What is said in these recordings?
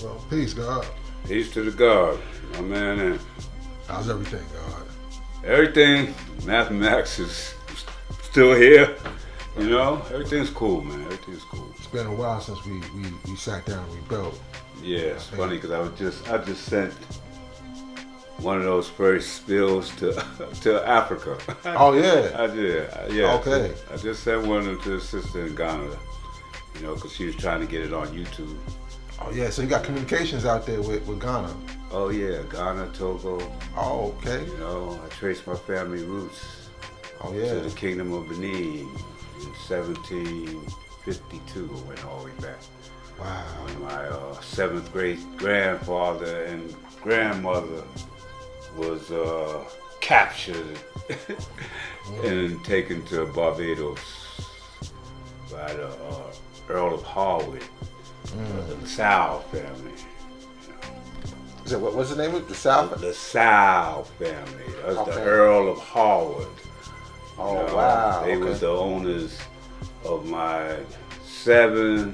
Well, peace, God. Peace to the God, my man. And How's everything, God? everything, mathematics is still here. You know, everything's cool, man. Everything's cool. It's been a while since we sat down and we built. Yeah, it's funny because I just sent one of those first bills to to Africa. Oh yeah. I did. Yeah. Okay. I just sent one of them to a sister in Ghana. You know, because she was trying to get it on YouTube. Oh yeah. So you got communications out there with Ghana. Oh yeah, Ghana, Togo. Oh okay. You know, I traced my family roots Oh to yeah. the Kingdom of Benin in 1752. I went all the way back. Wow. When my seventh great grandfather and grandmother was captured and taken to Barbados by the Earl of Harwood, the LaSalle family. Is that what's the name of it? The South? The LaSalle family. That was Okay. the Earl of Harwood. Oh wow. They Okay. was the owners of my 7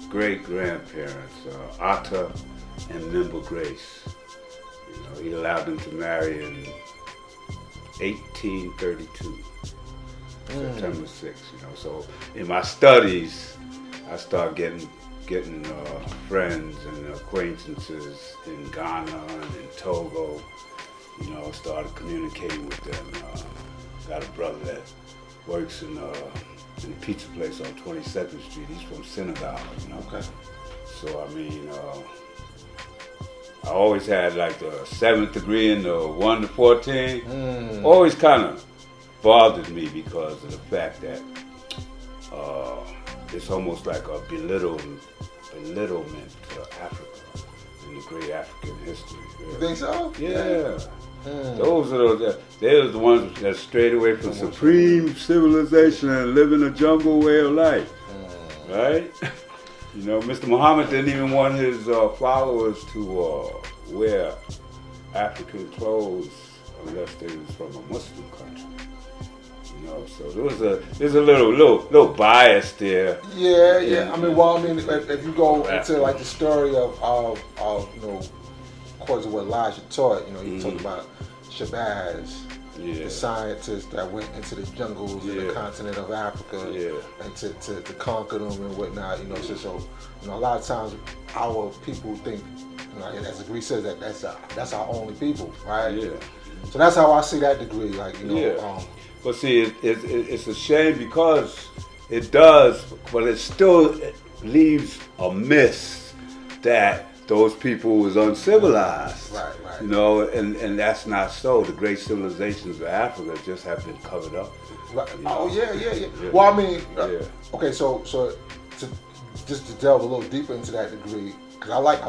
great grandparents, Atta and Member Grace. You know, he allowed them to marry in 1832, September 6th. You know, so in my studies, I started getting friends and acquaintances in Ghana and in Togo. You know, started communicating with them. Got a brother that works in a pizza place on 22nd Street. He's from Senegal, you know. Okay. So I mean, I always had like the 7th degree and the 1 to 14. Always kind of bothered me because of the fact that it's almost like a belittlement to Africa and the great African history. You think so? Yeah. Those are they're the ones that strayed away from supreme civilization and living a jungle way of life, right? You know, Mr. Muhammad didn't even want his followers to wear African clothes unless they was from a Muslim country. You know, so there's a little bias there. Yeah, yeah. I mean, well, I mean, if you go into like the story of you know, according to what Elijah taught, you know, he talked about Shabazz, the scientists that went into the jungles in the continent of Africa and to conquer them and whatnot. You know, so you know, a lot of times our people think, you know, as the degree says, that that's our only people, right? Yeah. So that's how I see that degree, like, you know. Yeah. But see, it's a shame because it does, but it still leaves a miss that those people was uncivilized. Right. You know, and that's not so. The great civilizations of Africa just have been covered up. Right. You know? Oh yeah. Well, I mean, okay, so to just to delve a little deeper into that degree, because I like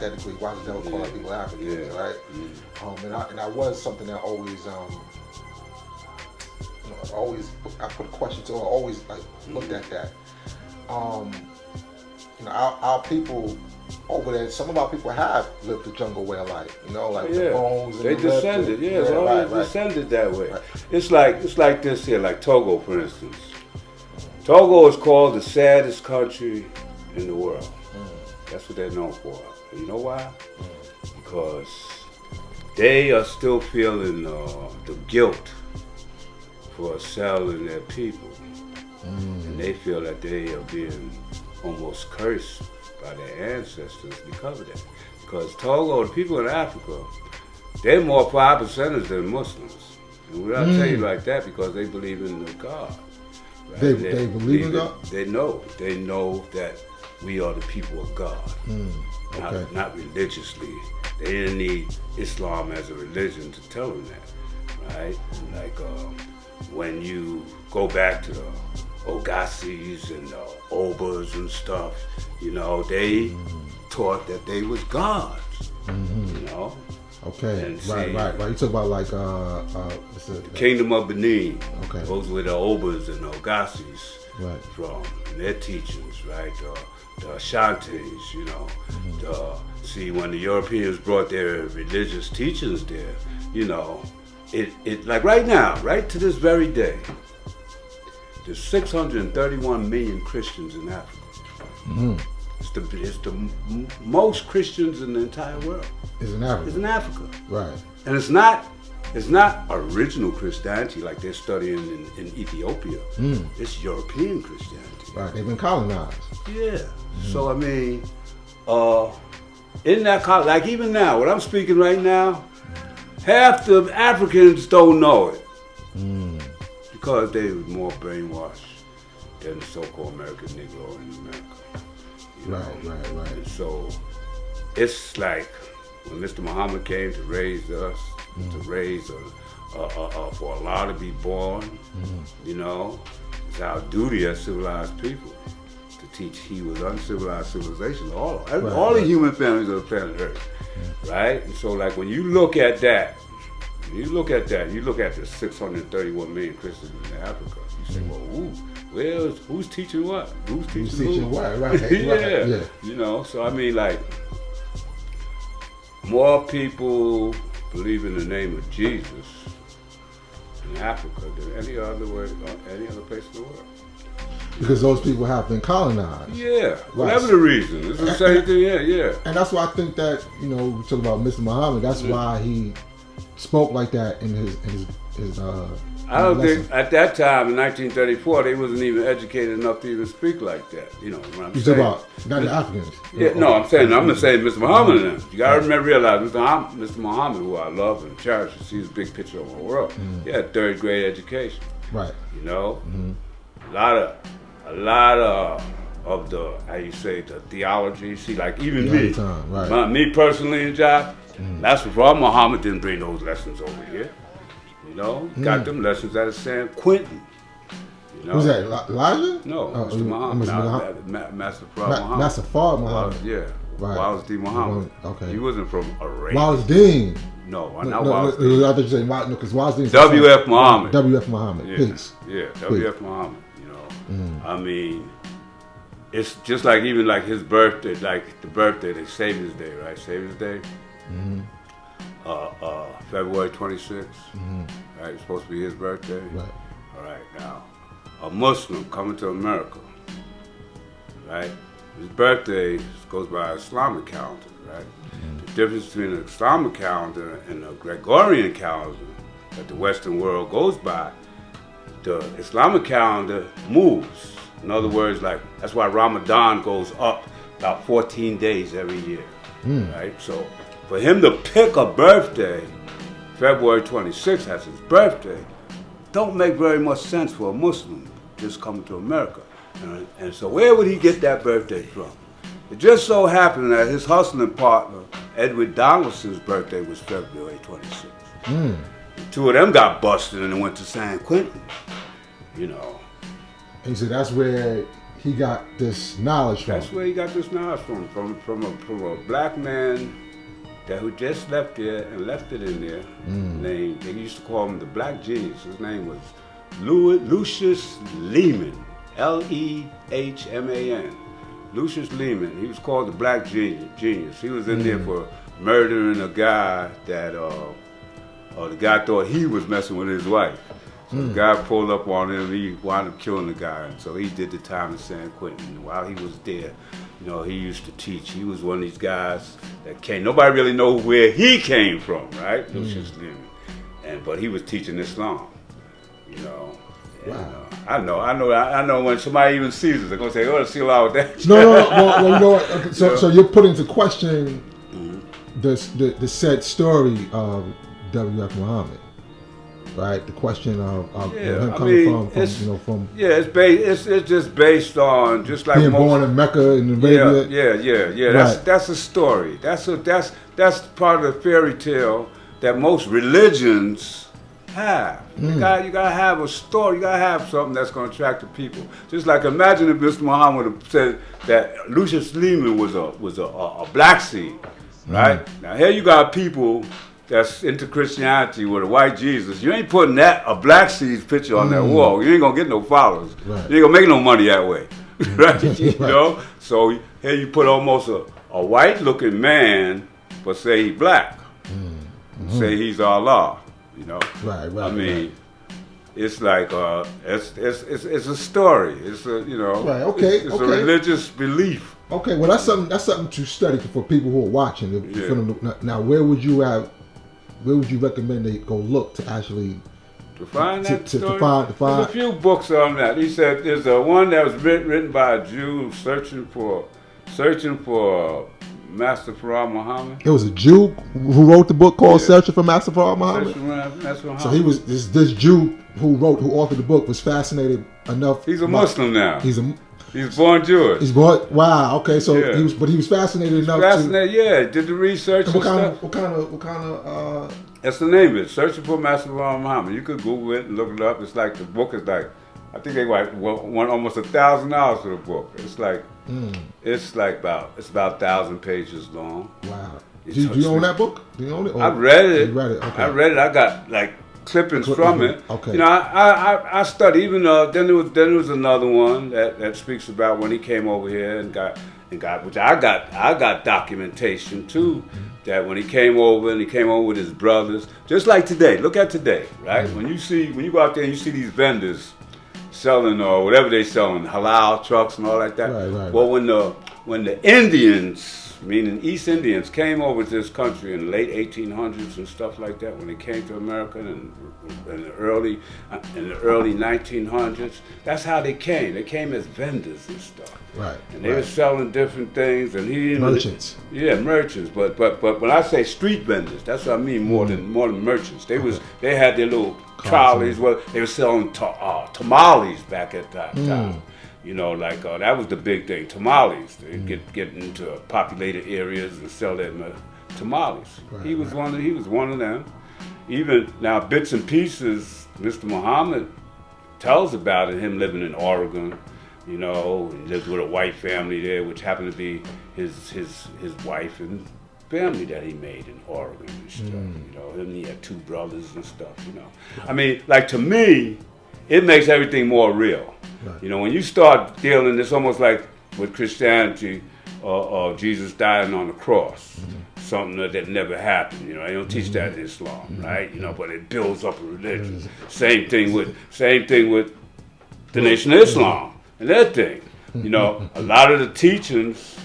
that degree. Why the devil call people Africans, right? And I was something that always you know, I put a question to. I always like looked at that. You know, our people over there, some of our people have lived the jungle way of life. You know, like the bones. They and descended. It's always descended that way. Right. It's like this here, like Togo, for instance. Togo is called the saddest country in the world. That's what they're known for. You know why? Because they are still feeling the guilt for selling their people. And they feel that they are being almost cursed by their ancestors because of that. Because Togo, the people in Africa, they're more 5%ers than Muslims. And I'll tell you like that because they believe in the God. Right? They believe in God? They know that we are the people of God. Not religiously. They didn't need Islam as a religion to tell them that, right? Like when you go back to the Ogasis and the Obas and stuff, you know, they taught that they was gods, you know. Okay, And right. You talk about like what's the Kingdom of Benin. Okay. Those were the Obas and the Ogasis Right. from their teachings, right? The Ashantis, you know. See, when the Europeans brought their religious teachings there, you know, it like right now, right to this very day, there's 631 million Christians in Africa. It's the most Christians in the entire world. It's in Africa. It's in Africa. Right. And it's not original Christianity like they're studying in Ethiopia. It's European Christianity. Right. They've been colonized. Yeah. So I mean, in that like even now, what I'm speaking right now, half the Africans don't know it because they were more brainwashed than the so-called American Negro in America. Right. And so it's like when Mr. Muhammad came to raise us, to raise for Allah to be born, it's our duty as civilized people to teach He was uncivilized civilization to all the human families of the planet Earth, right? And so like when you look at that, you look at the 631 million Christians in Africa, you say, well, who's teaching what? Who's teaching what? Right. Yeah. So I mean, like, more people believe in the name of Jesus in Africa than any other place in the world. Because those people have been colonized. Yeah, whatever the reason. It's the same thing, yeah. And that's why I think that, we talk about Mr. Muhammad, that's why he spoke like that in his I don't think at that time in 1934 they wasn't even educated enough to even speak like that. What I'm you saying. About not the Africans. Yeah, no, I'm saying Mr. Muhammad and them. You gotta realize Mr. Muhammad, who I love and cherish, you see his big picture of the world. He had third grade education. Right. A lot of the the theology. See, like even me, me personally in Job, that's why Muhammad didn't bring those lessons over here. Got them lessons out of San Quentin. Who's that? Elijah? No, Mr. Muhammad. Master Muhammad. Master Muhammad. Yeah. Right. Wallace D. Muhammad. Okay. He wasn't from Arabia. Wallace Dean. No, not Wallace Dean. I thought you said because Wallace Dean. W.F. Muhammad. W.F. Muhammad. Yeah. Peace. Yeah. W.F. Muhammad. I mean, it's just like even like his birthday, like the birthday, they Savior's Day, right? Savior's Day. February 26th. Right, it's supposed to be his birthday. Right. All right, now, a Muslim coming to America, right? His birthday goes by Islamic calendar, right? The difference between the Islamic calendar and the Gregorian calendar that the Western world goes by, the Islamic calendar moves. In other words, like that's why Ramadan goes up about 14 days every year, right? So for him to pick a birthday, February 26th as his birthday, don't make very much sense for a Muslim just coming to America. And so where would he get that birthday from? It just so happened that his hustling partner, Edward Donaldson's birthday was February 26th. Two of them got busted and went to San Quentin, And so that's where he got this knowledge from. That's where he got this knowledge from a black man who just left there and left it in there. Named, they used to call him the Black Genius. His name was Lucius Lehman, Lehman. Lucius Lehman. He was called the Black Genius. He was in there for murdering a guy that the guy thought he was messing with his wife. So the guy pulled up on him, he wound up killing the guy, and so he did the time in San Quentin. While he was there, he used to teach. He was one of these guys that came, nobody really knows where he came from, right? Lucius Lehman. But he was teaching Islam, Wow. I know when somebody even sees us, they're going to say, see a lot with that. No. Well, okay, so you're putting into question the said story of W.F. Muhammad. Right, the question of him coming from it's just based on just like being born in Mecca and Arabia. Yeah. Right. That's a story. That's part of the fairy tale that most religions have. You gotta have a story. You gotta have something that's gonna attract the people. Just like imagine if Mr. Muhammad had said that Lucius Lehman was a black seed, right? Now here you got people that's into Christianity with a white Jesus. You ain't putting a black seed's picture on that wall. You ain't gonna get no followers. Right. You ain't gonna make no money that way, right? So here you put almost a white looking man, but say he black, say he's Allah. Right. I mean, it's like it's a story. It's a Right. Okay. It's a religious belief. Okay, well that's something to study for people who are watching. Now, where would you recommend they go look to actually to find that story? To find. There's a few books on that. He said there's one that was written by a Jew searching for Master Farah Muhammad. It was a Jew who wrote the book called Searching for Master Farah Muhammad. So he was this Jew who authored the book was fascinated enough. He's a Muslim now. He's born Jewish. He's born. Wow. Okay. So he was fascinated enough. Did the research. What kind of? That's the name of it. Searching for Master Farah Muhammad. You could Google it and look it up. It's like the book is like, I think they won almost $1,000 for the book. It's like. It's about 1,000 pages long. Wow. Do you own that book? Do you own it? I read it. You read it. Okay. I read it. I got like clippings from it. Okay. You know, I studied. Even then there was another one that speaks about when he came over here and got which I got documentation too. That when he came over with his brothers, just like today. Look at today, right? When you go out there and you see these vendors selling or whatever they selling, halal trucks and all like that. Right. Well, when the Indians, meaning East Indians, came over to this country in the late 1800s and stuff like that, when they came to America in the early 1900s, that's how they came. They came as vendors and stuff. Right. And they were selling different things, and merchants. Yeah, merchants. But when I say street vendors, that's what I mean. More than merchants. They had their little trolleys. Well, they were selling tamales back at that time. You know, like that was the big thing. Tamales. They get into populated areas and sell their tamales. Right, he was one of them. Even now, bits and pieces. Mr. Muhammad tells about it. Him living in Oregon. You know, he lived with a white family there, which happened to be his wife and family that he made in Oregon and stuff. You know, and he had 2 brothers and stuff. You know, I mean, like to me, it makes everything more real. Right. You know, when you start dealing, it's almost like with Christianity, Jesus dying on the cross, something that never happened. You know, they don't teach that in Islam, right? You know, but it builds up a religion. Same thing with the Nation of Islam. And that thing, you know, a lot of the teachings,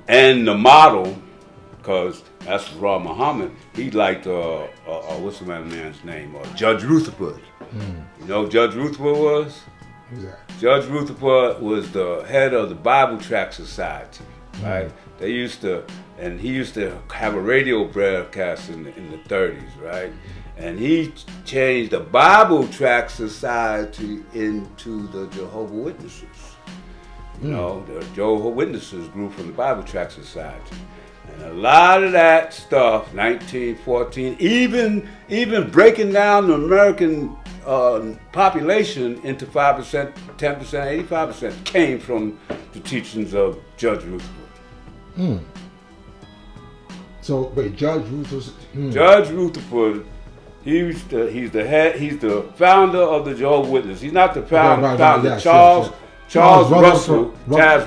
and the model, because that's Raw Muhammad, he liked, what's the man's name? Judge Rutherford. You know who Judge Rutherford was? Who's that? Judge Rutherford was the head of the Bible Tract Society, right? He used to have a radio broadcast in the 30s, right? And he changed the Bible Tract Society into the Jehovah's Witnesses. You know, the Jehovah's Witnesses grew from the Bible Tract Society. And a lot of that stuff, 1914, even breaking down the American population into 5%, 10%, 85%, came from the teachings of Judge Rutherford. So, wait, Judge Rutherford? Judge Rutherford. He's the founder of the Jehovah's Witnesses. He's not the founder. Yes, Charles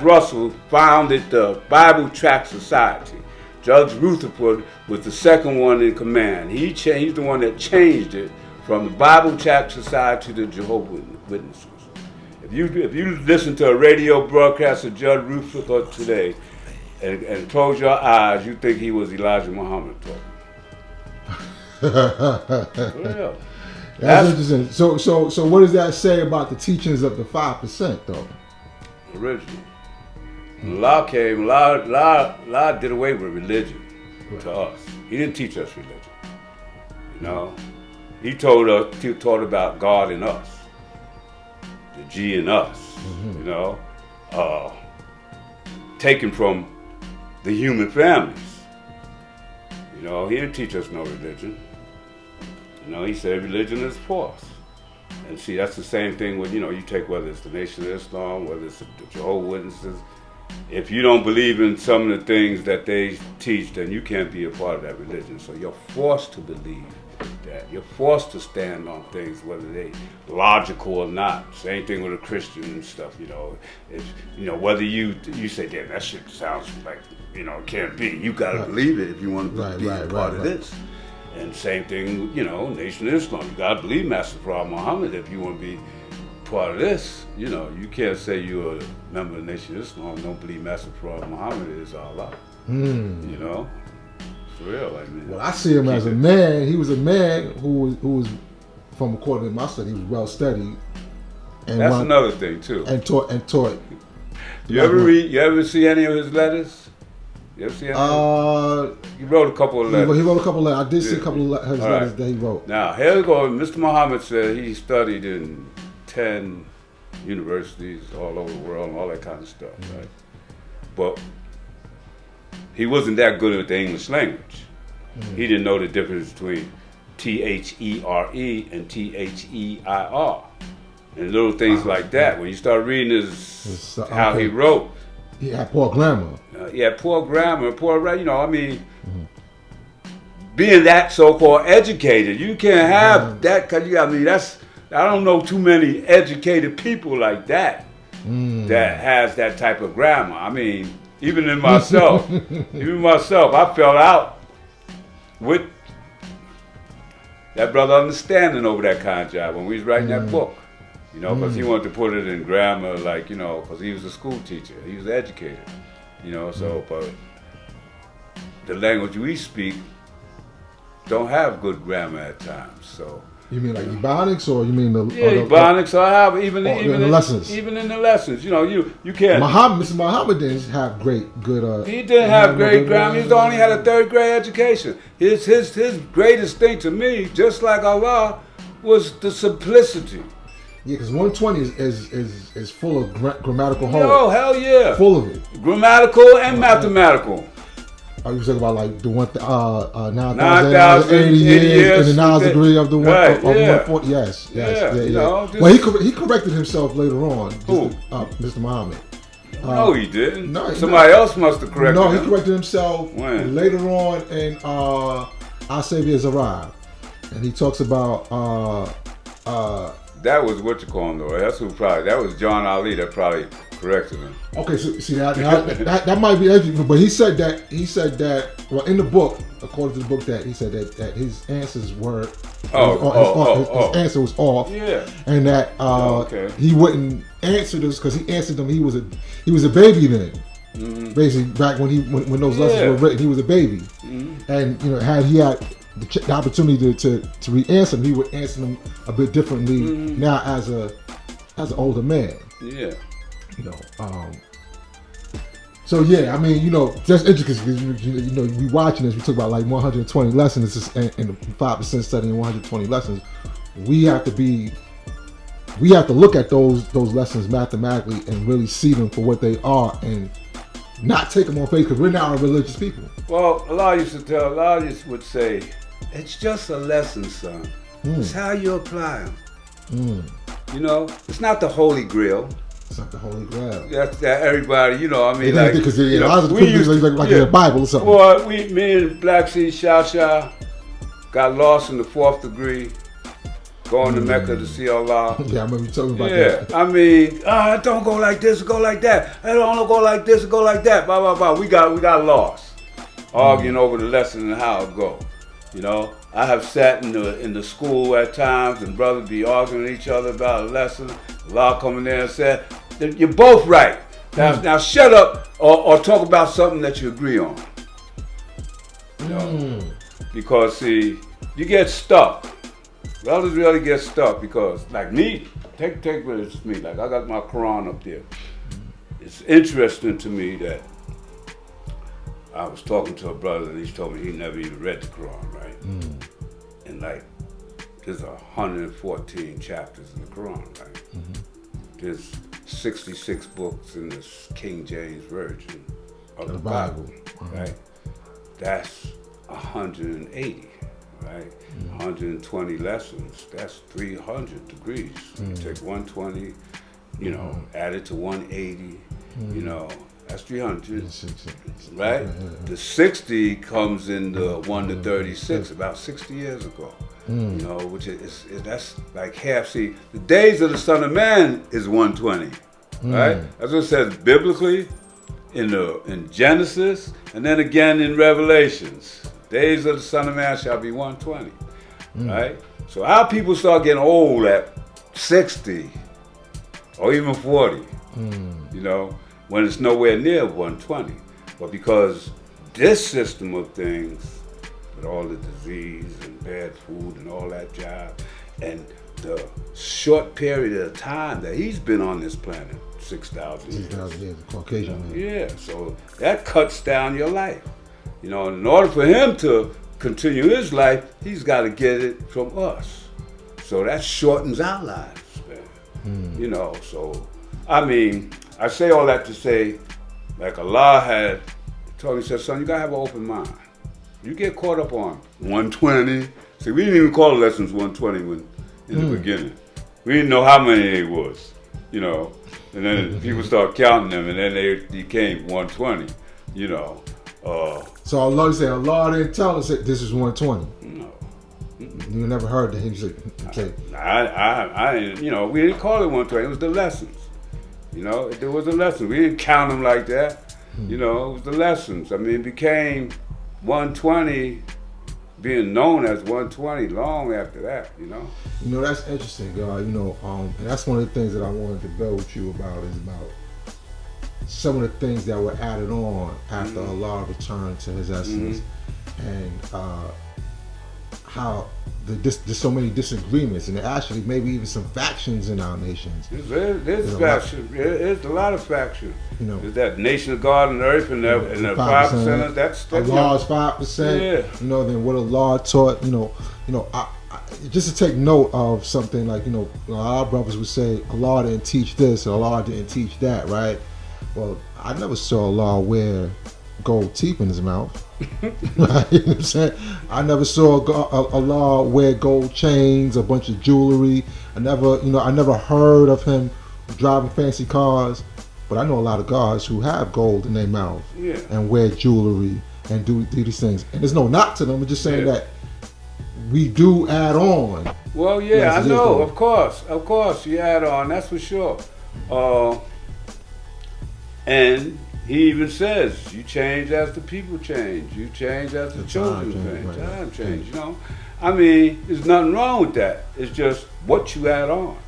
Russell founded the Bible Tract Society. Judge Rutherford was the second one in command. He's the one that changed it from the Bible Tract Society to the Jehovah's Witnesses. If you listen to a radio broadcast of Judge Rutherford today and close your eyes, you think he was Elijah Muhammad talking. Well, that's interesting. So what does that say about the teachings of the 5% though? Original. Allah came. Allah did away with religion to us. He didn't teach us religion. You know, he taught about God in us, the G in us. You know, taken from the human families. You know, he didn't teach us no religion. You know, he said religion is false. And see, that's the same thing with, you know, you take whether it's the Nation of Islam, whether it's the Jehovah's Witnesses. If you don't believe in some of the things that they teach, then you can't be a part of that religion. So you're forced to believe that. You're forced to stand on things, whether they logical or not. Same thing with a Christian and stuff, you know. If, you know, whether you say, damn, that shit sounds like, you know, it can't be. You got to believe it if you want to be a part of this. And same thing, you know, Nation of Islam. You got to believe Master Farah Muhammad if you want to be part of this. You know, you can't say you're a member of the Nation of Islam, don't believe Master Prophet Muhammad is Allah. You know, for real. I mean, well, I see him as a man. He was a man who was from according to my study, he was well studied. And that's another thing too. And taught. You ever see any of his letters? You ever see any? He wrote a couple of letters. He wrote a couple of letters. I did see a couple of his letters that he wrote. Now, here we go. Mr. Muhammad said he studied in 10 universities all over the world and all that kind of stuff, right? But he wasn't that good at the English language. He didn't know the difference between T-H-E-R-E and T-H-E-I-R. And little things like that. When you start reading how he wrote. He had poor grammar. Poor grammar, you know, I mean, being that so-called educated, you can't have that, because I don't know too many educated people like that, that has that type of grammar. I mean, even in myself, I fell out with that brother understanding over that kind of job when we was writing that book. You know, because he wanted to put it in grammar, like, you know, because he was a school teacher. He was educated. You know, so, but the language we speak don't have good grammar at times, so. You mean like Ebonics, or you mean the... Ebonics, I have, even in the lessons. Even in the lessons, you know, you can't... Mr. Mohammedans have good... he didn't have great grammar, he only had a third grade education. His greatest thing to me, just like Allah, was the simplicity. Yeah, because 120 is full of grammatical holes. Oh, hell yeah. Full of it. Grammatical and mathematical. Are you talking about like the 9,080 years and the 9th degree of the 140? Yes. Yeah. Well, he corrected himself later on. Who? Mr. Muhammad. No, he didn't. No, somebody else must have corrected him. No, he corrected himself later on in Our Savior Has Arrived. And he talks about... that was what you call him, though. That was John Ali that probably corrected him. Okay, so see that might be educated, but he said that well, in the book, according to the book, that he said that his answers were his answer was off. Yeah. And that he wouldn't answer this because he answered them. He was a baby then. Mm-hmm. Basically, back when those lessons were written, he was a baby. Mm-hmm. And you know, had he had the opportunity to re-answer them, he would answer them a bit differently now as an older man. Yeah. You know. So yeah, I mean, you know, just interesting because you know, we watching this. We talk about like 120 lessons and 5% studying 120 lessons. We have to look at those lessons mathematically and really see them for what they are and not take them on faith, because we're not a religious people. Well, Allah would say, it's just a lesson, son. It's how you apply them. You know, it's not the Holy Grail. It's not the Holy Grail. That's that everybody, you know, I mean, like, because we used like in the Bible or something. Well, me and Black Sea Shasha got lost in the 4th degree, going to Mecca to see Allah. Yeah, I remember you talking about that. Yeah, I mean, don't go like this, go like that. I don't go like this, go like that. Blah blah blah. We got lost, arguing over the lesson and how it go. You know, I have sat in the school at times, and brothers be arguing with each other about a lesson. Allah come in there and said, "You're both right. Now shut up or talk about something that you agree on." You know, because see, you get stuck. Brothers really get stuck because, like me, take with me. Like I got my Quran up there. It's interesting to me that I was talking to a brother and he told me he never even read the Quran, right? And like, there's 114 chapters in the Quran, right? There's 66 books in the King James Version of the Bible, right? That's 180. Right, 120 lessons. That's 300 degrees. You take 120, you know, add it to 180. You know, that's 300. Right. The 60 comes in the 1 to 36, about 60 years ago. You know, which is that's like half. See, the days of the Son of Man is 120. Right. That's what it says biblically in Genesis, and then again in Revelations. Days of the Son of Man shall be 120, right? So our people start getting old at 60, or even 40. You know, when it's nowhere near 120. But because this system of things, with all the disease and bad food and all that jive, and the short period of time that he's been on this planet, 6,000 years. 6,000 years, Caucasian man. Yeah, so that cuts down your life. You know, in order for him to continue his life, he's got to get it from us. So that shortens our lives, man. You know, so, I mean, I say all that to say, like Allah had told me, he said, son, you got to have an open mind. You get caught up on 120. See, we didn't even call the lessons 120 in the beginning. We didn't know how many it was, you know. And then people start counting them, and then they became 120, you know. So Allah, you say Allah didn't tell us that this is 120. No. You never heard that he said, okay. I you know, we didn't call it 120. It was the lessons. You know, there was a lesson. We didn't count them like that. You know, it was the lessons. I mean, it became 120, being known as 120 long after that, you know. You know, that's interesting, God. You know, and that's one of the things that I wanted to build with you about is about some of the things that were added on after Allah returned to His essence, and how there's so many disagreements, and actually maybe even some factions in our nations. There's faction. There's a lot of faction. You know, there's that nation of God and earth, and the 5%. That's Allah's 5%. Yeah. You know, then what Allah taught. You know, I just to take note of something like, you know, our brothers would say Allah didn't teach this or Allah didn't teach that, right? Well, I never saw Allah wear gold teeth in his mouth. Right? You know what I'm saying? I never saw Allah wear gold chains, a bunch of jewelry. I never heard of him driving fancy cars. But I know a lot of gods who have gold in their mouth and wear jewelry and do these things. And there's no knock to them. We're just saying that we do add on. Well, yeah, I know. Of course, you add on. That's for sure. And he even says, you change as the people change. You change as the children change. Time change, you know. I mean, there's nothing wrong with that. It's just what you add on.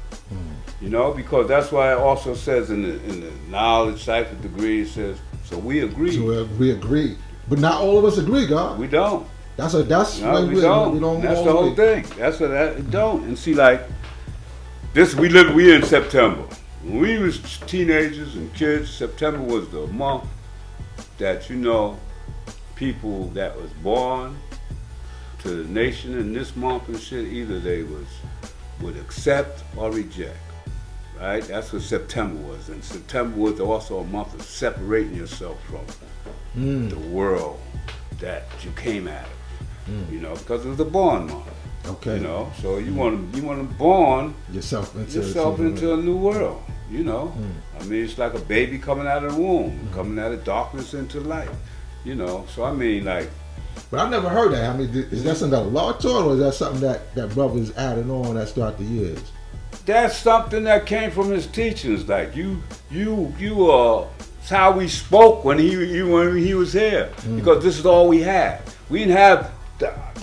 You know, because that's why it also says in the knowledge cipher degree, it says, so we agree. So we agree. But not all of us agree, God. We don't. We don't. That's the whole thing. That's what it don't. And see, like, we in September. When we was teenagers and kids, September was the month that, you know, people that was born to the nation in this month and shit, either they would accept or reject, right? That's what September was. And September was also a month of separating yourself from the world that you came out of, you know, because it was the born month. Okay. You know, so you want to born yourself into a new world. You know, I mean, it's like a baby coming out of the womb, coming out of darkness into light. You know, so I mean, like. But I've never heard that. I mean, is that something that Allah taught, or is that something that brothers added on as throughout the years? That's something that came from his teachings. Like it's how we spoke when he was here, because this is all we had. We didn't have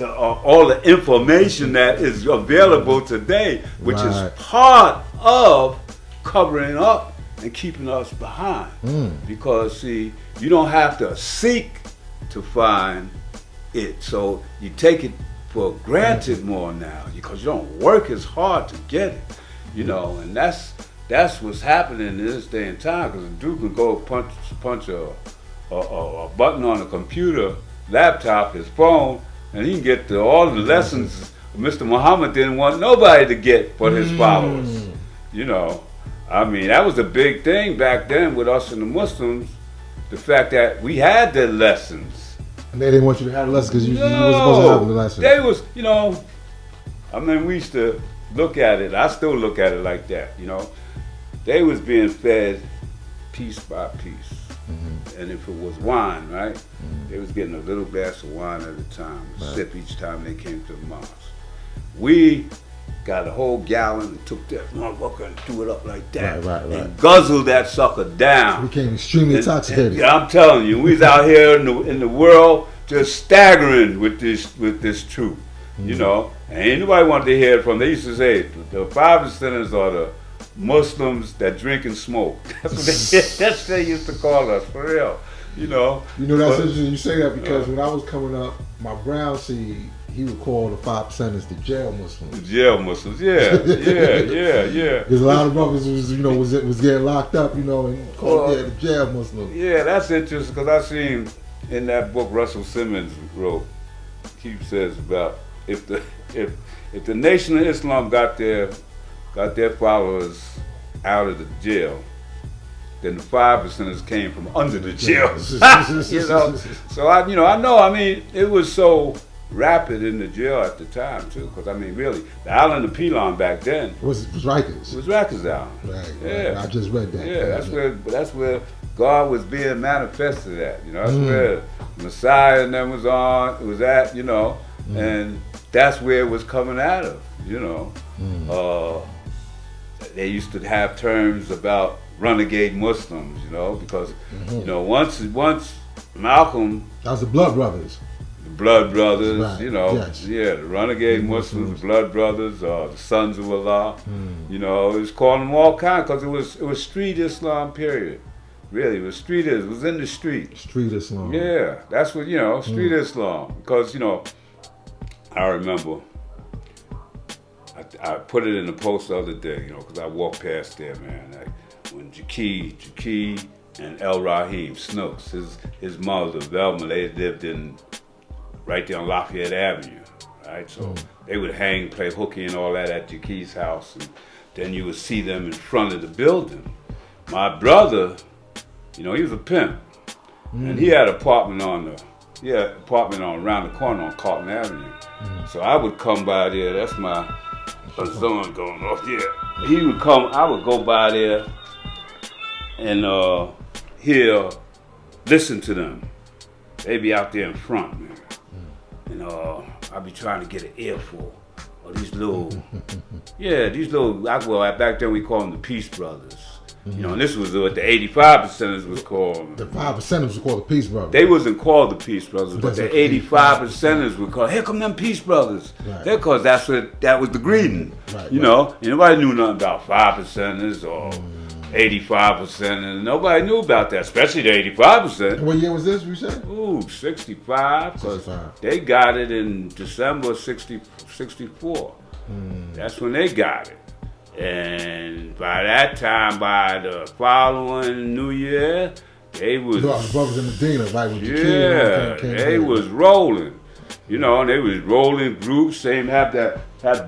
all the information that is available today, which is part of covering up and keeping us behind. Because see, you don't have to seek to find it, so you take it for granted more now because you don't work as hard to get it, you know. And that's what's happening in this day and time, because a dude can go punch a button on a computer, laptop, his phone, and he can get to all the lessons Mr. Muhammad didn't want nobody to get for his followers, you know. I mean, that was a big thing back then with us and the Muslims, the fact that we had the lessons. And they didn't want you to have the lessons because you wasn't supposed to have the lessons. They was, you know, I mean, we used to look at it, I still look at it like that, you know. They was being fed piece by piece. And if it was wine, right, they was getting a little glass of wine at a time, a sip each time they came to the mosque. We got a whole gallon and took that motherfucker and threw it up like that. And guzzled that sucker down. Became extremely intoxicated. And I'm telling you, we was out here in the world just staggering with this truth. You know, and ain't nobody wanted to hear it from. They used to say the 5%ers Muslims that drink and smoke. That's what they used to call us, for real. You know. You know, that's interesting you say that, because when I was coming up, my brown seed, he would call the 5%ers the jail Muslims. The jail Muslims, yeah. Because a lot of brothers was getting locked up, and called the jail Muslims. Yeah, that's interesting, because I seen in that book Russell Simmons wrote, he says about if the Nation of Islam got their followers out of the jail, then the 5%ers came from under the jail. So I know. I mean, it was so rapid in the jail at the time too, because I mean, really, the island of Pelon back then was Rikers. It was Rikers Island. Right. Yeah, I just read that. Yeah, that's where God was being manifested at. That's where Messiah and them was at. And that's where it was coming out of. They used to have terms about renegade Muslims, because once Malcolm, that was the Blood Brothers. The Blood Brothers, right. Yes. The renegade Muslims, the Blood Brothers, the Sons of Allah. It was calling them all kinds, because it was street Islam period. Really, it was street. It was in the street. Street Islam. Yeah, that's what street Islam. Because I remember. I put it in the post the other day, because I walked past there, man. Like when Jaki and El Rahim Snooks, his mother Velma, they lived right there on Lafayette Avenue, right? So they would play hooky and all that at Jaki's house, and then you would see them in front of the building. My brother, he was a pimp, and he had an apartment around the corner on Carlton Avenue. So I would come by there. That's my son going off. Yeah, he would come. I would go by there and listen to them. They be out there in front, man, and I'd be trying to get an earful of these little, back then we called them the Peace Brothers. And this was what the 85%ers was called. The 5%ers was called the Peace Brothers. They wasn't called the Peace Brothers, but the 85%ers were called, here come them Peace Brothers. Right. Because that was the greeting. Right. And nobody knew nothing about 5%ers or 85%, and nobody knew about that, especially the 85%. What year was this, you said? Ooh, 65, because they got it in December 64. That's when they got it. And by that time, by the following New Year, they was brothers in Medina, right? With they was rolling, and they was rolling groups. Have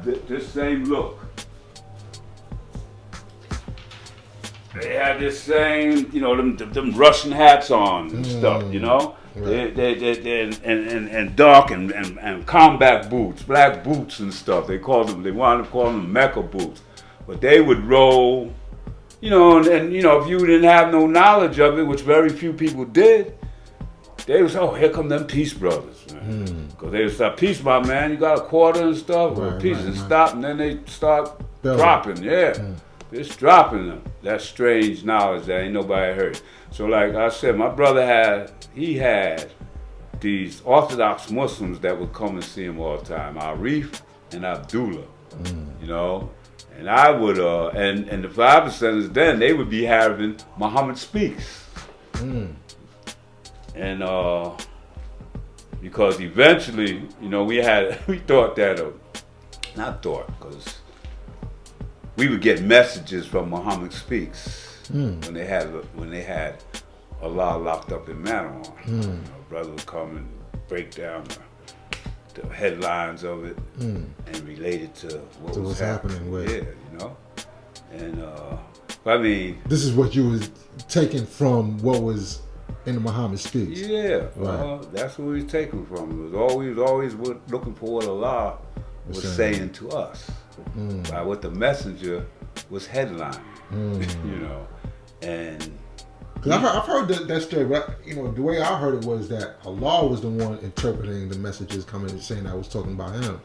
this same look. They had this same, them Russian hats on and stuff, Right. They and dark and combat boots, black boots and stuff. They wound up calling them Mecca boots. But they would roll, and if you didn't have no knowledge of it, which very few people did, they was, here come them Peace Brothers, man. Because they would start, peace, my man, you got a quarter and stuff, peace, and stop, and then they start dropping, It's dropping them, that strange knowledge that ain't nobody heard. So like I said, my brother had these Orthodox Muslims that would come and see him all the time, Arif and Abdullah, And I would, and the 5%ers then, they would be having Muhammad Speaks. And because eventually, we thought that, because we would get messages from Muhammad Speaks when they had Allah locked up in Matterhorn. Brother would come and break down the headlines of it and relate it to what was happening with it. And I mean, this is what you was taking from what was in the Muhammad Speaks. Yeah, right. That's what we was taking from. It was always looking for what Allah was saying to us by what the messenger was headlining. And I've heard that story, but the way I heard it was that Allah was the one interpreting the messages coming and saying I was talking about him.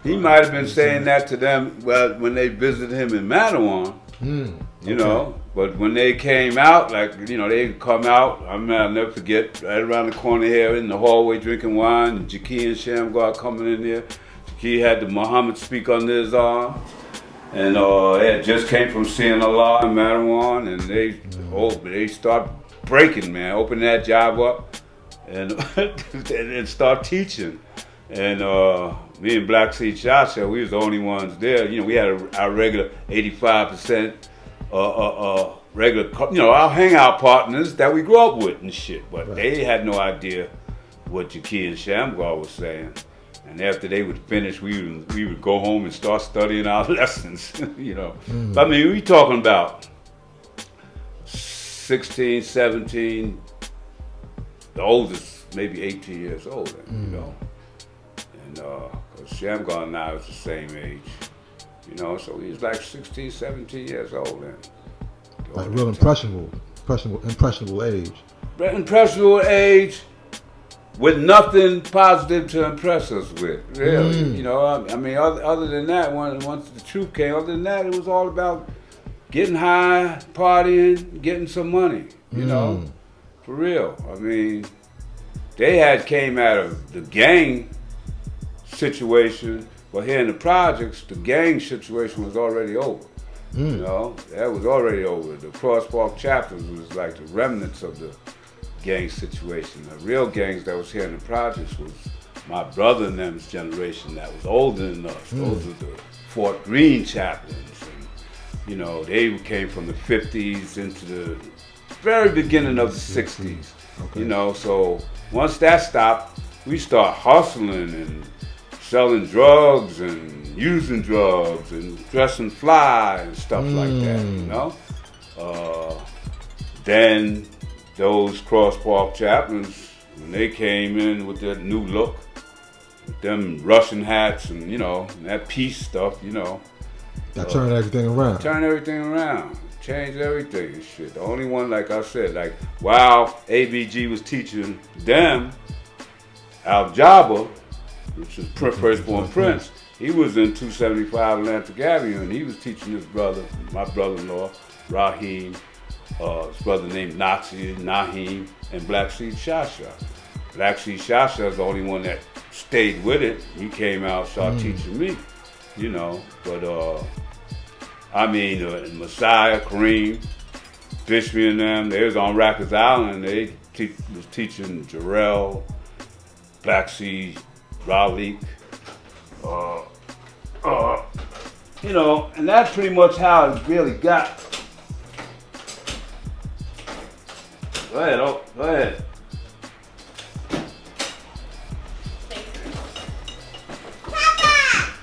He might have been saying that to them when they visited him in Matterhorn, but when they came out, they'd come out, I'll never forget, right around the corner here in the hallway drinking wine, and Jaki and Shamgar coming in there. Jaki had the Muhammad Speak under his arm, And they just came from seeing Allah in Matterhorn, and they start breaking, man, open that job up, and and start teaching. And me and Black Sea Shasha, we was the only ones there. You know, we had our regular 85%, regular, you know, our hangout partners that we grew up with and shit. But they had no idea what Jaki and Shamgar was saying. And after they would finish, we would go home and start studying our lessons, you know. I mean, we talking about 16, 17, the oldest maybe 18 years old, you know. And Shamgar now is the same age, you know, so he was like 16, 17 years old then. Like real impressionable age. Impressionable age. With nothing positive to impress us with, really. You know, I mean, other than that, once the truth came, other than that, it was all about getting high, partying, getting some money, you know, for real. I mean, they came out of the gang situation, but here in the projects, the gang situation was already over. You know, that was already over. The Cross Park chapters was like the remnants of the gang situation. The real gangs that was here in the projects was my brother and them's generation that was older than us. Those were the Fort Greene chaplains. And, you know, they came from the 50s into the very beginning of the 60s. Okay. You know, so once that stopped, we start hustling and selling drugs and using drugs and dressing fly and stuff like that, you know? Then those Cross Park chaplains, when they came in with their new look, with them Russian hats and, you know, that peace stuff, you know. That turned everything around. Turned everything around. Changed everything and shit. The only one, like I said, like, while ABG was teaching them, Al-Jabba, which is Firstborn Prince, he was in 275 Atlantic Avenue, and he was teaching his brother, my brother-in-law, Raheem, his brother named Nazi, Naheem, and Black Seed Shasha. Black Seed Shasha is the only one that stayed with it. He came out, started teaching me, you know. But, I mean, Messiah, Kareem, Bishop and them, they was on Rikers Island. They was teaching Jarrell, Black Seed, Raleigh, you know, and that's pretty much how it really got. Go ahead, go ahead.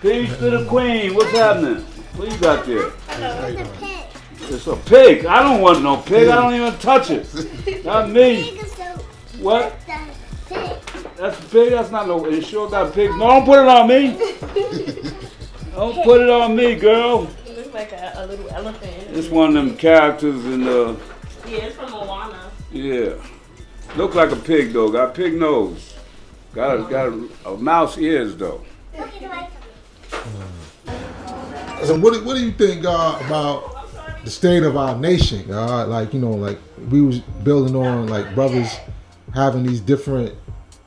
Peace to the queen. What's happening? What you got there? It's a pig. It's a pig. I don't want no pig. I don't even touch it. Not me. What? That's a pig? That's not no. It sure got pigs. No, don't put it on me. Don't put it on me, girl. It looks like a little elephant. It's one of them characters in the. Yeah, it's from Moana. Yeah. Look like a pig though. Got a pig nose. Got a mouse ears though. So what do you think about the state of our nation? Like, you know, like we was building on like brothers having these different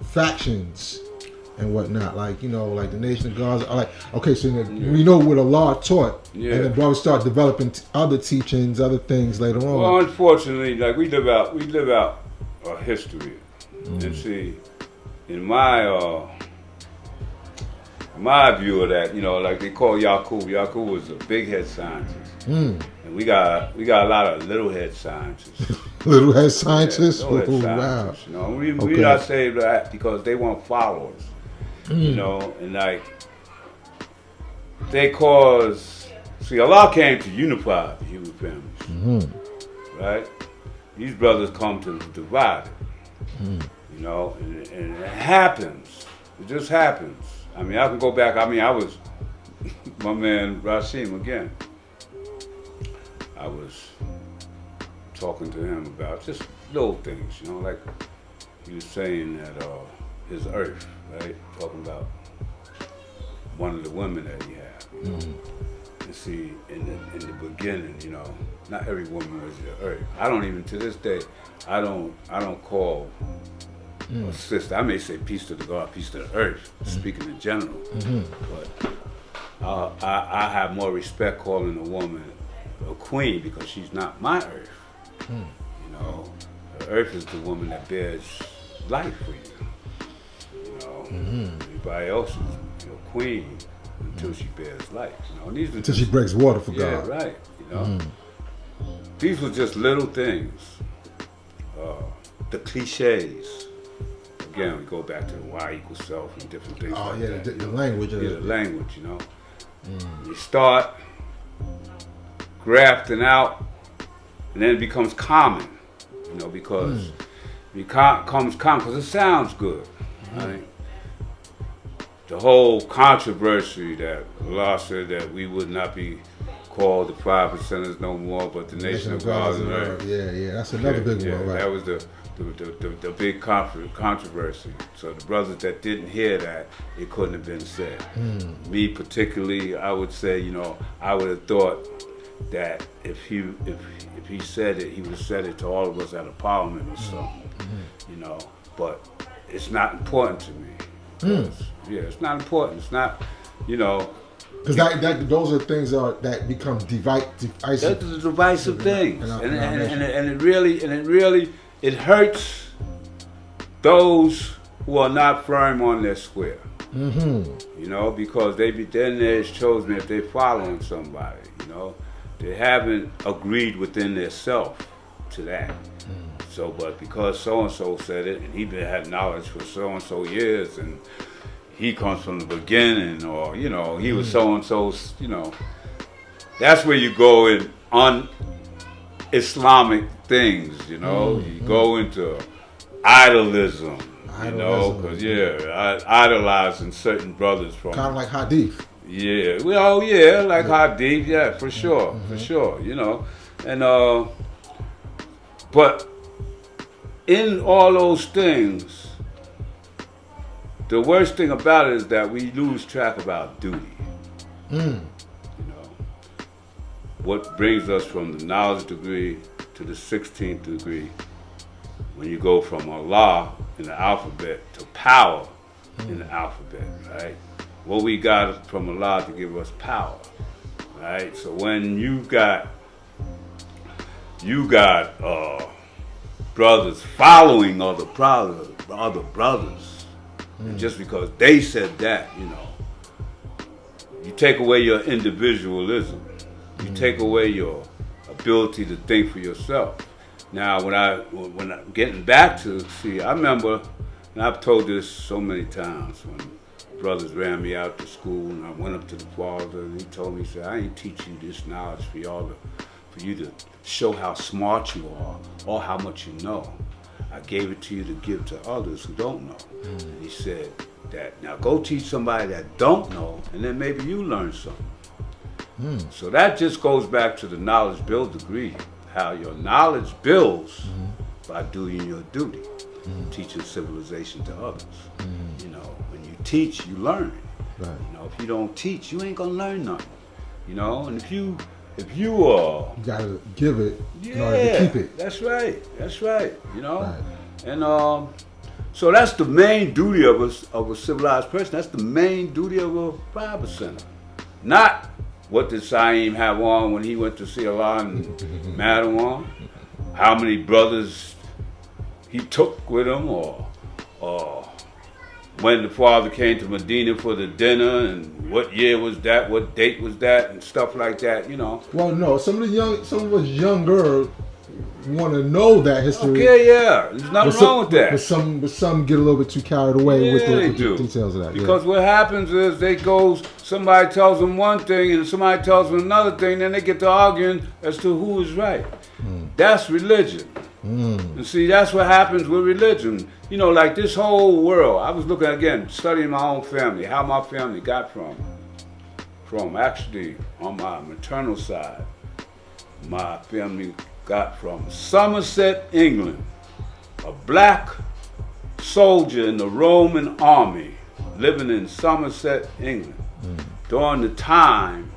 factions and whatnot. Like, you know, like the Nation of God's like, okay, so we know what Allah taught, and then brothers start developing other teachings, other things later on. Well, unfortunately, like we live out our history. And see, in my view of that, you know, like they call Yakub. Yakub was a big head scientist, and we got a lot of little head scientists. Little head scientists. Yeah, little head scientists. Wow. You know, we not say that because they want followers. You know, and like they cause. See, Allah came to unify the human families, right? These brothers come to divide it. You know, and it happens. It just happens. I mean, I can go back. I mean, I was my man Rashim again. I was talking to him about just little things, you know, like he was saying that his earth, right? Talking about one of the women that he had. You know? And see, in the beginning, you know, not every woman was your earth. I don't even to this day. I don't call a sister. I may say peace to the God, peace to the earth, speaking in general. But I have more respect calling a woman a queen because she's not my earth. You know, the earth is the woman that bears life for you. You know, everybody else is your queen until she bears life. You know, and these are Until she breaks water for God. Yeah, right. You know, these were just little things. The cliches. Again, we go back to the Y equals self and different things. Oh like yeah, that, the language. Yeah, the language. You know, you start grafting out, and then it becomes common. You know, because it becomes common because it sounds good. Right? The whole controversy that Allah said that we would not be called the 5%ers no more, but the nation of God and earth. Yeah, that's another big one, right? That was the big controversy. So the brothers that didn't hear that, it couldn't have been said. Me particularly, I would say, you know, I would have thought that if he said it, he would have said it to all of us at a parliament or something. You know, but it's not important to me. Yeah, it's not important. It's not, you know. Because those are things that become divisive. That's the divisive things, and it really hurts those who are not firm on their square. You know, because then there's chosen if they're following somebody. You know, they haven't agreed within their self to that. So, but because so and so said it, and he had knowledge for so and so years, and he comes from the beginning, or, you know, he was so-and-so's, you know. That's where you go in Islamic things, you know. You go into idolism, you know, because, idolizing certain brothers from... Kind of like Hadith. Yeah, well, yeah, like Hadith, yeah, for sure, you know. And, but in all those things, the worst thing about it is that we lose track of our duty. You know, what brings us from the knowledge degree to the 16th degree, when you go from Allah in the alphabet to power in the alphabet, right? What we got from Allah to give us power, right? So when you got brothers following other brothers, and just because they said that, you know, you take away your individualism. You take away your ability to think for yourself. Now, when I'm getting back to, see, I remember, and I've told this so many times, when brothers ran me out to school, and I went up to the father, and he told me, he said, I ain't teaching you this knowledge for you to show how smart you are or how much you know. I gave it to you to give to others who don't know. And he said that, now go teach somebody that don't know, and then maybe you learn something. So that just goes back to the knowledge build degree, how your knowledge builds by doing your duty, teaching civilization to others. You know, when you teach, you learn. Right. You know, if you don't teach, you ain't gonna learn nothing. You know, and if you you gotta give it in order to keep it. That's right. You know, right. And so that's the main duty of a civilized person. That's the main duty of a 5%er. Not what did Saeem have on when he went to see Allah and Madawan? How many brothers he took with him, or when the father came to Medina for the dinner, and what year was that, what date was that, and stuff like that, you know. Well, no, some of us younger want to know that history. Okay, yeah, there's nothing wrong with that. But some get a little bit too carried away with the details of that. Because what happens is somebody tells them one thing and somebody tells them another thing, then they get to arguing as to who is right. That's religion. And see, that's what happens with religion. You know, like this whole world, I was looking again, studying my own family, how my family got from actually on my maternal side, my family got from Somerset, England, a black soldier in the Roman army living in Somerset, England, during the time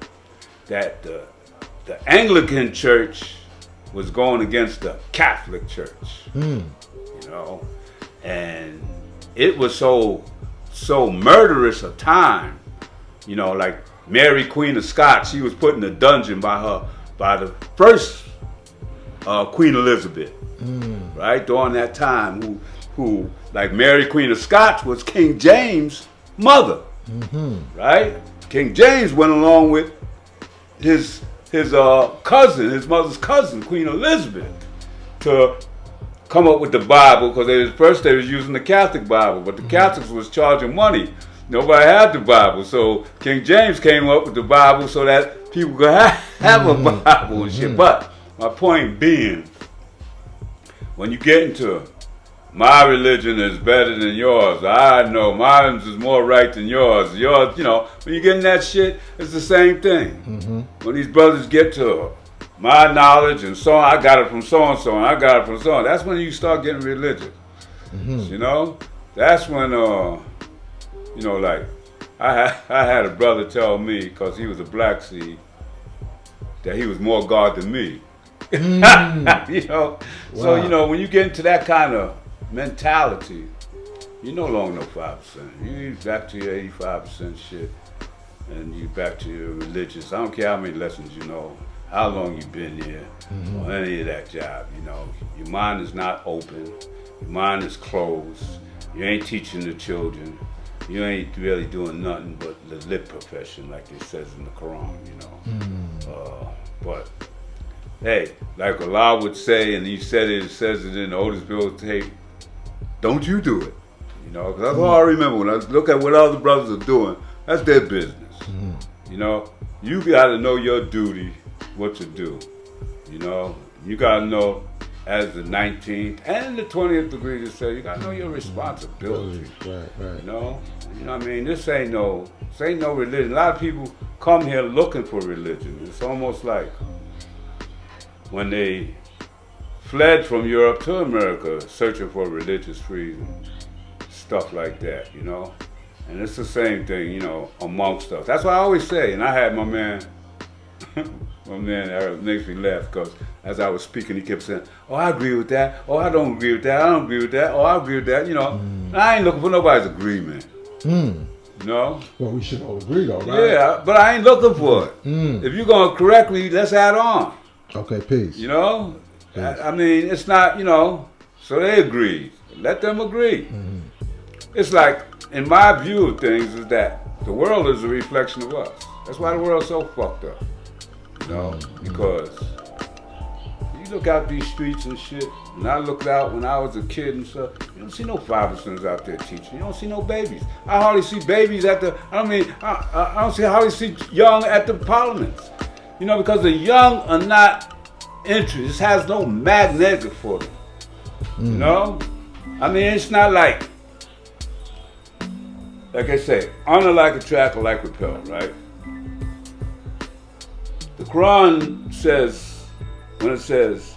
that the Anglican Church was going against the Catholic Church, you know, and it was so murderous a time, you know, like Mary, Queen of Scots, she was put in a dungeon by the first Queen Elizabeth, right? During that time, who like Mary, Queen of Scots, was King James' mother, right? King James went along with his cousin, his mother's cousin, Queen Elizabeth, to come up with the Bible, because they was using the Catholic Bible, but the Catholics was charging money. Nobody had the Bible, so King James came up with the Bible so that people could have a Bible and shit. But my point being, when you get into my religion is better than yours, I know mine is more right than yours. Yours, when you get in that shit, it's the same thing. When these brothers get to my knowledge and so on, I got it from so and so, and I got it from so on. That's when you start getting religious. That's when like I had a brother tell me, because he was a black seed, that he was more God than me. Wow. So when you get into that kind of mentality, you no longer know 5%. You back to your 85% shit, and you back to your religious. I don't care how many lessons you know, how long you've been here, or any of that job. Your mind is not open. Your mind is closed. You ain't teaching the children. You ain't really doing nothing but the lip profession, like it says in the Quran. But hey, like Allah would say, and he said it says it in the Otisville tape, don't you do it. Because that's all I remember. When I look at what other brothers are doing, that's their business. You got to know your duty, what to do. You got to know, as the 19th and the 20th degree to say, you got to know your responsibility. Right. What I mean? This ain't no religion. A lot of people come here looking for religion. It's almost like when they fled from Europe to America, searching for religious freedom, stuff like that, And it's the same thing, amongst us. That's what I always say. And I had my man Eric, makes me laugh, because as I was speaking, he kept saying, oh, I agree with that. Oh, I don't agree with that. I don't agree with that. Oh, I agree with that. I ain't looking for nobody's agreement. Well, we should all agree, though, right? Yeah, but I ain't looking for it. If you're going to correct me, let's add on. Okay, peace. Peace. I mean, it's not, so they agreed. Let them agree. It's like, in my view of things, is that the world is a reflection of us. That's why the world's so fucked up. Because you look out these streets and shit, and I looked out when I was a kid and stuff, you don't see no 5%s out there teaching. You don't see no babies. I hardly see babies I hardly see young at the parliaments. Because the young are not interested. This has no magnetic for them. I mean, it's not like I say, honor like attract or like repel, right? The Quran says, when it says,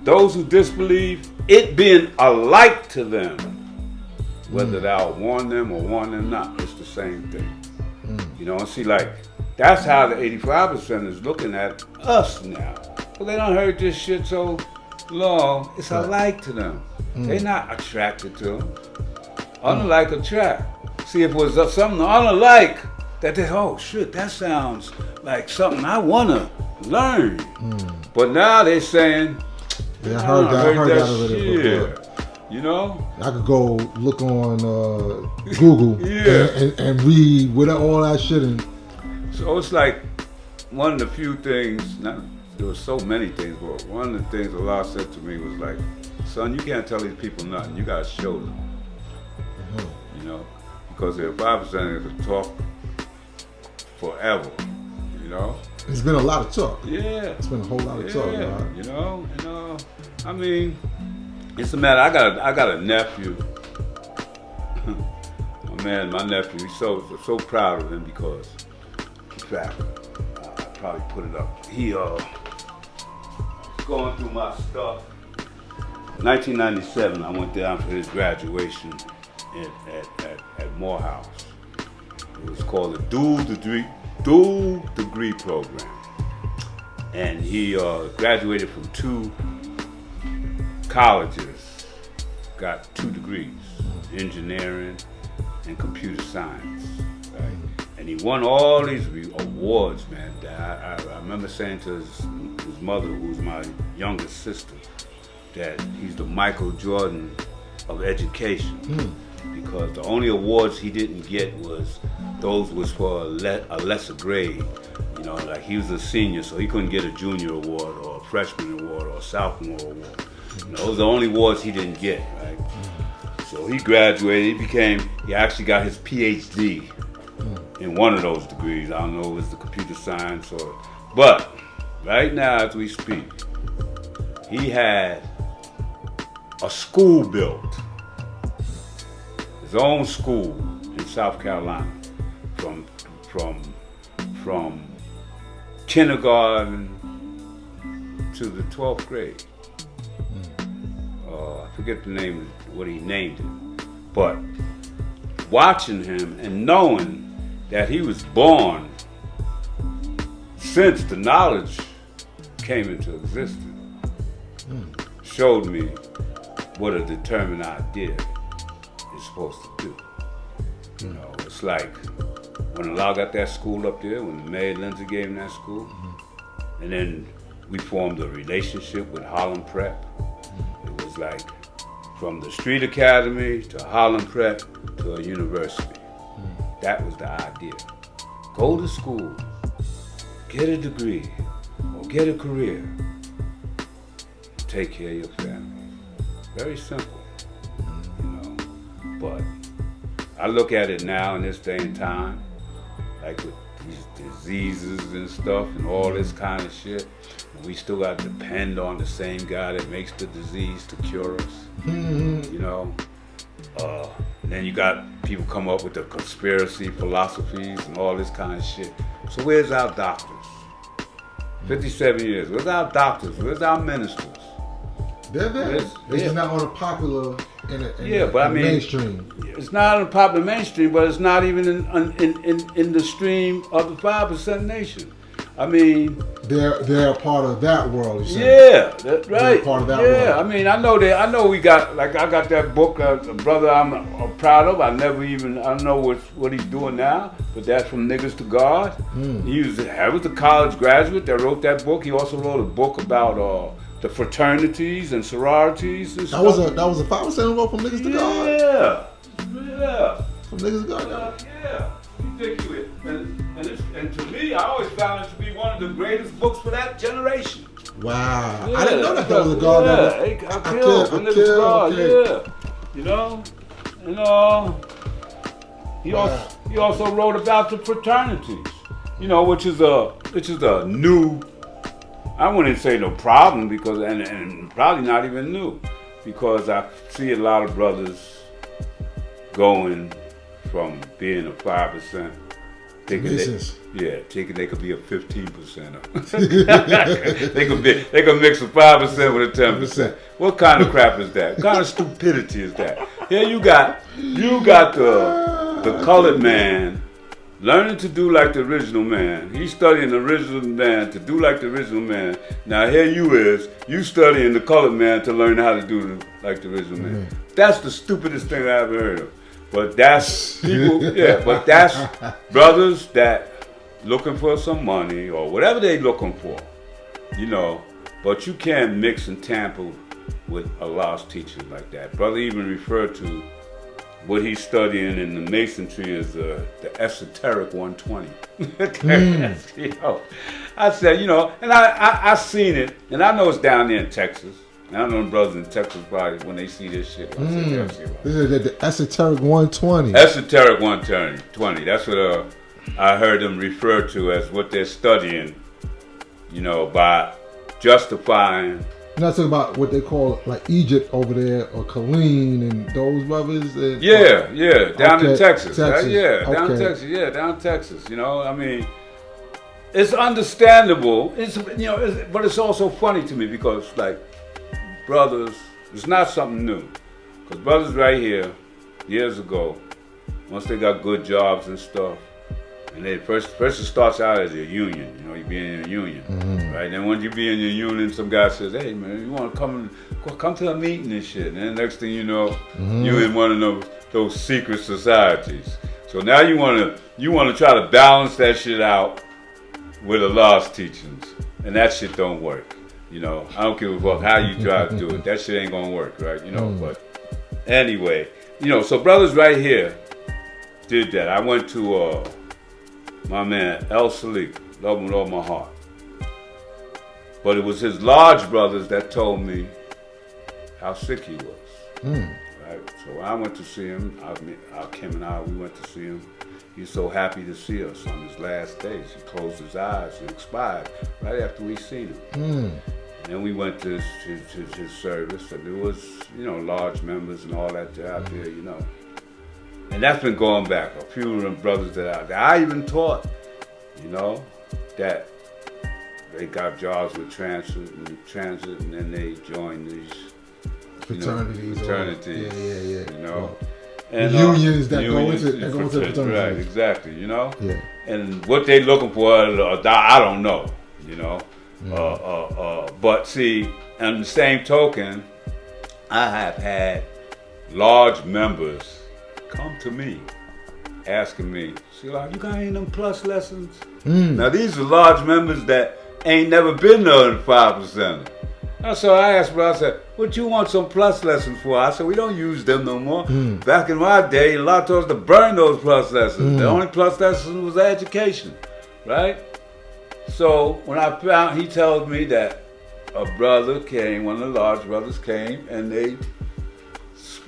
those who disbelieve, it being alike to them, whether thou warn them or warn them not, it's the same thing. And see, like, that's how the 85% is looking at us now. But they don't heard this shit so long, it's alike to them. They're not attracted to them. Unlike attract. See, if it was something unlike, that they, oh shit, that sounds like something I want to learn. But now they're saying, yeah, I heard that shit. I could go look on Google and read with all that shit. So it's like one of the few things, there were so many things, but one of the things Allah said to me was like, son, you can't tell these people nothing, you got to show them. Because they're 5% to talk forever, It's been a lot of talk. Yeah. It's been a whole lot of talk, right? I mean, it's a matter, I got a nephew. My nephew, he's so proud of him because, in fact, I probably put it up. He going through my stuff. 1997, I went down for his graduation at Morehouse. It was called the dual degree program, and he graduated from 2 colleges, got 2 degrees, engineering and computer science. Right? And he won all these awards, man. I remember saying to his mother, who's my youngest sister, that he's the Michael Jordan of education. Because the only awards he didn't get was for a lesser grade. You know, like he was a senior, so he couldn't get a junior award or a freshman award or a sophomore award. You know, those are the only awards he didn't get, right? So he graduated, he actually got his PhD in one of those degrees. I don't know if it was the computer science but right now as we speak, he had a school built. His own school in South Carolina, from kindergarten to the 12th grade. I forget the name, what he named it, but watching him and knowing that he was born since the knowledge came into existence showed me what a determined idea supposed to do. You know, it's like when Allah got that school up there, when Mary Lindsay gave him that school, and then we formed a relationship with Harlem Prep. It was like from the street academy to Harlem Prep to a university. That was the idea. Go to school, get a degree, or get a career, take care of your family. Very simple. But I look at it now in this day and time, like with these diseases and stuff and all this kind of shit, and we still got to depend on the same guy that makes the disease to cure us. You know, and then you got people come up with the conspiracy philosophies and all this kind of shit. So where's our doctors? 57 years. Where's our doctors? Where's our ministers? They're there. It's just not on a popular in mainstream. It's not on the popular mainstream, but it's not even in the stream of the 5% nation. I mean, they're a part of that world. Yeah, that's right. They're a part of that world. I mean, I know we got, like, I got that book, a brother I'm proud of. I don't know what he's doing now, but that's From Niggas to God. He was a college graduate that wrote that book. He also wrote a book about the fraternities and sororities and stuff. That was a 5% vote From Niggas to God. Yeah. From Niggas to God. Yeah. Ridiculous. And to me, I always found it to be one of the greatest books for that generation. Wow. I didn't know that was a God. I killed From Niggas to God. Yeah. You know. He also wrote about the fraternities. You know, which is a new. I wouldn't say no problem because and probably not even new, because I see a lot of brothers going from being a 5%, thinking they could be a 15%. they could mix a 5% with a 10%. What kind of crap is that? What kind of stupidity is that? Here you got the colored man learning to do like the original man. He's studying the original man to do like the original man. Now here you studying the colored man to learn how to do like the original man. That's the stupidest thing I ever heard of. But that's people, but that's brothers that looking for some money or whatever they looking for, you know. But you can't mix and tamper with Allah's teaching like that. Brother even referred to what he's studying in the masonry is the esoteric 120. You know, I said, you know, and I seen it, and I know it's down there in Texas. And I know the brothers in Texas probably, when they see this shit, this is the esoteric 120. Esoteric 120. That's what I heard them refer to as what they're studying, you know, by justifying. You're not talking about what they call like Egypt over there or Colleen and those brothers? Down in Texas. Right? Down in Texas. Yeah, down in Texas. You know, I mean, it's understandable. But it's also funny to me because, like, brothers, it's not something new. Because brothers right here, years ago, once they got good jobs and stuff, and they first it starts out as a union, you know, you being in a union, right? And once you be in your union, some guy says, "Hey man, you want to come to a meeting and shit?" And then next thing you know, you're in one of those secret societies. So So now you wanna try to balance that shit out with Allah's teachings, and that shit don't work. You know, I don't give a fuck how you try to do it. That shit ain't gonna work, right? You know, but anyway, you know, so brothers right here did that. I went to my man El Salik, love him with all my heart. But it was his large brothers that told me how sick he was. Right? So I went to see him. Kim and I, we went to see him. He was so happy to see us on his last days. He closed his eyes and expired right after we seen him. And then we went to his service, and there was, you know, large members and all that out there, you know. And that's been going back. A few of them brothers that I even taught, you know, that they got jobs with transit, and then they joined these fraternities. You know. And unions that go into fraternities. Right, exactly, you know. Yeah. And what they looking for, I don't know, you know. But see, on the same token, I have had large members come to me asking me, see, like, you got any of them plus lessons? Now these are large members that ain't never been there in 5%. So I asked bro, I said, what you want some plus lessons for? I said, we don't use them no more. Back in my day, a lot told us to burn those plus lessons. The only plus lesson was education, right? So when I found, he told me that a brother came, one of the large brothers came, and they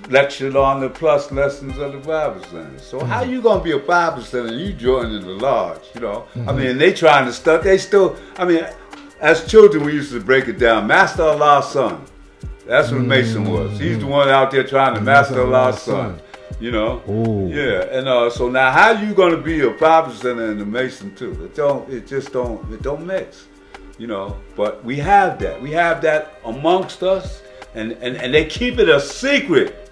lectured on the plus lessons of the 5%. So how you gonna be a 5% and you joining the large, you know? I mean, they trying to stuff, they still, I mean, as children we used to break it down. Master Allah's son. That's what Mason was. He's the one out there trying to master Allah's son. You know? Yeah. And so now how you gonna be a 5% and a Mason too? It don't mix. You know, but we have that. We have that amongst us, and they keep it a secret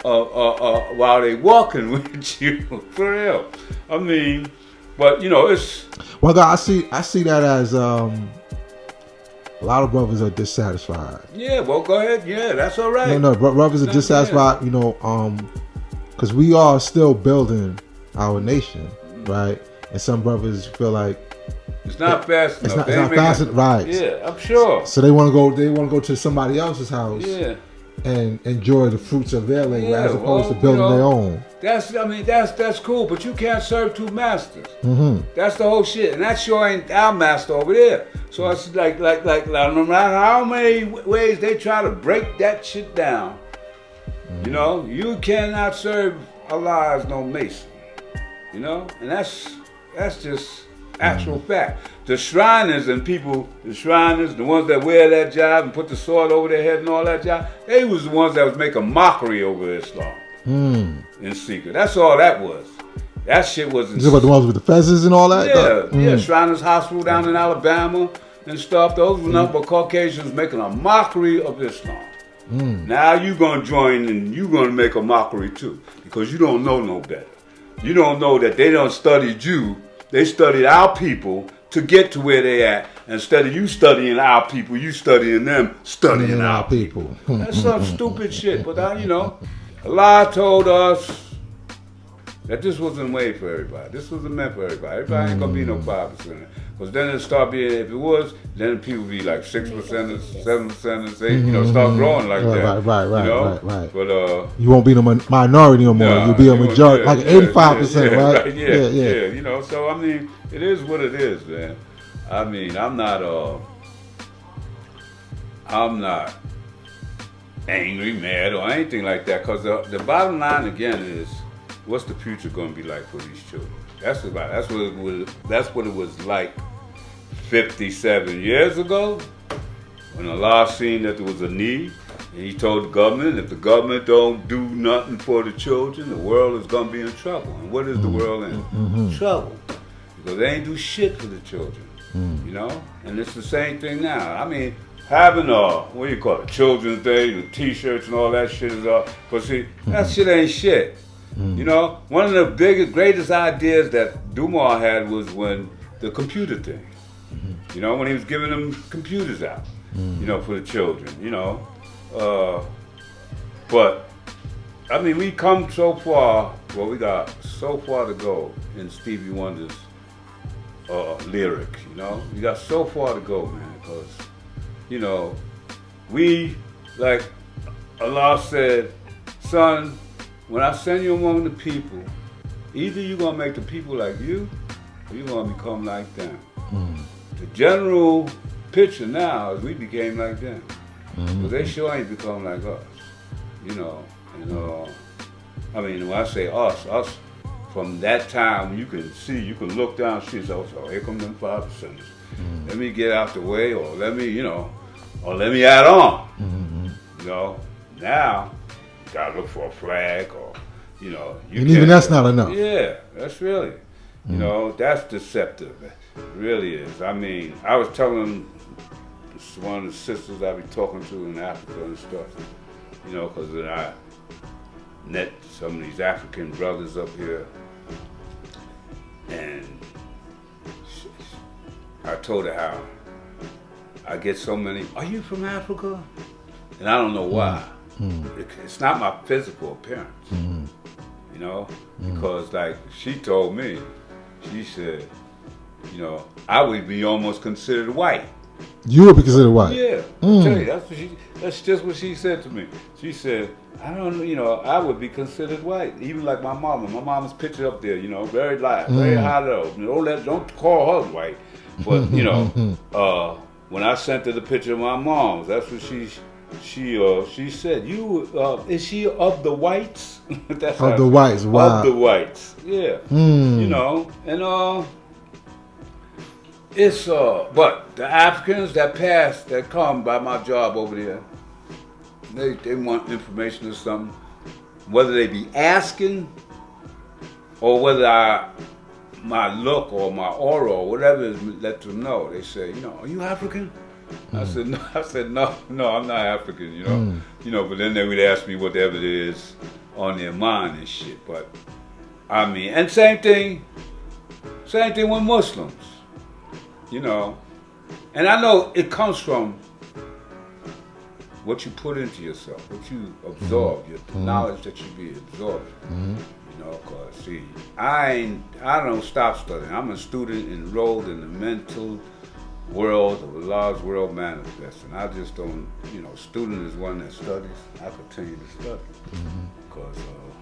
while they walking with you. For real. I mean, but you know, it's well, God, I see that as a lot of brothers are dissatisfied. Yeah, well, go ahead. Yeah, that's all right. No, brothers are dissatisfied. You know, because we are still building our nation, right? And some brothers feel like it's not fast enough. It's not fast enough, right? Yeah, I'm sure. So they want to go. They want to go to somebody else's house. Yeah. And enjoy the fruits of their labor as opposed to building their own. That's cool, but you can't serve two masters. That's the whole shit, and that sure ain't our master over there. So it's like no matter how many ways they try to break that shit down, you know, you cannot serve Allah as no Mason, you know, and that's just actual fact. The Shriners and people, the ones that wear that job and put the sword over their head and all that job, they was the ones that was making mockery over Islam in secret. That's all that was. That shit wasn't. Is it about the ones with the fezzes and all that? Yeah, Shriners Hospital down in Alabama and stuff. Those were nothing but Caucasians making a mockery of Islam. Now you gonna join and you gonna make a mockery too, because you don't know no better. You don't know that they don't studied you. They studied our people to get to where they at. Instead of you studying our people, you studying them, studying our people. That's some stupid shit. But you know, Allah told us that this wasn't made for everybody. This wasn't meant for everybody. Everybody ain't gonna be no 5%. Because then it start being, if it was, then people be like 6%, 7%, 8%, you know, start growing like that. Right. But you won't be the minority no more. You'll be a majority, like 85%, right? Yeah. You know, so I mean, it is what it is, man. I mean, I'm not angry, mad, or anything like that. Because the bottom line again is, what's the future going to be like for these children? That's what it was like 57 years ago, when Allah seen that there was a need, and He told the government, if the government don't do nothing for the children, the world is gonna be in trouble. And what is the world in? Trouble, because they ain't do shit for the children, you know. And it's the same thing now. I mean, having what do you call it, Children's Day, the T-shirts and all that shit is up. But see, that shit ain't shit. You know, one of the greatest ideas that Dumar had was when the computer thing. You know, when he was giving them computers out, you know, for the children, you know. But I mean, we come so far. Well, we got so far to go in Stevie Wonder's lyrics. You know, we got so far to go, man. Because, you know, we, like Allah said, son, when I send you among the people, either you're gonna make the people like you, or you're gonna become like them. The general picture now is we became like them. But they sure ain't become like us. You know, I mean, when I say us from that time, you can see, you can look down, see, so here come them 5%ers. Let me get out the way, or let me, you know, or let me add on. You know, now, you gotta look for a flag, or, you know. And even that's not enough. Yeah, that's really, you know, that's deceptive. It really is. I mean, I was telling one of the sisters I be talking to in Africa and stuff, you know, because then I met some of these African brothers up here, and I told her how I get so many, are you from Africa? And I don't know why. It's not my physical appearance, you know, because like she told me, she said, you know, I would be almost considered white. You would be considered white? Yeah, I'll tell you, that's just what she said to me. She said, I don't know, you know, I would be considered white. Even like my mama. My mama's picture up there, you know, very light, very high low. Don't call her white. But, you know, when I sent her the picture of my mom's, that's what she said. Is she of the whites? That's of the whites, wow. Of the whites, yeah. You know, and it's but the Africans that come by my job over there, they want information or something, whether they be asking or whether my look or my aura or whatever is let them know. They say, you know, are you African? I said no, I'm not African, you know. You know, but then they would ask me whatever it is on their mind and shit. But I mean, and same thing with Muslims. You know, and I know it comes from what you put into yourself, what you absorb, your knowledge that you be absorbing. You know, cause see, I don't stop studying. I'm a student enrolled in the mental world of Allah's world manifest, and I just don't. You know, student is one that studies. I continue to study, cause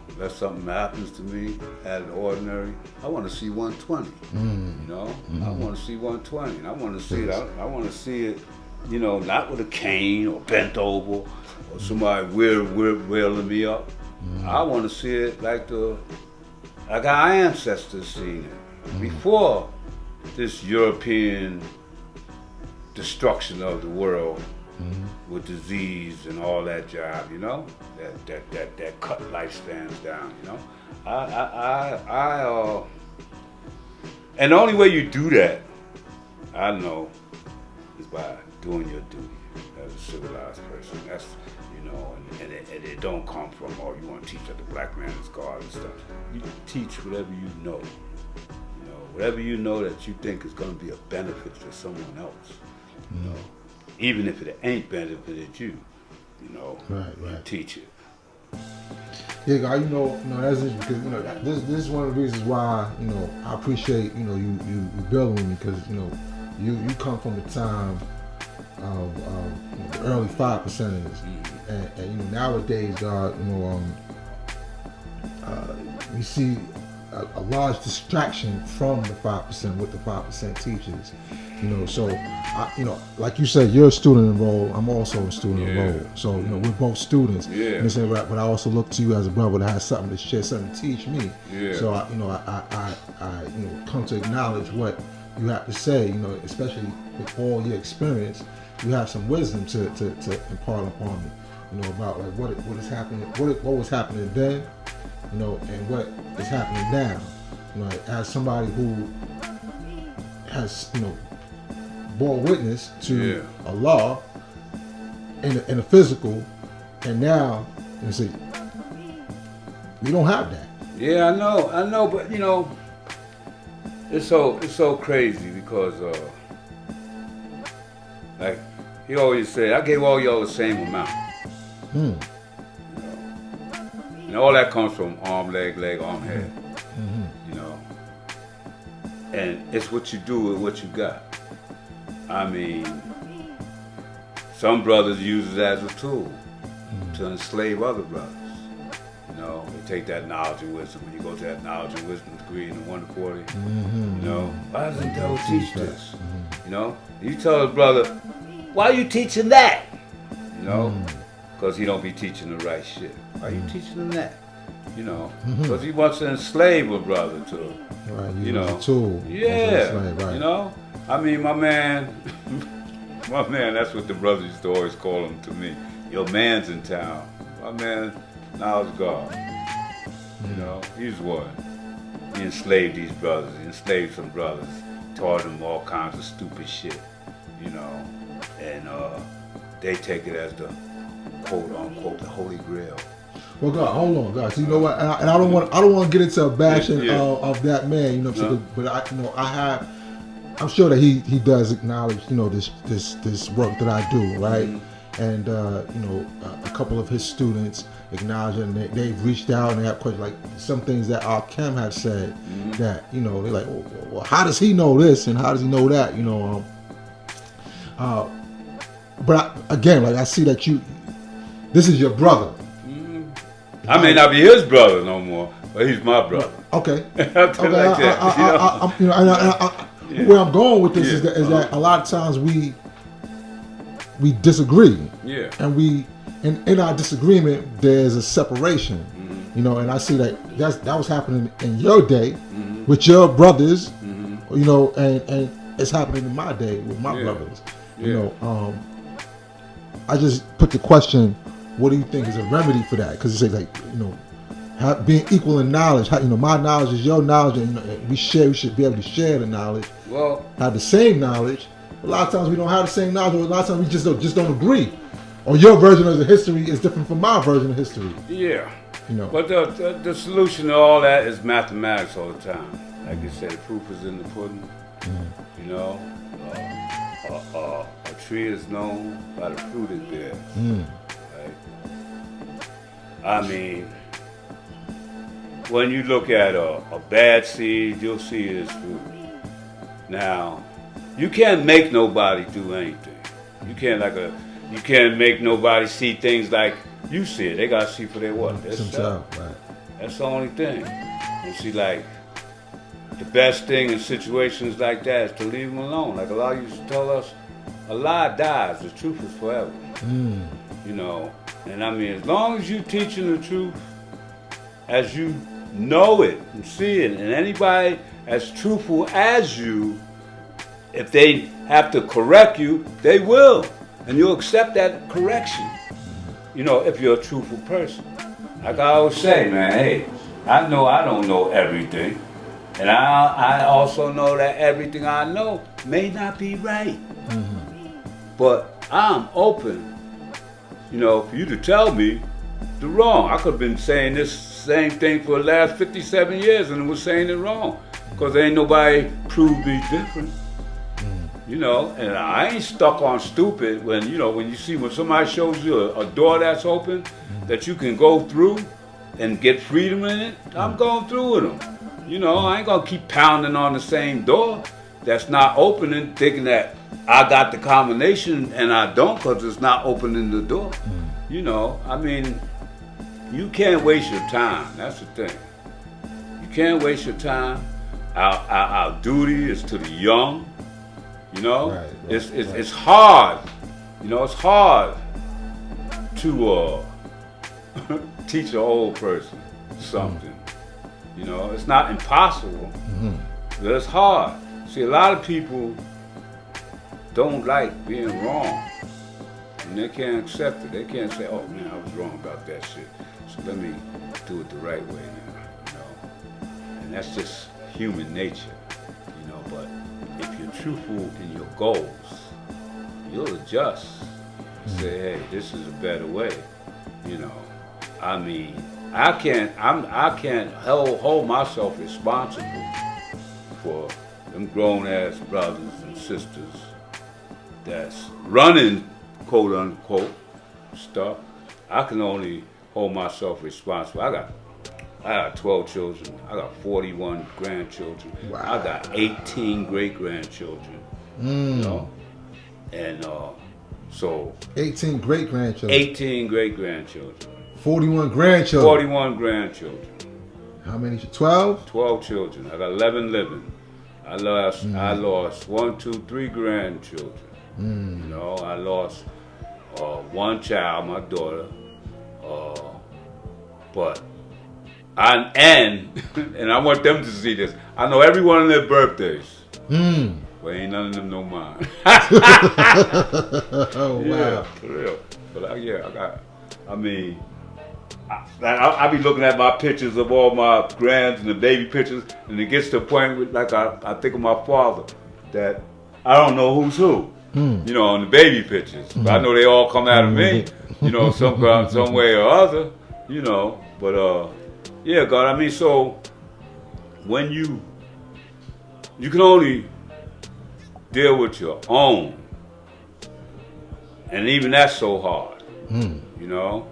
unless something happens to me out of the ordinary, I want to see 120. You know, I want to see 120, and I want to see it. I want to see it. You know, not with a cane or bent over or somebody wheeling me up. I want to see it like our ancestors seen it before this European destruction of the world with disease and all that job, you know, that cut lifespans down, you know. And the only way you do that, I know, is by doing your duty as a civilized person. That's, you know, and it don't come from, oh, you want to teach that the black man is God and stuff. You teach whatever you know. You know, whatever you know that you think is going to be a benefit for someone else. You know, even if it ain't benefited you, you know, you teach it. Yeah, God, you know that's it, because you know this is one of the reasons why, you know, I appreciate, you know, you building with me, because, you know, you come from the time of you know, the early 5%ers, and you know, nowadays, God, you know, we see a large distraction from the 5% with the 5% teachers. You know, so you know, like you said, you're a student enrolled. I'm also a student enrolled. So you know, we're both students. Yeah. But I also look to you as a brother that has something to share, something to teach me. Yeah. So I you know, come to acknowledge what you have to say. You know, especially with all your experience, you have some wisdom to impart upon me. You know, about like what is happening, what was happening then, you know, and what is happening now. You know, as somebody who has, you know, bore witness to Allah in a physical, and now, you see, we don't have that. Yeah, I know, but you know, it's so crazy because like he always said, I gave all y'all the same amount. You know? And all that comes from arm, leg, arm, head. You know, and it's what you do with what you got. I mean, some brothers use it as a tool to enslave other brothers. You know, they take that knowledge and wisdom. When you go to that knowledge and wisdom degree in the 140, you know, why doesn't the devil teach this? You know, you tell a brother, why are you teaching that? You know, because he don't be teaching the right shit. Why are you teaching him that? You know, because he wants to enslave a brother to, Right, you know, a tool. yeah, Right. you know. I mean, my man, that's what the brothers used to always call him to me. Your man's in town. My man, now's God. You know, he's one. He enslaved these brothers. He enslaved some brothers. Taught them all kinds of stupid shit. You know, and they take it as the quote unquote the Holy Grail. Well, God, hold on, guys. You know what? And I don't want to get into a bashing of that man. You know, but I'm sure that he does acknowledge, you know, this work that I do, right? And you know, a couple of his students acknowledge it, and they've reached out and they have questions, like some things that our Chem have said that, you know, they're like, well, how does he know this and how does he know that? You know, but again, like I see that this is your brother. I may not be his brother no more, but he's my brother. Okay. Like that, you know? Where I'm going with this is that a lot of times we disagree. Yeah. And in our disagreement there's a separation. You know, and I see that was happening in your day with your brothers. You know, and it's happening in my day with my brothers. You know, I just put the question, what do you think is a remedy for that? Because it says, like, you know, being equal in knowledge. You know, my knowledge is your knowledge, and you know, we should be able to share the knowledge. Well, have the same knowledge. A lot of times we don't have the same knowledge, or a lot of times we just don't agree. Or your version of the history is different from my version of history. Yeah. You know. But the solution to all that is mathematics all the time. Like you said, the proof is in the pudding. You know, a tree is known by the fruit it bears. I mean, when you look at a bad seed, you'll see its fruit. Now, you can't make nobody do anything. You can't make nobody see things like you see it. They gotta see for their what? Themselves. Right. That's the only thing. And see, like, the best thing in situations like that is to leave them alone. Like a lot used to tell us, a lie dies, the truth is forever. You know, and I mean, as long as you teaching the truth, as you know it and see it, and anybody as truthful as you, if they have to correct you, they will. And you'll accept that correction. You know, if you're a truthful person. Like I always say, man, hey, I know I don't know everything. And I also know that everything I know may not be right. But I'm open, you know, for you to tell me the wrong. I could have been saying this same thing for the last 57 years and was saying it wrong. Because ain't nobody proved me different. You know, and I ain't stuck on stupid when, you know, when somebody shows you a door that's open that you can go through and get freedom in it, I'm going through with them. You know, I ain't gonna keep pounding on the same door that's not opening, thinking that I got the combination and I don't because it's not opening the door. You know, I mean, you can't waste your time. That's the thing. You can't waste your time. Our duty is to the young. You know, it's hard. You know, it's hard to teach an old person something. You know, it's not impossible, but it's hard. See, a lot of people don't like being wrong, and they can't accept it. They can't say, "Oh man, I was wrong about that shit. So let me do it the right way now." You know, and that's just human nature. You know, but if you're truthful in your goals, you'll adjust. Say, hey, this is a better way. You know, I mean, I can't hold myself responsible for them grown ass brothers and sisters that's running quote unquote stuff. I can only hold myself responsible. I got 12 children. I got 41 grandchildren. Wow. I got 18 great grandchildren. You know, and so 18 great grandchildren. 18 great grandchildren. 41 grandchildren. 41 grandchildren. How many? 12? 12 children. I got 11 living. I lost 1, 2, 3 grandchildren. You know, I lost one child, my daughter. But and I want them to see this. I know every one of their birthdays. But ain't none of them know mine. Oh, wow. Yeah, for real. But I be looking at my pictures of all my grands and the baby pictures, and it gets to a point where, like, I think of my father, that I don't know who's who, you know, on the baby pictures. But I know they all come out of me, you know, some way or other, you know. But, yeah, God, I mean, so when you can only deal with your own, and even that's so hard, you know.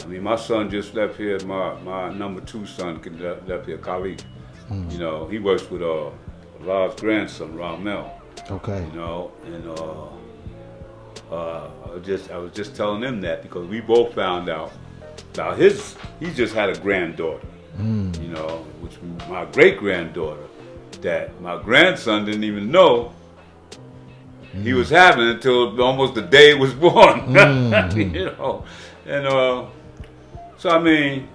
I mean, my son just left here. My number 2 son left here, Khalid. You know, he works with Lars' grandson, Ramel. Okay. You know, and I was just telling him that because we both found out. Now he just had a granddaughter. You know, which my great granddaughter, that my grandson didn't even know he was having until almost the day it was born. You know, and so I mean,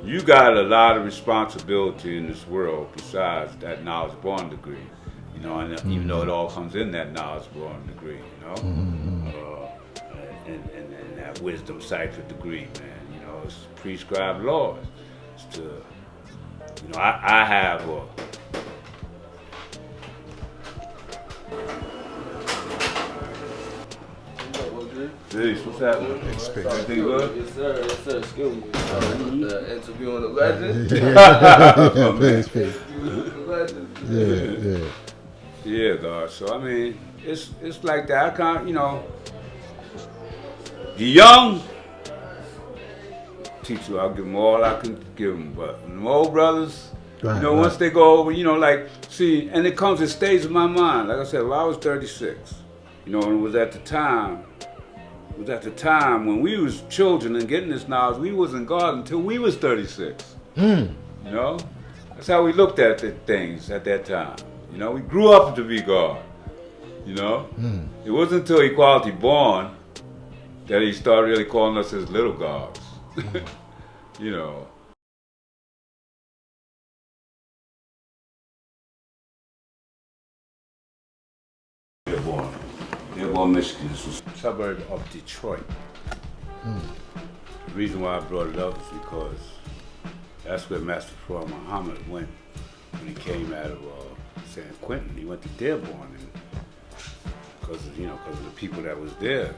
you got a lot of responsibility in this world besides that knowledge born degree, you know, and even though it all comes in that knowledge born degree, you know, and that wisdom cipher degree, man, you know, it's prescribed laws. It's to, you know, I have Peace, what's happening? Everything good? Yes, sir. Yes, sir. Excuse me. Interviewing the legend. Peace. Yeah. Yeah, God. So I mean, it's like that. I can't, you know. The young teach you. I'll give them all I can give them, but the old brothers, you know, once they go over, you know, like, see, and it stays in my mind. Like I said, well, I was 36, you know, and it was at the time when we was children and getting this knowledge, we wasn't God until we was 36. You know, that's how we looked at the things at that time. You know, we grew up to be God. You know, it wasn't until Equality born that he started really calling us his little gods. You know. Dearborn, Michigan is a suburb of Detroit. The reason why I brought it up is because that's where Master Fard Muhammad went when he came out of San Quentin. He went to Dearborn, and because of the people that was there.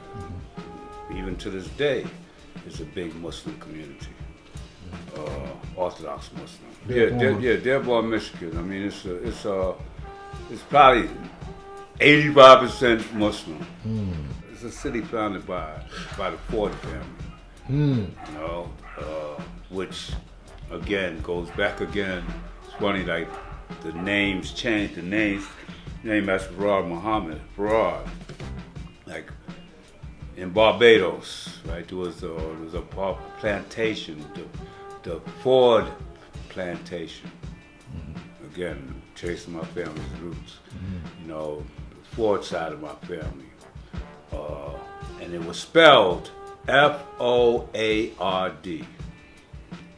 Even to this day, it's a big Muslim community, Orthodox Muslim. Dearborn, Michigan. I mean, it's probably 85% Muslim. It's a city founded by the Ford family. You know, which again goes back again. It's funny, like the names changed. The name as Fard Muhammad, Fard. Like in Barbados, right? There was a plantation, the Ford plantation. Again, tracing my family's roots. You know, the Ford side of my family. And it was spelled F-O-A-R-D.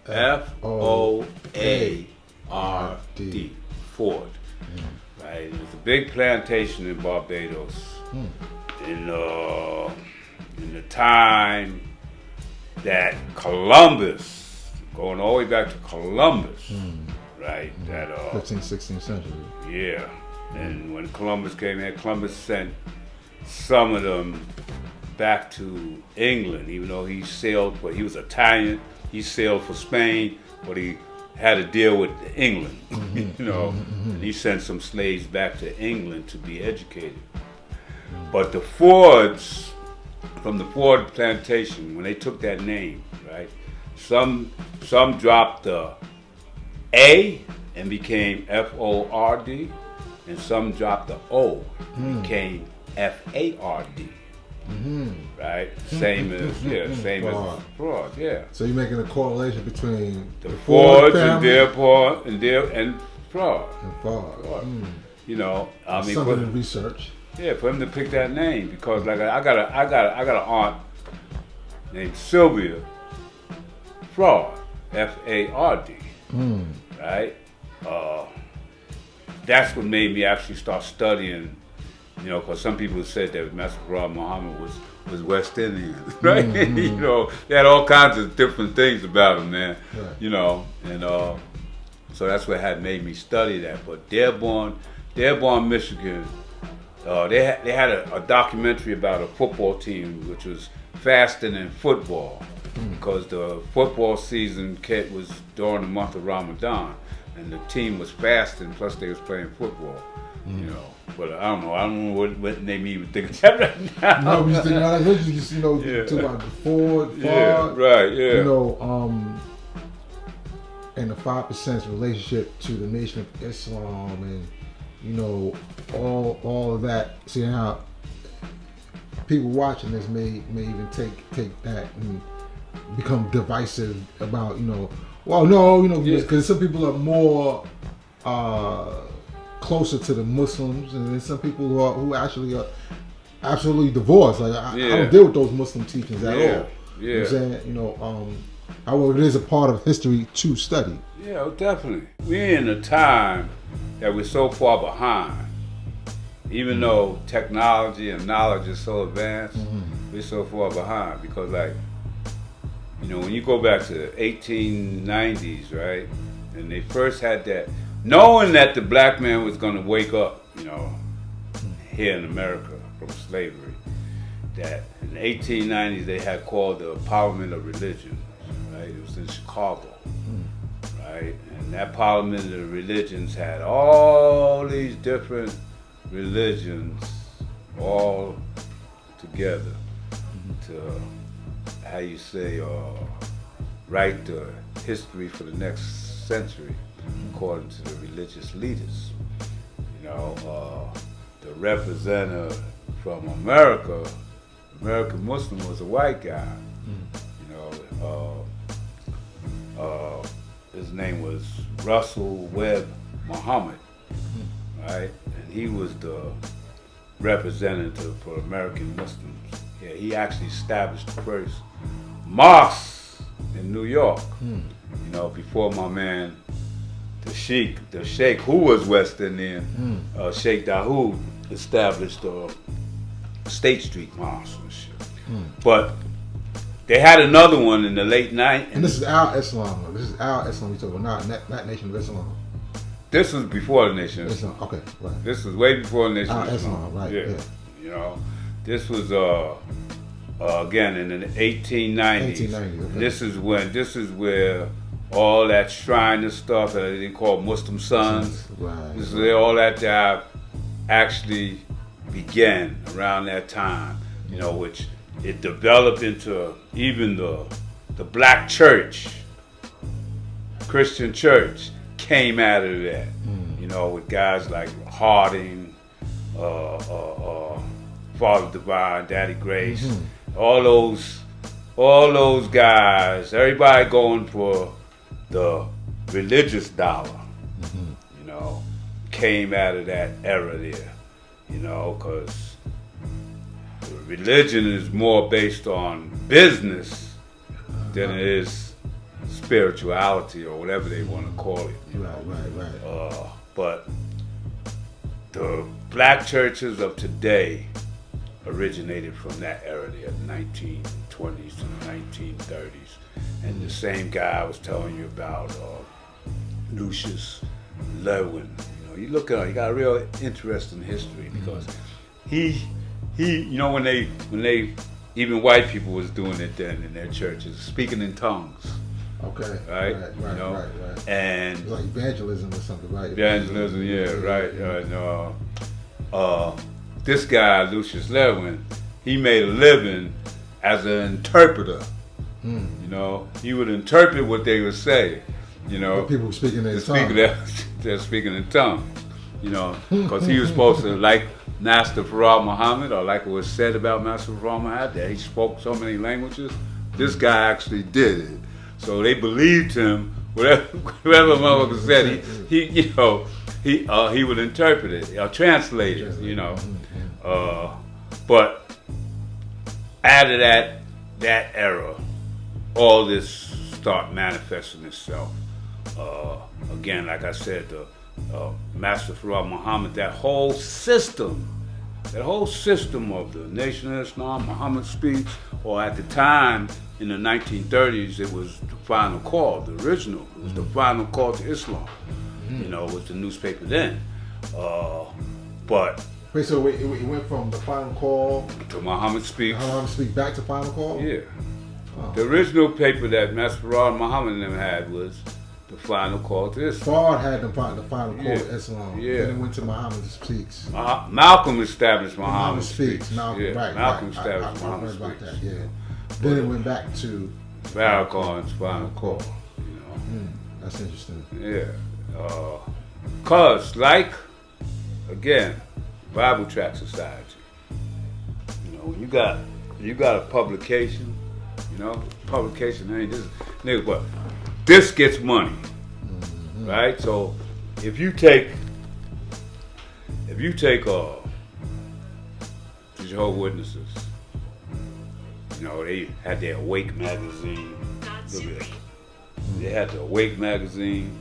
F-O-A-R-D. Ford. Right? It was a big plantation in Barbados. In the time that Columbus, going all the way back to Columbus, right? That 15th, 16th century. Yeah. And when Columbus came here, Columbus sent some of them back to England, even though he was Italian, he sailed for Spain, but he had to deal with England, you know, and he sent some slaves back to England to be educated. But the Fords, from the Ford plantation, when they took that name, right, Some dropped the A and became FORD, and some dropped the O and became FARD. Right? Same as fraud. Yeah. So you're making a correlation between the Fords and fraud. And fraud. You know, I mean, something in research. Yeah, for him to pick that name, because like I got an aunt named Sylvia Fraud, FARD, right? That's what made me actually start studying. You know, because some people said that Master Fard Muhammad was West Indian, right? You know, they had all kinds of different things about him, man. Right. You know, and so that's what had made me study that. But Dearborn, Michigan, they had a documentary about a football team which was fasting in football, because the football season was during the month of Ramadan, and the team was fasting, plus they was playing football. You know, but I don't know what they even think of that right now. No, we just think about it. You know, talk about the Ford, right, yeah. You know, and the 5% relationship to the Nation of Islam, and you know, all of that. Seeing how people watching this may even take that and become divisive about, you know, well, no, you know, because some people are more closer to the Muslims, and then some people who actually are absolutely divorced. Like I don't deal with those Muslim teachings at all. Yeah. You know what I'm saying? You know, however, it is a part of history to study. Yeah, definitely. We're in a time that we're so far behind. Even though technology and knowledge is so advanced, we're so far behind, because, like, you know, when you go back to the 1890s, right, and they first had that, knowing that the black man was going to wake up, you know, here in America from slavery, that in the 1890s they had called the Parliament of Religion, right? It was in Chicago, right? And that Parliament of Religions had all these different religions all together to, how you say, write the history for the next century according to the religious leaders. You know, the representative from American Muslim was a white guy. You know, his name was Russell Webb Muhammad, right? And he was the representative for American Muslims. Yeah, he actually established the first mosque in New York. You know, before my man, the Sheikh, who was West Indian, Sheikh Dawood, established State Street Mosque and shit. But they had another one in the late 90s. And this is our Islam. This is our Islam. We talk about not Nation of Islam. This was before the Nation of Islam. Okay, right. This was way before the Nation Our of Islam. Islam, right? Yeah. You know, this was again in the 1890s. 1890. Okay. This is where all that Shriner stuff that they call Muslim Sons. Right. This is where all that job actually began around that time. You know, which it developed into even the black church, Christian church, came out of that. You know, with guys like Harding, Father Divine, Daddy Grace, all those guys, everybody going for the religious dollar, you know, came out of that era there, you know, because religion is more based on business than it is spirituality or whatever they want to call it. You know? Right. But the black churches of today originated from that era there, the 1920s to the 1930s. And the same guy I was telling you about, Lucius Lewin. You know, you look at him, he got a real interesting history, because he, you know, when they, even white people was doing it then in their churches, speaking in tongues. Okay. Right. You know? Right. And it's like evangelism or something, right? Evangelism, yeah, right. This guy, Lucius Lewin, he made a living as an interpreter You know, he would interpret what they would say. You know, the people speaking their tongue. They're speaking in tongues. You know, because he was supposed to, like Master Farad Muhammad, or like it was said about Master Farad Muhammad, that he spoke so many languages. This guy actually did it. So they believed him. Whatever motherfucker said, he would interpret it or translate it. You know, but out of that era, all this start manifesting itself. Again, like I said, the Master Farad Muhammad, that whole system of the Nation of Islam, Muhammad speech, or at the time in the 1930s, it was the Final Call, the original. It was the Final Call to Islam. You know, it was the newspaper then. But wait, so it went from the Final Call to Muhammad speech. Muhammad speech back to Final Call. Yeah. Oh. The original paper that Master Farad Muhammad and them had was the Final Call to Islam. Farad had the Final Call to Islam. Yeah. Then it went to Muhammad speaks. Malcolm established Muhammad speaks. Malcolm, yeah. right. Malcolm right. established I Muhammad heard about speaks. that. Yeah. Then it went back to Farrakhan's Final Call. You know. That's interesting. Yeah. Cause like again, Bible Tract Society. You know, when you got a publication. You know, publication ain't this nigga, but this gets money, right? So if you take the Jehovah's Witnesses, you know, they had their Awake magazine. Look at that. They had the Awake magazine.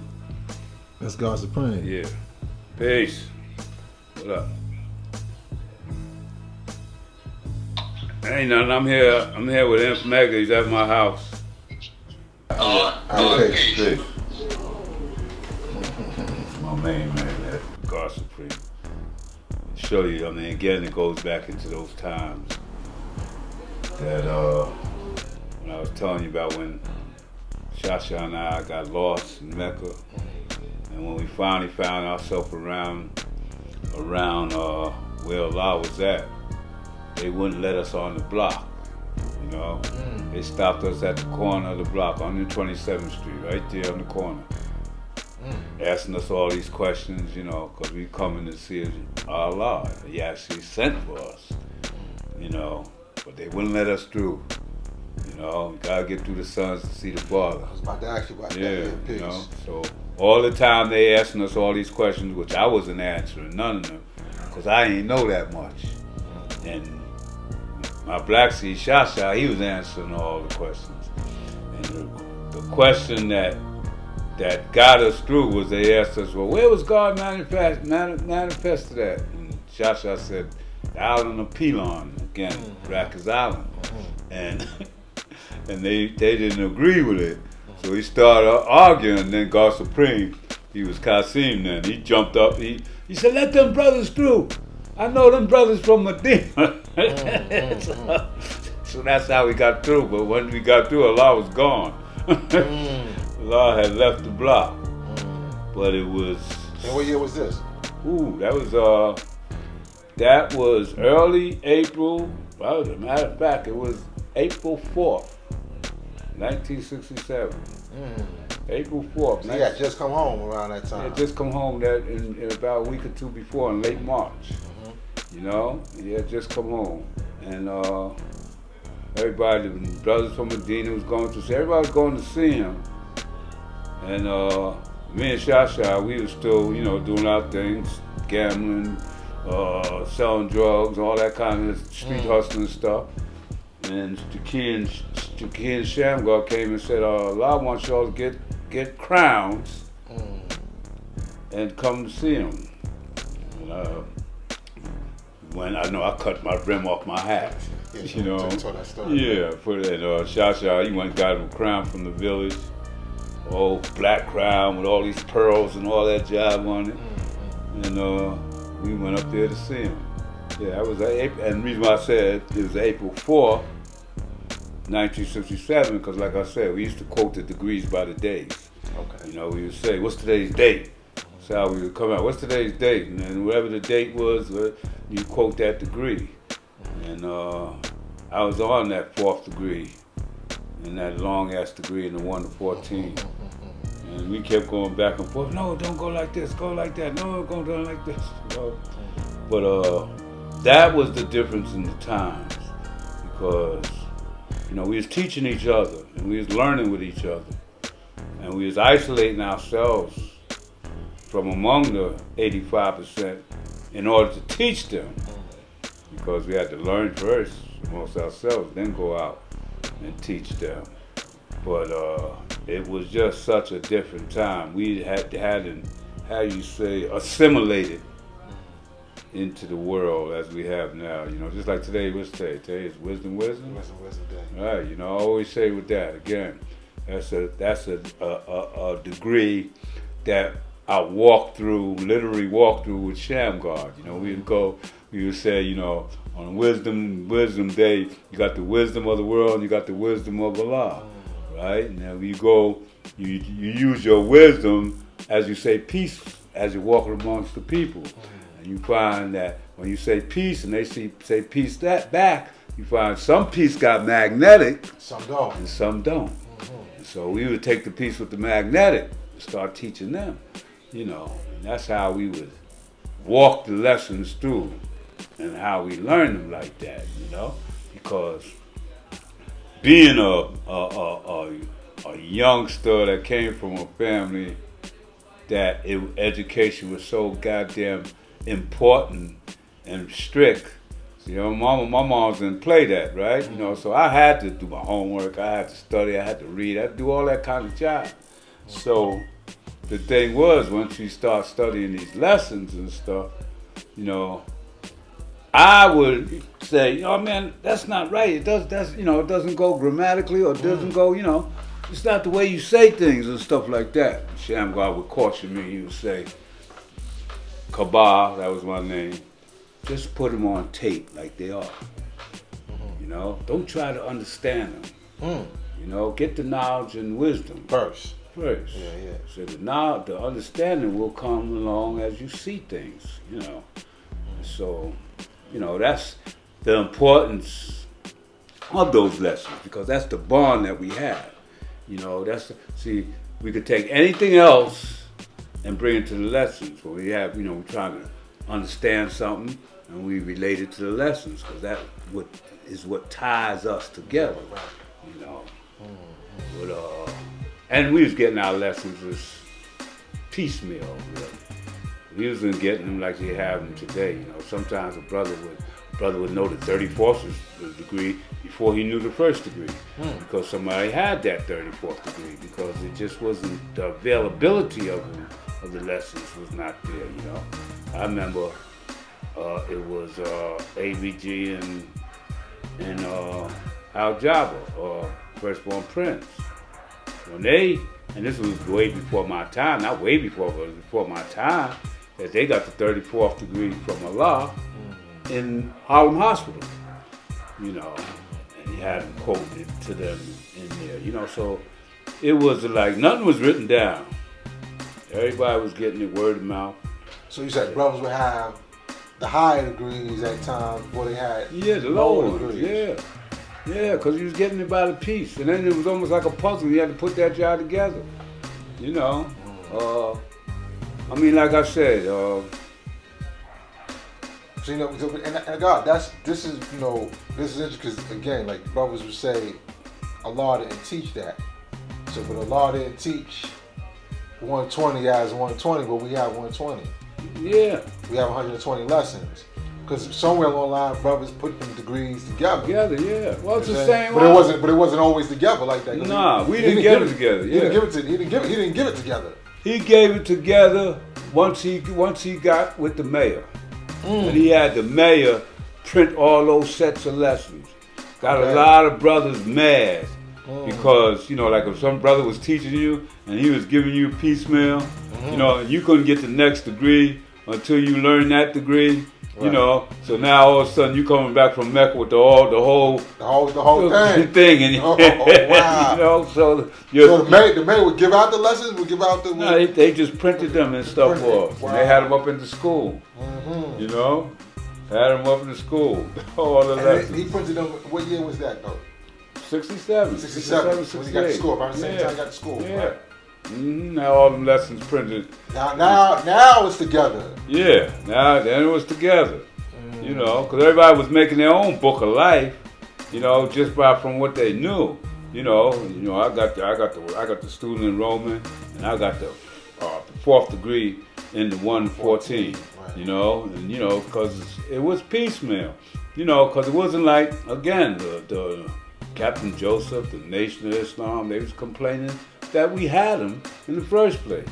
That's God Supreme. Yeah. Peace. What up? Ain't nothing. I'm here with Inf Mega. He's at my house. Okay. My main man, that God Supreme. Show you. I mean, again, it goes back into those times that when I was telling you about when Shasha and I got lost in Mecca, and when we finally found ourselves around where Allah was at. They wouldn't let us on the block, you know. They stopped us at the corner of the block on 127th Street, right there on the corner, asking us all these questions, you know, because we coming to see Allah. He actually sent for us, you know, but they wouldn't let us through. You know, you gotta get through the sons to see the Father. I was about to ask you about that. Yeah, you know, so all the time they asking us all these questions, which I wasn't answering none of them, because I ain't know that much. And my Black Sea Shasha, he was answering all the questions. And the question that got us through was they asked us, well, where was God manifested at? And Shasha said, the island of Pelon, again, Rikers Island. And they didn't agree with it. So he started arguing, and then God Supreme, he was Qasim then, he jumped up, he said, let them brothers through. I know them brothers from Medina. So that's how we got through. But when we got through, Allah was gone. Allah had left the block. But it was. And what year was this? Ooh, that was early April. Well, as a matter of fact, it was April 4th, 1967. April 4th. So you had just come home around that time. Yeah, just come home that in about a week or two before, in late March. You know, he had just come home, and everybody, the brothers from Medina was going to see. Everybody was going to see him, and me and Shasha, we were still, you know, doing our things, gambling, selling drugs, all that kind of street hustling stuff. And Stuki and Shamgar came and said, Allah wants y'all to get crowns and come to see him. And, when I cut my brim off my hat, Yeah, you know. told that story. Yeah, put it. Shasha, he went and got him a crown from the village, old black crown with all these pearls and all that jive on it, and we went up there to see him. Yeah, that was April, and the reason why I said it was April 4th, 1967, because like I said, we used to quote the degrees by the days. Okay. You know, we would say, what's today's date? That's how we would come out. What's today's date? And then whatever the date was, you quote that degree. And I was on that 4th degree. in that long ass degree in the 1 to 14. And we kept going back and forth. No, don't go like this. Go like that. No, go down like this. You know? But that was the difference in the times, because we was teaching each other and we was learning with each other, and we was isolating ourselves from among the 85% in order to teach them, because we had to learn first amongst ourselves, then go out and teach them. But it was just such a different time. We hadn't, how you say, assimilated into the world as we have now. Just like today, what's today? Today is wisdom day. Right. I always say with that again, that's a degree that I literally walked through with Shamgar. We would say, on wisdom day, you got the wisdom of the world and you got the wisdom of Allah. Right? Now you use your wisdom, as you say peace, as you're walking amongst the people. And you find that when you say peace and they say peace that back, you find some peace got magnetic, some don't. And some don't. And so we would take the piece with the magnetic and start teaching them. And that's how we would walk the lessons through and how we learn them like that, because being a youngster that came from a family that education was so goddamn important and strict. My mom didn't play that, right? So I had to do my homework, I had to study, I had to read, I had to do all that kind of job. So the thing was, once you start studying these lessons and stuff, I would say, oh man, that's not right. It doesn't go grammatically, or it doesn't go, it's not the way you say things and stuff like that. Shamgar would caution me. He would say, Kabah, that was my name, just put them on tape like they are. Don't try to understand them. Get the knowledge and wisdom first. Yeah. So the understanding will come along as you see things. So, that's the importance of those lessons, because that's the bond that we have. We could take anything else and bring it to the lessons. When we have, we're trying to understand something and we relate it to the lessons, because that is what ties us together. And we was getting our lessons as piecemeal, really. We wasn't getting them like they have them today. Sometimes a brother would know the 34th degree before he knew the first degree, because somebody had that 34th degree, because it just wasn't, the availability of the lessons was not there. I remember it was ABG and Al Jabba, Firstborn Prince. When and this was way before my time, not way before, but it was before my time, that they got the 34th degree from Allah in Harlem Hospital, and he had them quoted to them in there, so it was like nothing was written down. Everybody was getting it word of mouth. So you said brothers would have the higher degrees at times before they had the lower degrees. Yeah, because he was getting it by the piece. And then it was almost like a puzzle. You had to put that job together. Like I said, so and God, this is interesting, because again, like brothers would say, Allah didn't teach that. So, but Allah didn't teach 120 as 120, but we have 120. Yeah. We have 120 lessons. Because somewhere along the line, brothers put them degrees together. Yeah. Well, it's the same. But it wasn't always together like that. Nah, we didn't get it together. He didn't give it together. He gave it together once he got with the mayor. And he had the mayor print all those sets of lessons. Got a lot of brothers mad because, like if some brother was teaching you and he was giving you piecemeal, you couldn't get the next degree until you learned that degree. Right. So now all of a sudden you coming back from Mecca with the whole thing, and wow. So the mayor would give out the lessons, No, they just printed them and stuff for us. Wow. And they had them up in the school. Had them up in the school. All the lessons. He printed them. What year was that though? 67. 67. When you got to school, about the same time you got to school. Yeah. Right? Now all them lessons printed. Now it's together. Yeah, then it was together. You know, because everybody was making their own book of life. You know, just from what they knew. You know, I got the student enrollment, and I got the fourth degree in the 114. Right. You know, and because it was piecemeal. You know, because it wasn't like, again, the Captain Joseph, the Nation of Islam, they was complaining that we had them in the first place.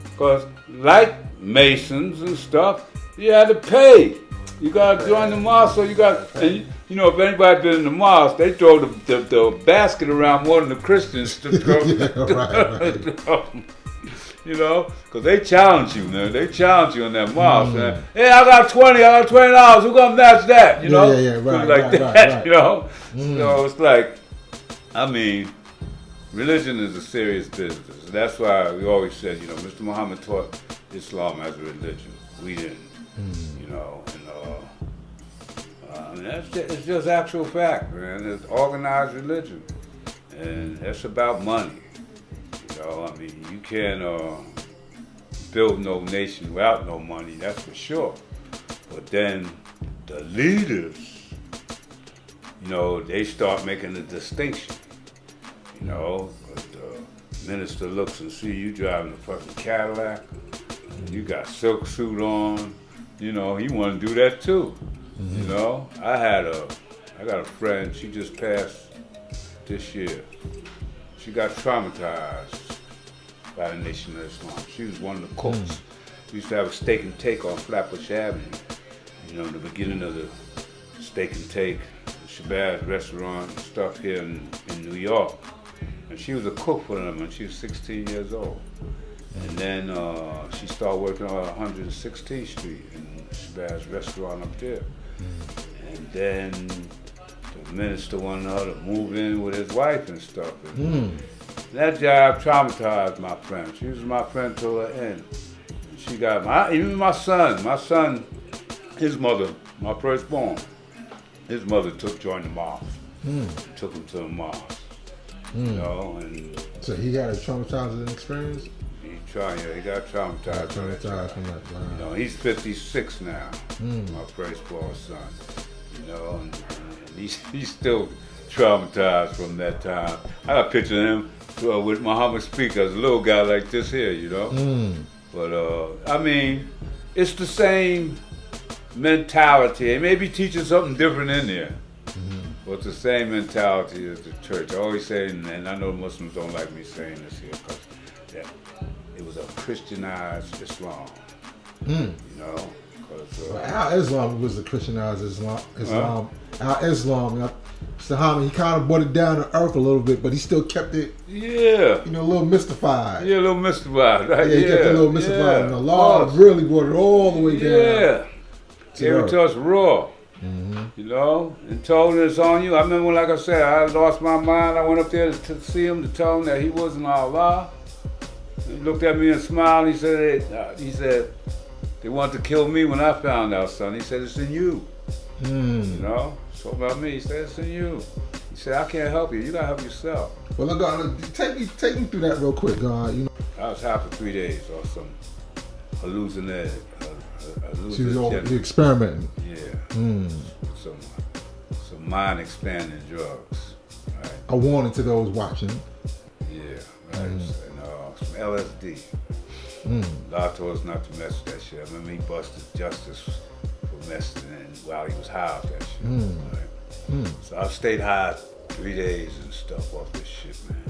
Because like Masons and stuff, you had to pay. You got to join the mosque, so you got, and if anybody been in the mosque, they throw the basket around more than the Christians to throw. Because they challenge you, man. They challenge you in that mosque, man. Hey, I got $20. Who gonna match that? Right. So it's like, I mean, religion is a serious business. That's why we always said, Mr. Muhammad taught Islam as a religion. We didn't, it's just actual fact, man. It's organized religion, and it's about money. You can't build no nation without no money, that's for sure. But then the leaders, they start making a distinction. But the minister looks and see you driving a fucking Cadillac, you got silk suit on, he want to do that too. I got a friend, she just passed this year. She got traumatized by the Nation of Islam. She was one of the cooks. We used to have a steak and take on Flatbush Avenue. The beginning of the steak and take, the Shabazz restaurant and stuff here in New York. And she was a cook for them when she was 16 years old. And then she started working on 116th Street in the Shabazz restaurant up there. And then the minister wanted her to move in with his wife and stuff. And that job traumatized my friend. She was my friend till the end. She got even my son, his mother, my firstborn, his mother joined the mosque. Took him to the mosque. And so he had a traumatizing experience? He got traumatized from that. Wow. He's 56 now, my firstborn son. And he's still traumatized from that time. I got a picture of him with Muhammad Speak as a little guy like this here, But I mean, it's the same mentality. They may be teaching something different in there, but it's the same mentality as the church. I always say, and I know Muslims don't like me saying this here, because it was a Christianized Islam. Our Islam was a Christianized Islam. Our Islam, Muhammad, he kind of brought it down to earth a little bit, but he still kept it, a little mystified. Yeah, a little mystified, right? Yeah, he kept it a little mystified. And Allah really brought it all the way down. Yeah, gave it to us raw. And told us on you. I remember, like I said, I lost my mind. I went up there to see him, to tell him that he wasn't Allah. He looked at me and smiled. He said, they wanted to kill me when I found out, son. He said, it's in you. So about me, he said, it's in you. He said, I can't help you. You gotta help yourself. Well, look, God, take me through that real quick, God. I was high for 3 days or some hallucinating. So you experimenting. Yeah. Some mind expanding drugs. Right? A warning to those watching. Yeah, right. And some LSD. God told us not to mess with that shit. I remember he busted Justice for messing in while he was high off that shit. Right? So I stayed high 3 days and stuff off this shit, man.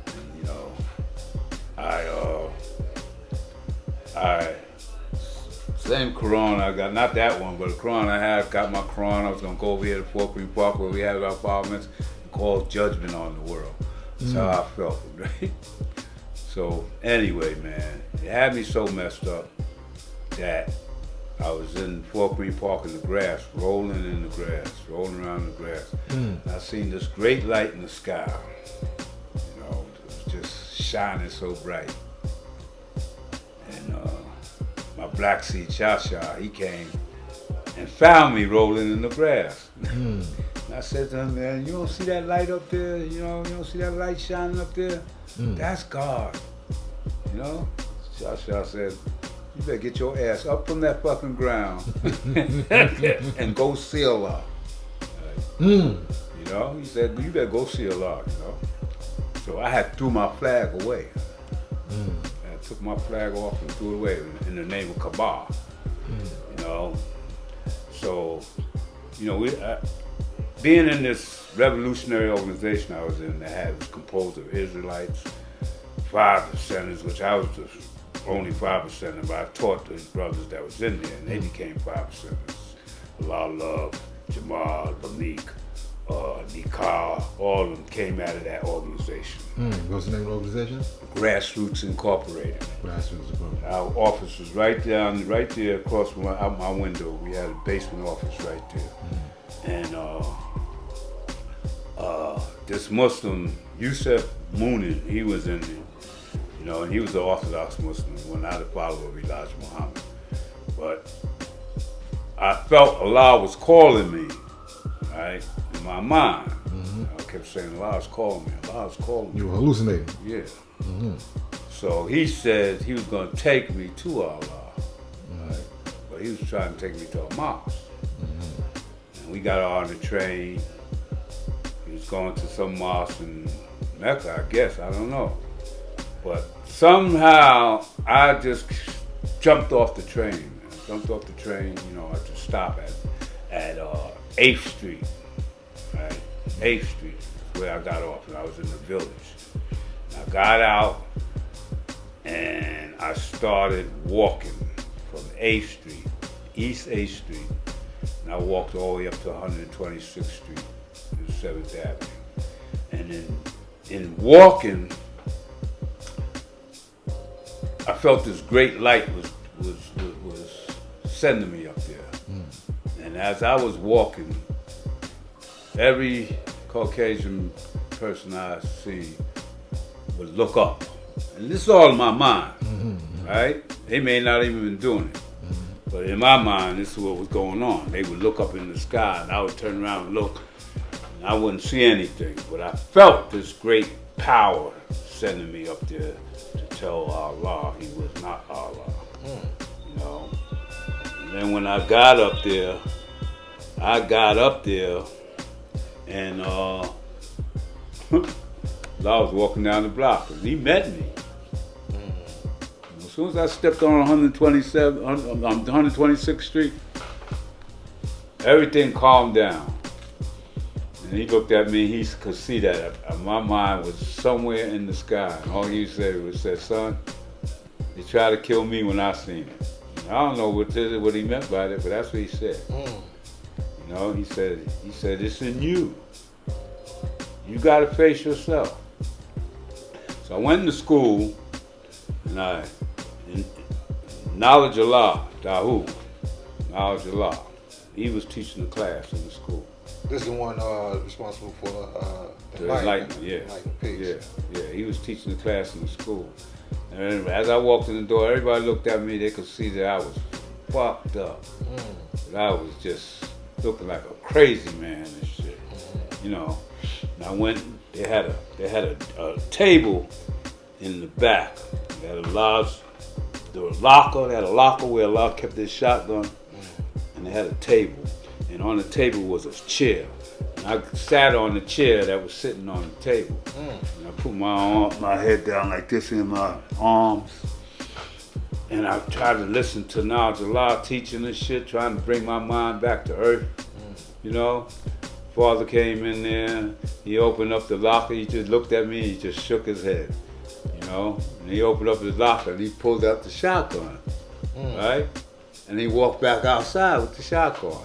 And, I same Quran I got, not that one, but the Quran I had, got my Quran. I was gonna go over here to Fort Greene Park where we had our apartments and call judgment on the world. That's how I felt, right? So anyway, man, it had me so messed up that I was in Fort Greene Park in the grass, rolling around in the grass. And I seen this great light in the sky. It was just shining so bright. And my black seed, Shasha, he came and found me rolling in the grass. And I said to him, man, you don't see that light up there? You know, you don't see that light shining up there? That's God. You know? Shah said, you better get your ass up from that fucking ground and go see Allah. You know? He said, you better go see Allah, you know? So I had threw my flag away. I took my flag off and threw it away in the name of Kaaba. You know? So, you know, being in this revolutionary organization I was in that was composed of Israelites, 5%ers, which I was the only 5%er, but I taught the brothers that was in there, and they became 5%ers. Allah Love, Jamal, Bamik, Nikah, all of them came out of that organization. What's the name of the organization? Grassroots Incorporated. Grassroots Incorporated. Our office was right there across from out my window. We had a basement office right there. And this Muslim, Yusuf Moonin, he was in there. You know, and he was an Orthodox Muslim, not a follower of Elijah Muhammad. But I felt Allah was calling me, right, in my mind. I kept saying, Allah was calling me, Allah was calling me. You were hallucinating. Yeah. So he said he was going to take me to Allah, right? But he was trying to take me to a mosque. And we got on the train. He was going to some mosque in Mecca, I guess, I don't know. But somehow I just jumped off the train. You know, at the stop at 8th Street, right? 8th Street is where I got off, and I was in the village. And I got out, and I started walking from 8th Street, East 8th Street, and I walked all the way up to 126th Street and 7th Avenue. And in walking, I felt this great light was sending me up there. And as I was walking, every Caucasian person I see would look up. And this is all in my mind, right? They may not even been doing it. But in my mind, this is what was going on. They would look up in the sky, and I would turn around and look, and I wouldn't see anything. But I felt this great power sending me up there to tell Allah he was not Allah. You know? And then when I got up there, and I was walking down the block, and he met me. As soon as I stepped on 126th Street, everything calmed down. And he looked at me, he could see that my mind was somewhere in the sky. And all he said was, son, they tried to kill me when I seen it. And I don't know what he meant by that, but that's what he said. You know, he said, it's in you. You gotta face yourself. So I went to school, and knowledge Allah, Dahu, knowledge Allah. He was teaching the class in the school. This is the one responsible for the enlightenment, yeah. Yeah, he was teaching the class in the school. And as I walked in the door, everybody looked at me, they could see that I was fucked up. That I was just looking like a crazy man and shit. You know. And I went, they had a table in the back. They had a locker where Allah kept his shotgun, and they had a table. And on the table was a chair. And I sat on the chair that was sitting on the table. And I put my head down like this in my arms. And I tried to listen to Knowledge Allah teaching this shit, trying to bring my mind back to earth. You know? Father came in there, he opened up the locker, he just looked at me, he just shook his head. You know? And he opened up his locker and he pulled out the shotgun. Right? And he walked back outside with the shotgun.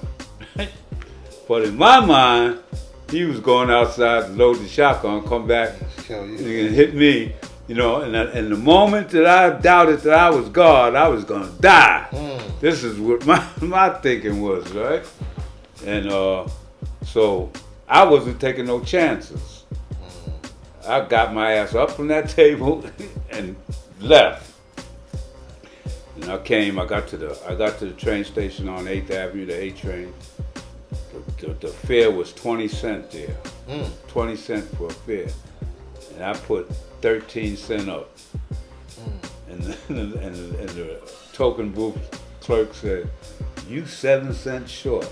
But in my mind, he was going outside to load the shotgun, come back and hit me, you know. And the moment that I doubted that I was God, I was gonna die. This is what my thinking was, right? And so I wasn't taking no chances. I got my ass up from that table and left. And I got to the train station on 8th Avenue, the 8 train. the fare was 20 cents there. 20 cents for a fare. And I put 13 cents up. And the token booth clerk said, "You 7 cents short."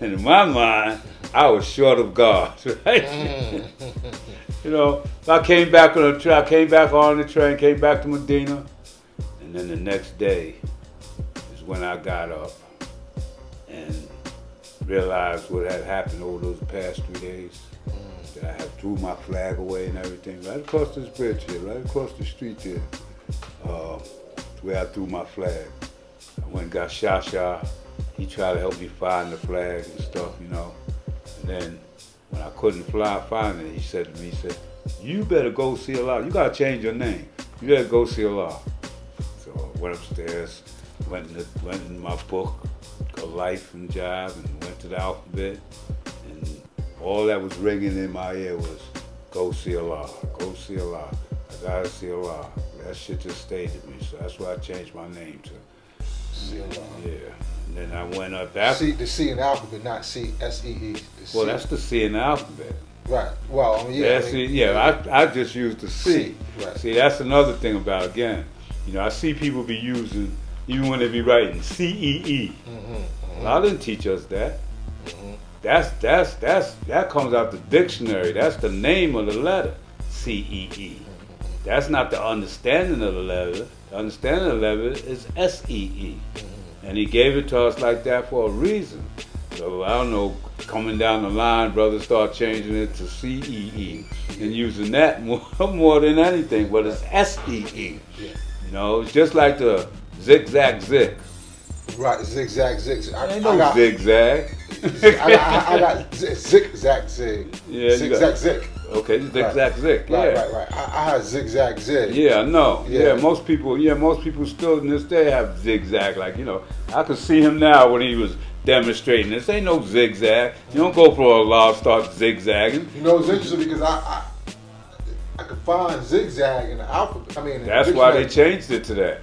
And in my mind, I was short of God, right? You know, I came back on the train, came back to Medina, and then the next day is when I got up and realized what had happened over those past 3 days. That I had threw my flag away and everything, right across this bridge here, right across the street there, where I threw my flag. I went and got Shasha. He tried to help me find the flag and stuff, you know. And then when I couldn't find it, he said to me, "You better go see Allah. You gotta change your name. You better go see Allah." So I went upstairs, went in my book called Life and Jive, and went to the alphabet, and all that was ringing in my ear was, "Go see Allah, go see Allah. I gotta see Allah." That shit just stayed with me, so that's why I changed my name to See Allah. Yeah. And then I went up after. The C in the alphabet, not C-S-E-E. Well, that's the C in the alphabet. Right. Well, I mean, yeah. I just used the C. Right. See, that's another thing about, again, you know, I see people be using, even when they be writing C-E-E. Well, I didn't teach us that. That comes out the dictionary. That's the name of the letter, C-E-E. That's not the understanding of the letter. The understanding of the letter is S-E-E. And he gave it to us like that for a reason. So I don't know, coming down the line, brothers start changing it to C-E-E and using that more than anything, but it's S-E-E. You know, it's just like the zigzag zig. Right, zigzag zig. Ain't no zigzag. I got zigzag zig. Yeah, zigzag zig. Okay, zigzag zig. Right, Yeah. right. I had zigzag zig. Yeah, I know. Yeah. Most people still in this day have zigzag. Like, you know, I could see him now when he was demonstrating. This ain't no zigzag. You don't go for a law, start zigzagging. You know, it's interesting because I could find zigzag in the alphabet. I mean, That's why they changed it to that.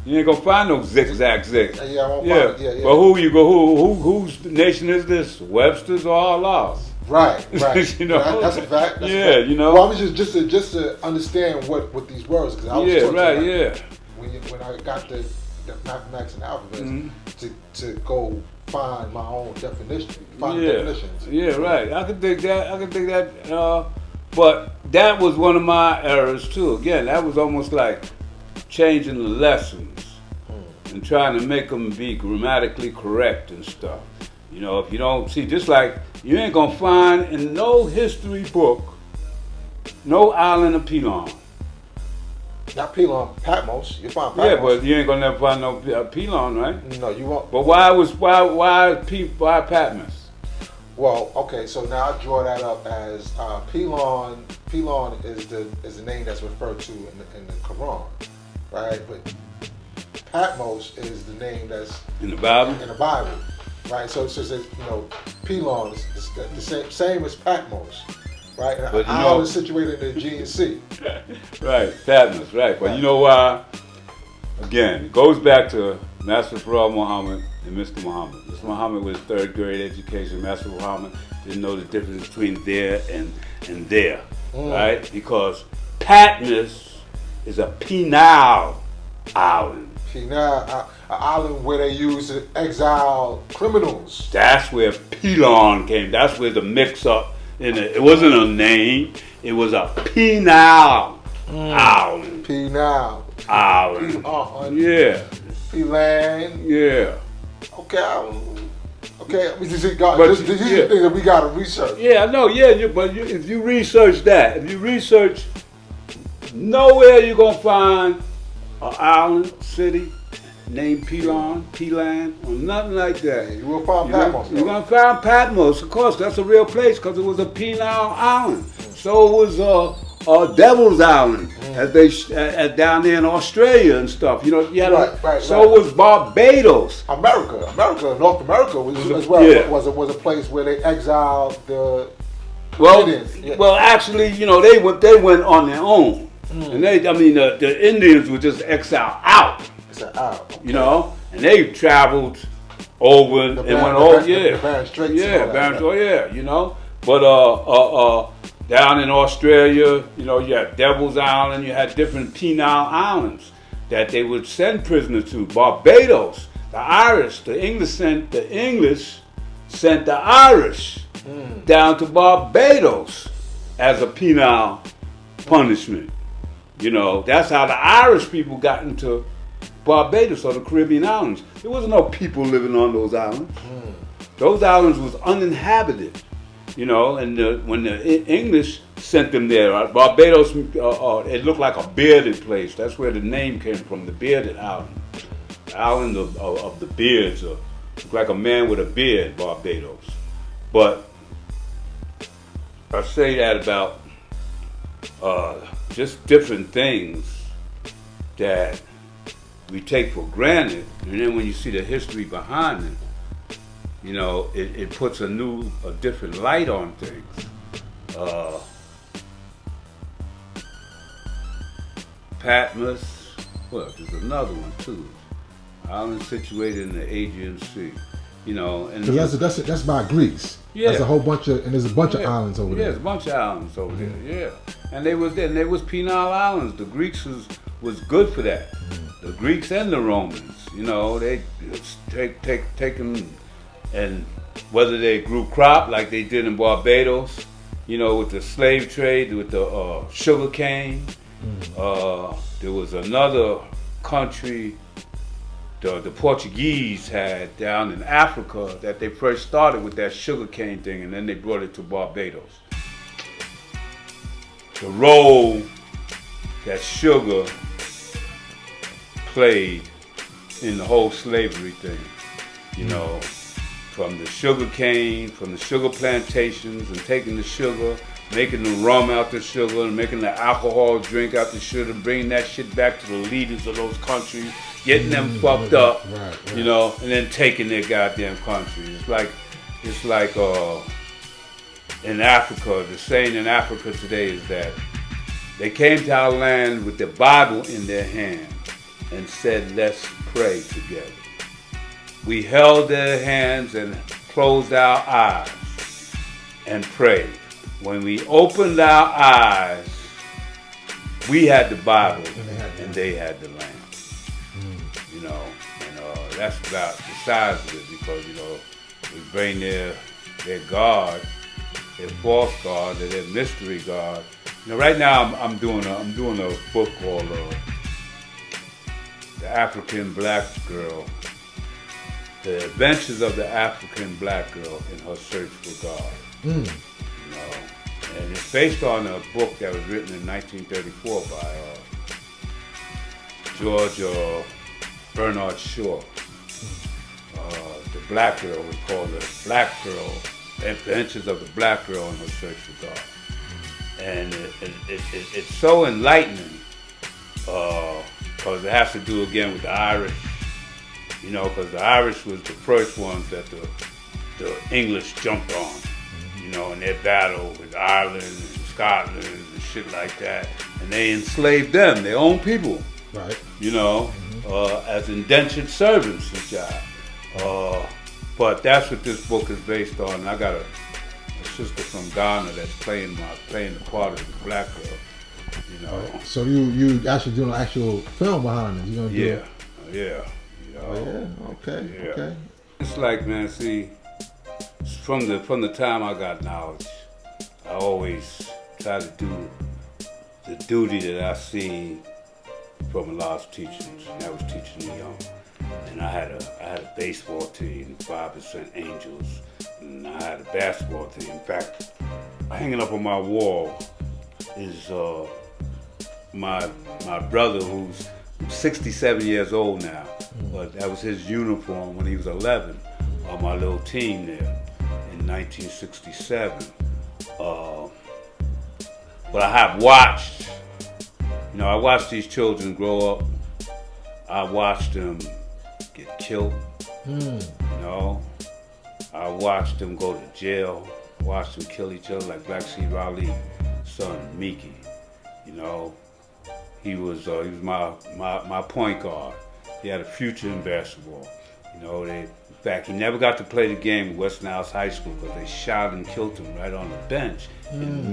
You ain't gonna find no zigzag zig. Yeah, I won't find it. Yeah. But whose nation is this? Webster's or Allah's? Right. You know, that's a fact. You know. Well, I was just to understand what these words, because I was when I got the mathematics and alphabets to go find my own definition, definitions. Yeah, right. I can think that. But that was one of my errors too. Again, that was almost like changing the lessons and trying to make them be grammatically correct and stuff. You know, if you don't see, just like you ain't gonna find in no history book no island of Pelon. Not Pelon, Patmos. You find Patmos. Yeah, but you ain't gonna never find no Pelon, right? No, you won't. But why Patmos? Well, okay, so now I draw that up as Pelon. Pelon is the name that's referred to in the Quran, right? But Patmos is the name that's in the Bible. Right? So it says that, you know, Pelon is the same as Patmos, right? And but the island is situated in the Aegean Sea. Right, Patmos, right. But you know why? Again, it goes back to Master Farah Muhammad and Mr. Muhammad. Mr. Muhammad was third grade education. Master Muhammad didn't know the difference between there and there, right? Because Patmos is a penal island. Penal, an island where they used to exile criminals. That's where Pelon came. That's where the mix-up in it. It wasn't a name. It was a penal island. Penal. Island. Yeah. Pelan. Yeah. Okay. I mean, these are the things that we gotta research. Yeah, I know. Yeah, but if you research that, nowhere you're gonna find an island city named Pelon, or nothing like that. You will find Patmos. You're gonna find Patmos, of course. That's a real place because it was a penal island. So it was a Devil's Island, as down there in Australia and stuff. You know, so it was Barbados. North America was a place where they exiled the Indians. Yeah. Well, actually, you know, they went on their own, and the Indians were just exiled out. Okay. You know, and they traveled over and went over, the Barren Straits. Yeah, Barren Straits, yeah, you know. But down in Australia, you know, you had Devil's Island, you had different penal islands that they would send prisoners to. Barbados, the Irish, the English sent the Irish down to Barbados as a penal punishment. You know, that's how the Irish people got into Barbados or the Caribbean islands. There wasn't no people living on those islands. Those islands was uninhabited. You know, and when the English sent them there, Barbados, it looked like a bearded place. That's where the name came from, the bearded island. The island of the beards, looked like a man with a beard, Barbados. But I say that about just different things that we take for granted, and then when you see the history behind it, you know, it puts a different light on things. Patmos, well, there's another one too. Island situated in the Aegean Sea. You know, and that's by Greece. Yeah, there's a whole bunch of islands over there. Yeah, there's a bunch of islands over there. Yeah, and they was there. And they was penal islands. The Greeks was good for that. The Greeks and the Romans. You know, they take them, and whether they grew crop like they did in Barbados, you know, with the slave trade, with the sugar cane. There was another country. The Portuguese had down in Africa that they first started with that sugarcane thing, and then they brought it to Barbados. The role that sugar played in the whole slavery thing, you know, from the sugarcane, from the sugar plantations, and taking the sugar, making the rum out the sugar, and making the alcohol drink out the sugar, bringing that shit back to the leaders of those countries, getting them fucked up, right. You know, and then taking their goddamn country. It's like in Africa, the saying in Africa today is that they came to our land with the Bible in their hand and said, let's pray together. We held their hands and closed our eyes and prayed. When we opened our eyes, we had the Bible and they had the land. You know, and that's about the size of it, because, you know, we bring their God, their false God, their mystery God. You know, right now I'm doing a book called The African Black Girl, The Adventures of the African Black Girl in Her Search for God. You know, and it's based on a book that was written in 1934 by George Bernard Shaw. The Black Girl was called The Black Girl, Adventures of the Black Girl in Her Search for God. And it's so enlightening, because it has to do again with the Irish, you know, because the Irish was the first ones that the English jumped on, you know, in their battle with Ireland and Scotland and shit like that. And they enslaved them, their own people, right? You know, as indentured servants and job. But that's what this book is based on. And I got a sister from Ghana that's playing the part of the black girl. You know. So you actually doing an actual film behind it? You gonna do yeah. You know? Oh, yeah. Okay. Yeah. Okay. It's like, man, see, from the time I got knowledge, I always try to do the duty that I seen from a lot of teachers, and that was teaching the young. And I had a baseball team, 5% Angels, and I had a basketball team. In fact, hanging up on my wall is my brother, who's 67 years old now, but that was his uniform when he was 11 on my little team there in 1967. But I have watched, you know, I watched these children grow up. I watched them get killed, you know. I watched them go to jail. I watched them kill each other, like Black Sea Raleigh, son Miki, you know. He was my point guard. He had a future in basketball. You know, in fact, he never got to play the game at Western House High School because they shot and killed him right on the bench in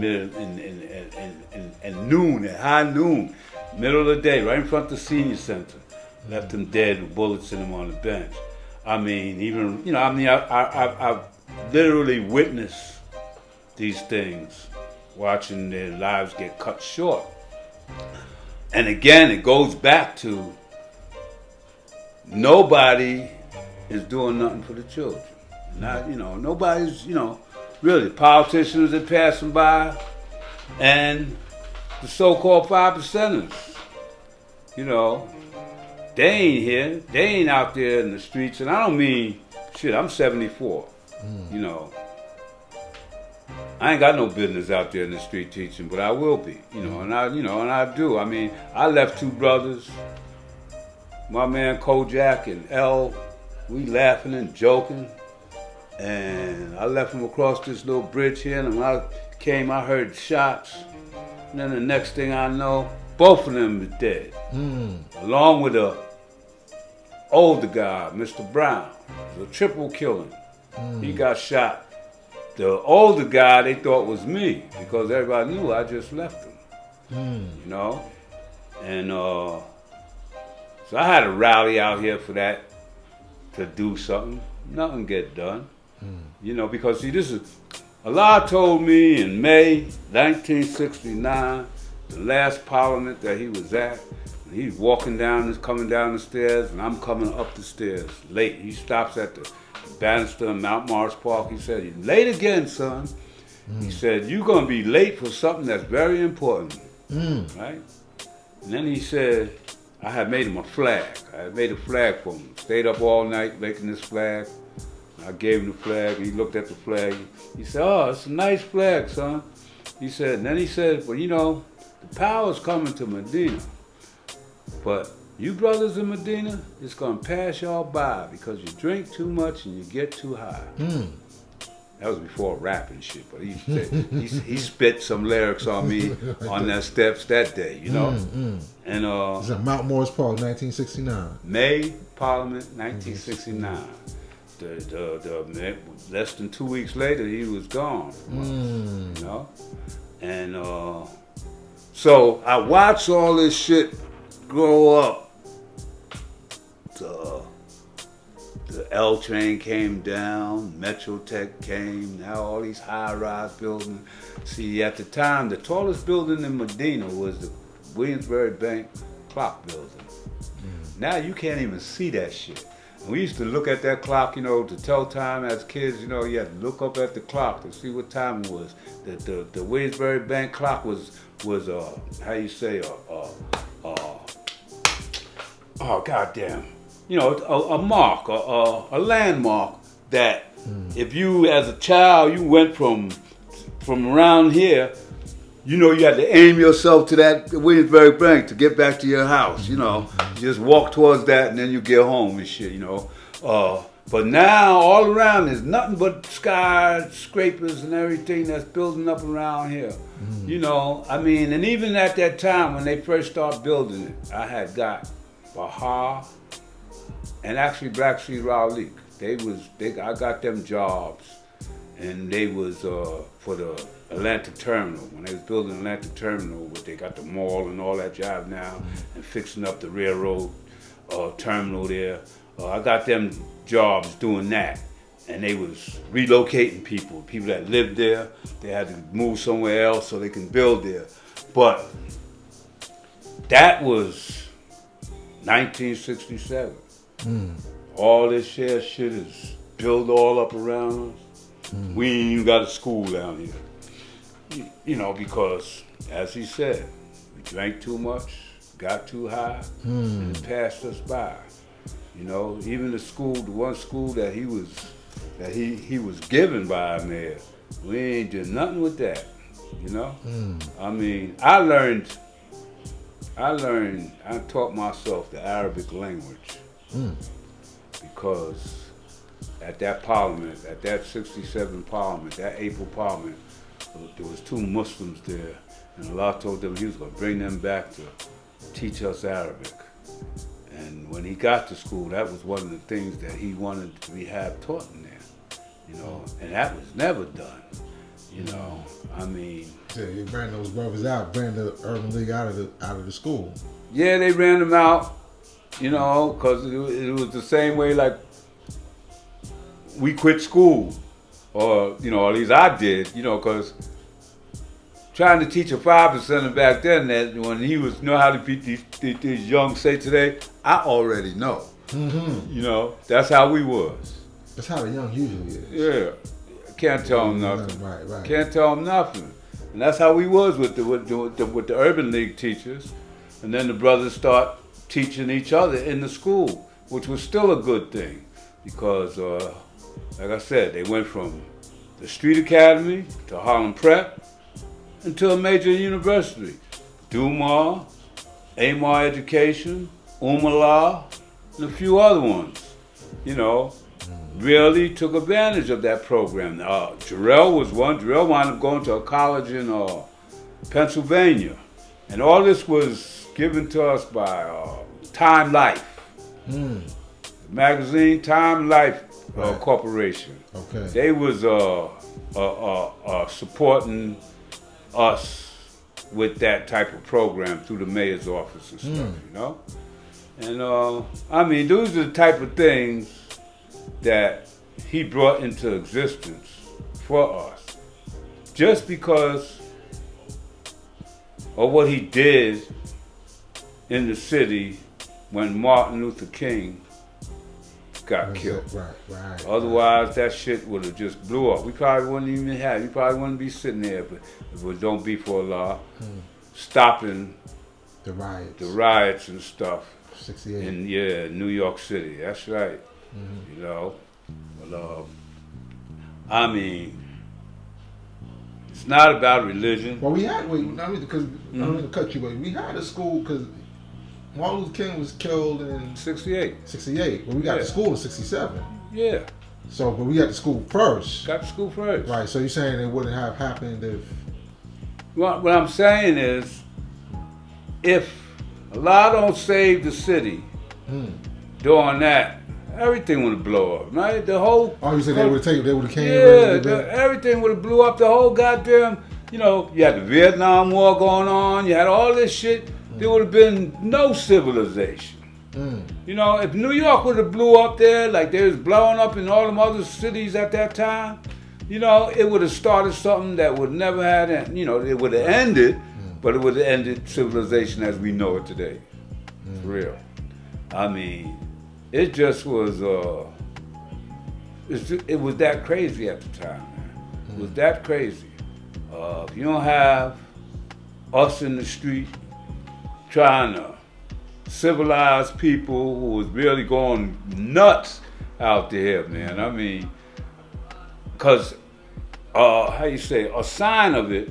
noon, at high noon, middle of the day, right in front of the senior center. Left him dead with bullets in him on the bench. I mean, even, you know, I've literally witnessed these things, watching their lives get cut short. And again, it goes back to nobody is doing nothing for the children. Not, you know, nobody's, you know, really, politicians are passing by and the so-called 5%ers, you know, they ain't here. They ain't out there in the streets. And I don't mean, shit, I'm 74, you know. I ain't got no business out there in the street teaching, but I will be, you know, and I do. I mean, I left two brothers, my man Kojak and L, we laughing and joking, and I left them across this little bridge here, and when I came, I heard shots, and then the next thing I know, both of them is dead, along with a older guy, Mr. Brown. It was a triple killing. He got shot. The older guy they thought was me because everybody knew I just left him, you know, and so I had to rally out here for that, to do something. Nothing get done, you know, because see, this is, Allah told me in May 1969, the last parliament that he was at, he's walking down, coming down the stairs, and I'm coming up the stairs late. He stops at the Bannister in Mount Morris Park. He said, "You're late again, son." He said, "You're going to be late for something that's very important." Right? And then he said, I had made him a flag. I had made a flag for him. Stayed up all night making this flag. I gave him the flag. He looked at the flag. He said, "Oh, it's a nice flag, son." He said, and then he said, "Well, you know, the power's coming to Medina. But you brothers in Medina, it's going to pass y'all by because you drink too much and you get too high." That was before rap and shit, but he spit some lyrics on me on that steps that day, you know. And it's at Mount Morris Park, 1969. May Parliament, 1969. The less than 2 weeks later, he was gone. You know, and so I watched all this shit grow up. The L train came down, Metrotech came, now all these high-rise buildings. See, at the time, the tallest building in Medina was the Williamsburg Bank clock building. Now you can't even see that shit. And we used to look at that clock, you know, to tell time as kids, you know, you had to look up at the clock to see what time it was. The Williamsburg Bank clock was how you say, oh goddamn, you know, a mark, a landmark that if you as a child you went from around here, you know, you had to aim yourself to that Williamsburg Bank to get back to your house. You know, you just walk towards that and then you get home and shit. You know, but now all around there's nothing but skyscrapers and everything that's building up around here. You know, I mean, and even at that time when they first started building it, I had got Bahar and actually Black Sea Raleigh. I got them jobs, and they was for the Atlantic Terminal. When they was building Atlantic Terminal, where they got the mall and all that job now, and fixing up the railroad terminal there. I got them jobs doing that, and they was relocating people that lived there. They had to move somewhere else so they can build there. But that was 1967. All this shit is built all up around us. We ain't even got a school down here. You know, because, as he said, we drank too much, got too high, and it passed us by. You know, even the one school that he was given by a mayor, we ain't did nothing with that. You know? I mean, I taught myself the Arabic language because at that parliament, at that 67 parliament, that April parliament, there was two Muslims there, and Allah told them he was going to bring them back to teach us Arabic. And when he got to school, that was one of the things that he wanted to have taught in there, you know, and that was never done, you know. I mean, yeah, you ran those brothers out, ran the Urban League out of the school. Yeah, they ran them out, you know, because it was the same way like we quit school, or, you know, at least I did, you know, because trying to teach a 5%er back then, that when he was, know how to beat these young say today, I already know. Mm-hmm. You know, that's how we was. That's how the young usually is. Yeah, can't tell them nothing. Right. Can't tell them nothing. And that's how we was with the Urban League teachers. And then the brothers start teaching each other in the school, which was still a good thing, because, like I said, they went from the Street Academy to Harlem Prep into a major university. Dumar, Amar Education, Umala, and a few other ones, you know, really took advantage of that program. Jarrell was one. Jarrell wound up going to a college in Pennsylvania. And all this was given to us by Time Life. The magazine Time Life Corporation. Okay. They was supporting us with that type of program through the mayor's office and stuff, you know? And I mean, those are the type of things that he brought into existence for us. Just because of what he did in the city when Martin Luther King got killed. Right. Otherwise, that shit would have just blew up. We probably wouldn't even have. We probably wouldn't be sitting there if it don't be for Allah stopping the riots and stuff. 68. In New York City. That's right. You know, but I mean, it's not about religion. Well, we had because I don't mean to cut you, but we had a school because Martin Luther King was killed in 68. But we got to school in 67. Yeah. So, but we got to school first. Got to school first. Right. So you're saying it wouldn't have happened if? What I'm saying is, if Allah don't save the city during that, everything would have blown up, right? The whole. Oh, you said they would have came. Yeah, everything would have blew up. The whole goddamn, you know, you had the Vietnam War going on. You had all this shit. There would have been no civilization. You know, if New York would have blew up there like they was blowing up in all them other cities at that time, you know, it would have started something that would never have, you know, it would have ended, but it would have ended civilization as we know it today. For real. I mean, it just was, it was that crazy at the time, man. It was that crazy. If you don't have us in the street trying to civilize people who was really going nuts out there, man. I mean, because, how you say, a sign of it,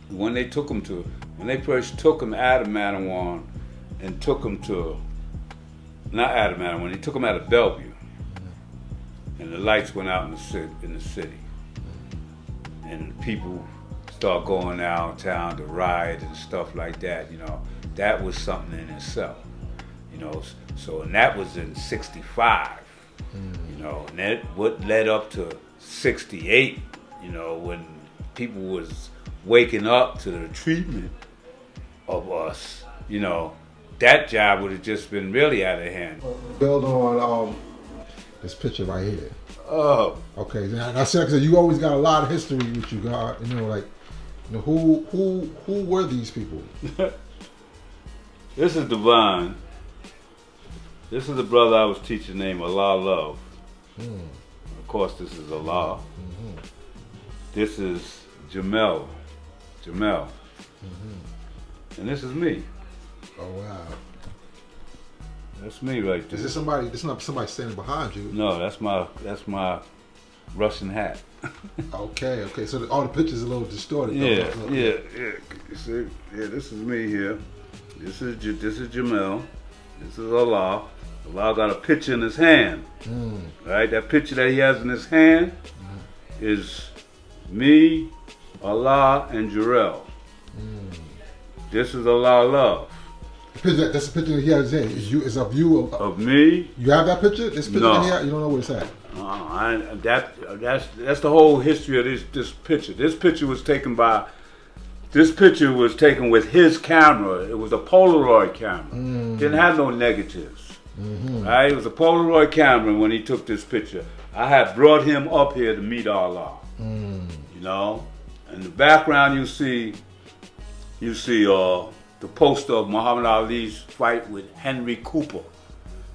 when they first took him out of Manawan and took him to, not out of Manawan, they took him out of Bellevue. And the lights went out in the city. And people start going downtown to riot and stuff like that, you know. That was something in itself, you know. So, and that was in 65, you know. And that what led up to 68, you know, when people was waking up to the treatment of us, you know. That job would have just been really out of hand. Build on this picture right here. Oh. Okay, now I said you always got a lot of history with you, God. You know, like, you know, who were these people? This is Divine. This is the brother I was teaching named Allah Love. Of course, this is Allah. This is Jamel. And this is me. Oh wow. That's me right there. Is this somebody? This not somebody standing behind you? No, that's my Russian hat. Okay. So all the pictures are a little distorted. Yeah. You see, this is me here. This is Jamel. This is Allah. Allah got a picture in his hand. Right? That picture that he has in his hand is me, Allah, and Jarrell. This is Allah Love. That's the picture that he has there. Is of you. Of me? You have that picture? This picture No. that he has? You don't know where it's at? That's the whole history of this picture. This picture was taken with his camera. It was a Polaroid camera. Didn't have no negatives. Right? It was a Polaroid camera when he took this picture. I had brought him up here to meet Allah. You know? In the background you see the poster of Muhammad Ali's fight with Henry Cooper.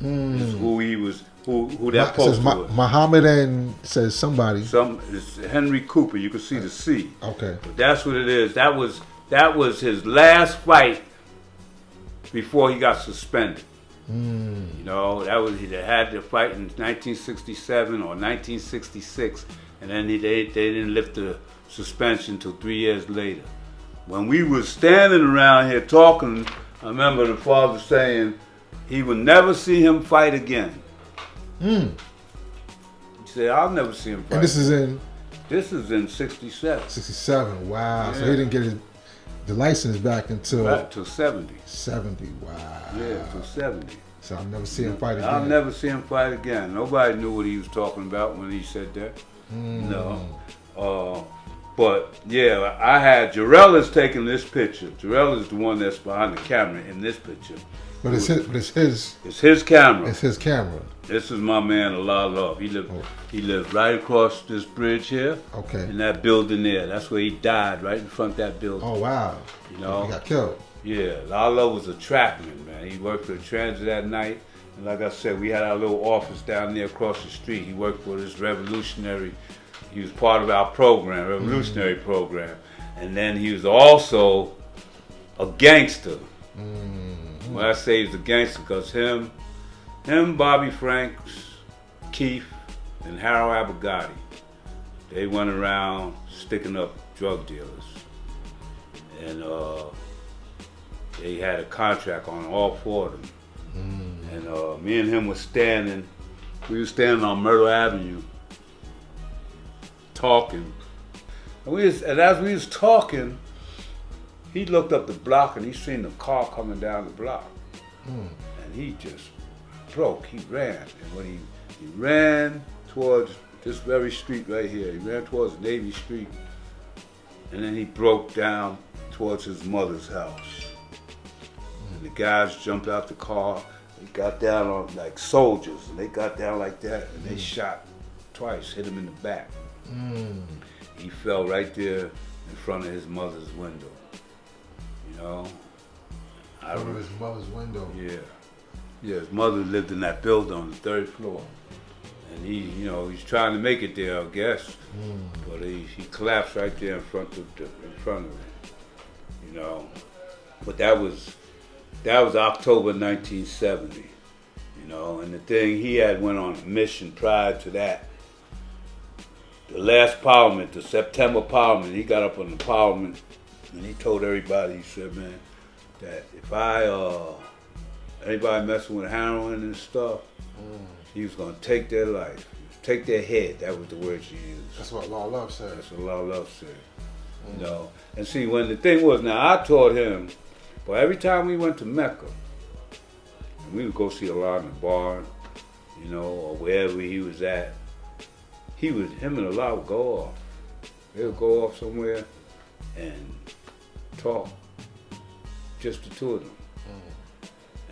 Is who he was. Who that poster was. Muhammad and says somebody. It's Henry Cooper. You can see the C. Okay. But that's what it is. That was his last fight before he got suspended. You know, he had the fight in 1967 or 1966, and then they didn't lift the suspension until 3 years later. When we was standing around here talking, I remember the father saying he would never see him fight again. He said, I'll never see him fight. And this is in 67. 67, wow. Yeah. So he didn't get the license back until... Back to 70. 70, wow. Yeah, to 70. So I'll never see him fight again. I'll never see him fight again. Nobody knew what he was talking about when he said that. No. But yeah, I had Jarrell is taking this picture. Jarrell is the one that's behind the camera in this picture. But it's his. It's his camera. It's his camera. This is my man, Allah Love. He lived right across this bridge here. Okay. In that building there. That's where he died, right in front of that building. Oh wow. You know. He got killed. Yeah, Allah was a trackman, man. He worked for the transit at night. And like I said, we had our little office down there across the street. He worked for this revolutionary. He was part of our program, revolutionary program. And then he was also a gangster. When I say he's a gangster, because him, Bobby Franks, Keith, and Harold Abogati, they went around sticking up drug dealers. And they had a contract on all four of them. And me and him we were standing on Myrtle Avenue talking. And as we was talking, he looked up the block and he seen the car coming down the block. And he just broke, he ran. And when he ran towards this very street right here, he ran towards Navy Street, and then he broke down towards his mother's house. And the guys jumped out the car, they got down on like soldiers, and they got down like that, and they shot twice, hit him in the back. He fell right there in front of his mother's window. You know? In front of his mother's window. Yeah. Yeah, his mother lived in that building on the 3rd floor. And he's trying to make it there, I guess. But he collapsed right there in front of it. You know. But that was October 1970. You know, and the thing, he had went on a mission prior to that. The last Parliament, the September Parliament, he got up on the Parliament and he told everybody, he said, man, that if anybody messing with heroin and stuff, he was gonna take their life, take their head. That was the words he used. That's what Allah Love said. That's what Allah Love said. You know, and see, when the thing was, now I taught him, but every time we went to Mecca, and we would go see Allah in the barn, you know, or wherever he was at, him and Allah would go off. They would go off somewhere and talk, just the two of them.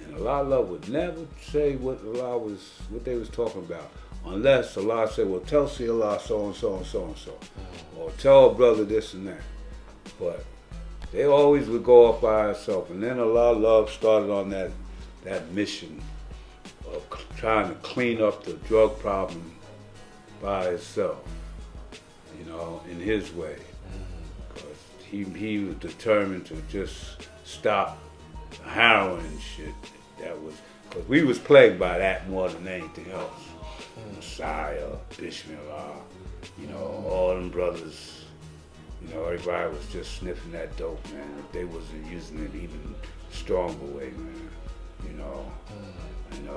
And Allah would never say what they was talking about, unless Allah said, well, tell see Allah so and so and so and so, or tell a brother this and that. But they always would go off by herself. And then Allah started on that mission of trying to clean up the drug problem by itself, you know, in his way. Because he was determined to just stop the heroin shit. That was, because we was plagued by that more than anything else. Messiah, Bismillah, you know, all them brothers, you know, everybody was just sniffing that dope, man. If they wasn't using it even stronger way, man, you know. And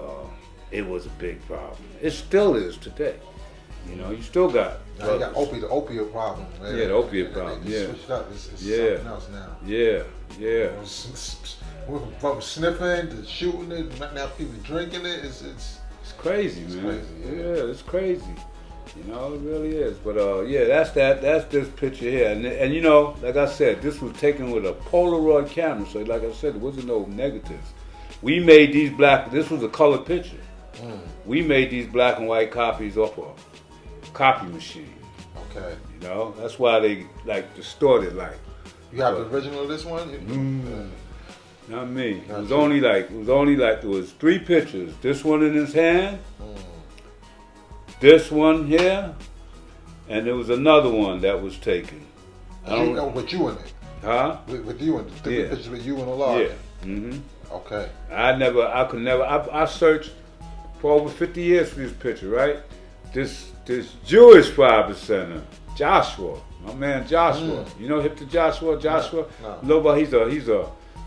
it was a big problem. It still is today. You know, you still got. Now you got the opiate problem. Man. Yeah, the opiate problem. They yeah. switched up. It's yeah. something else now. Yeah. Yeah. From sniffing to shooting it, now people drinking it. It's crazy, man. Crazy, yeah, it's crazy. You know, it really is. But yeah, that's that. That's this picture here, and you know, like I said, this was taken with a Polaroid camera. So, like I said, there wasn't no negatives. We made these black. This was a color picture. We made these black and white copies off a copy machine. Okay. You know, that's why they like distorted. Like, you have the original of this one? Not me. It was only like there was 3 pictures. This one in his hand. This one here, and there was another one that was taken. With you in it? Huh? With you in it? The pictures with you and Allah? Yeah. Mm-hmm. Okay. I searched for over 50 years for this picture, right? This Jewish 5%er, Joshua, my man Joshua. You know hip to Joshua? No. Nobody.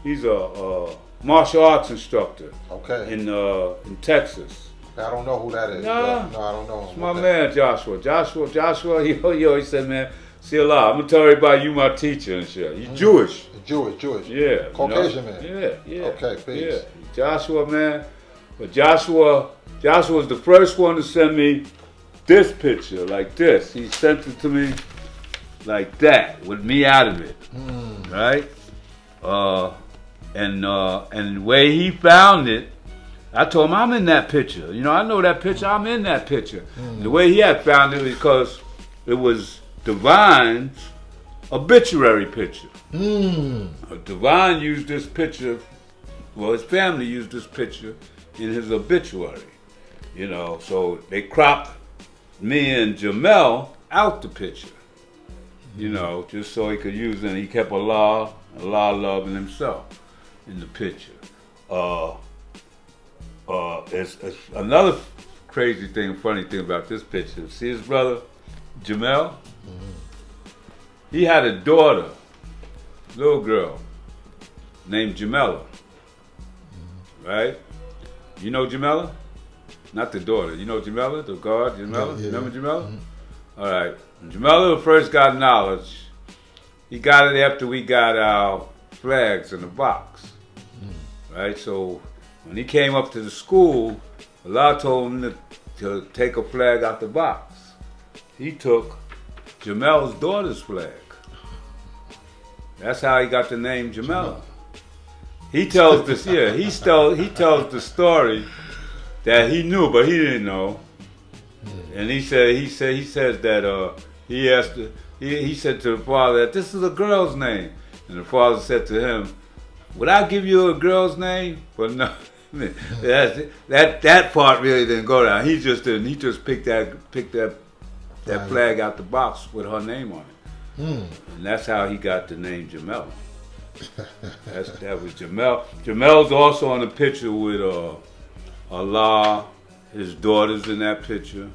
He's a martial arts instructor. Okay. In Texas. I don't know who that is. No, I don't know him. It's my man Joshua. Joshua, he said, man, see Allah, I'm gonna tell everybody you my teacher and shit. He's Jewish. Jewish. Yeah. Caucasian man. Yeah. Okay, peace. Yeah. Joshua, man. But Joshua was the first one to send me this picture, like this. He sent it to me like that, with me out of it. Right? And the way he found it, I told him I'm in that picture. You know, I know that picture. I'm in that picture. The way he had found it was because it was Divine's obituary picture. Divine used this picture. Well, his family used this picture in his obituary. You know, so they cropped me and Jamel out the picture. You know, just so he could use it. And he kept Allah loving himself in the picture. It's another crazy thing, funny thing about this picture. See his brother, Jamel? He had a daughter, little girl, named Jamela. Right? You know Jamela? Not the daughter. You know Jamela, the guard, Jamela? Yeah. Remember Jamela? All right. When Jamela first got knowledge, he got it after we got our flags in the box. Right? So when he came up to the school, Allah told him to take a flag out the box. He took Jamel's daughter's flag. That's how he got the name Jamela. He tells this, he tells the story that he knew, but he didn't know. And he says that he said to the father that this is a girl's name, and the father said to him, "Would I give you a girl's name?" But no, that part really didn't go down. He just didn't. He just picked that flag out the box with her name on it, and that's how he got the name Jamel. That was Jamel. Jamel's also on the picture with Allah. His daughter's in that picture.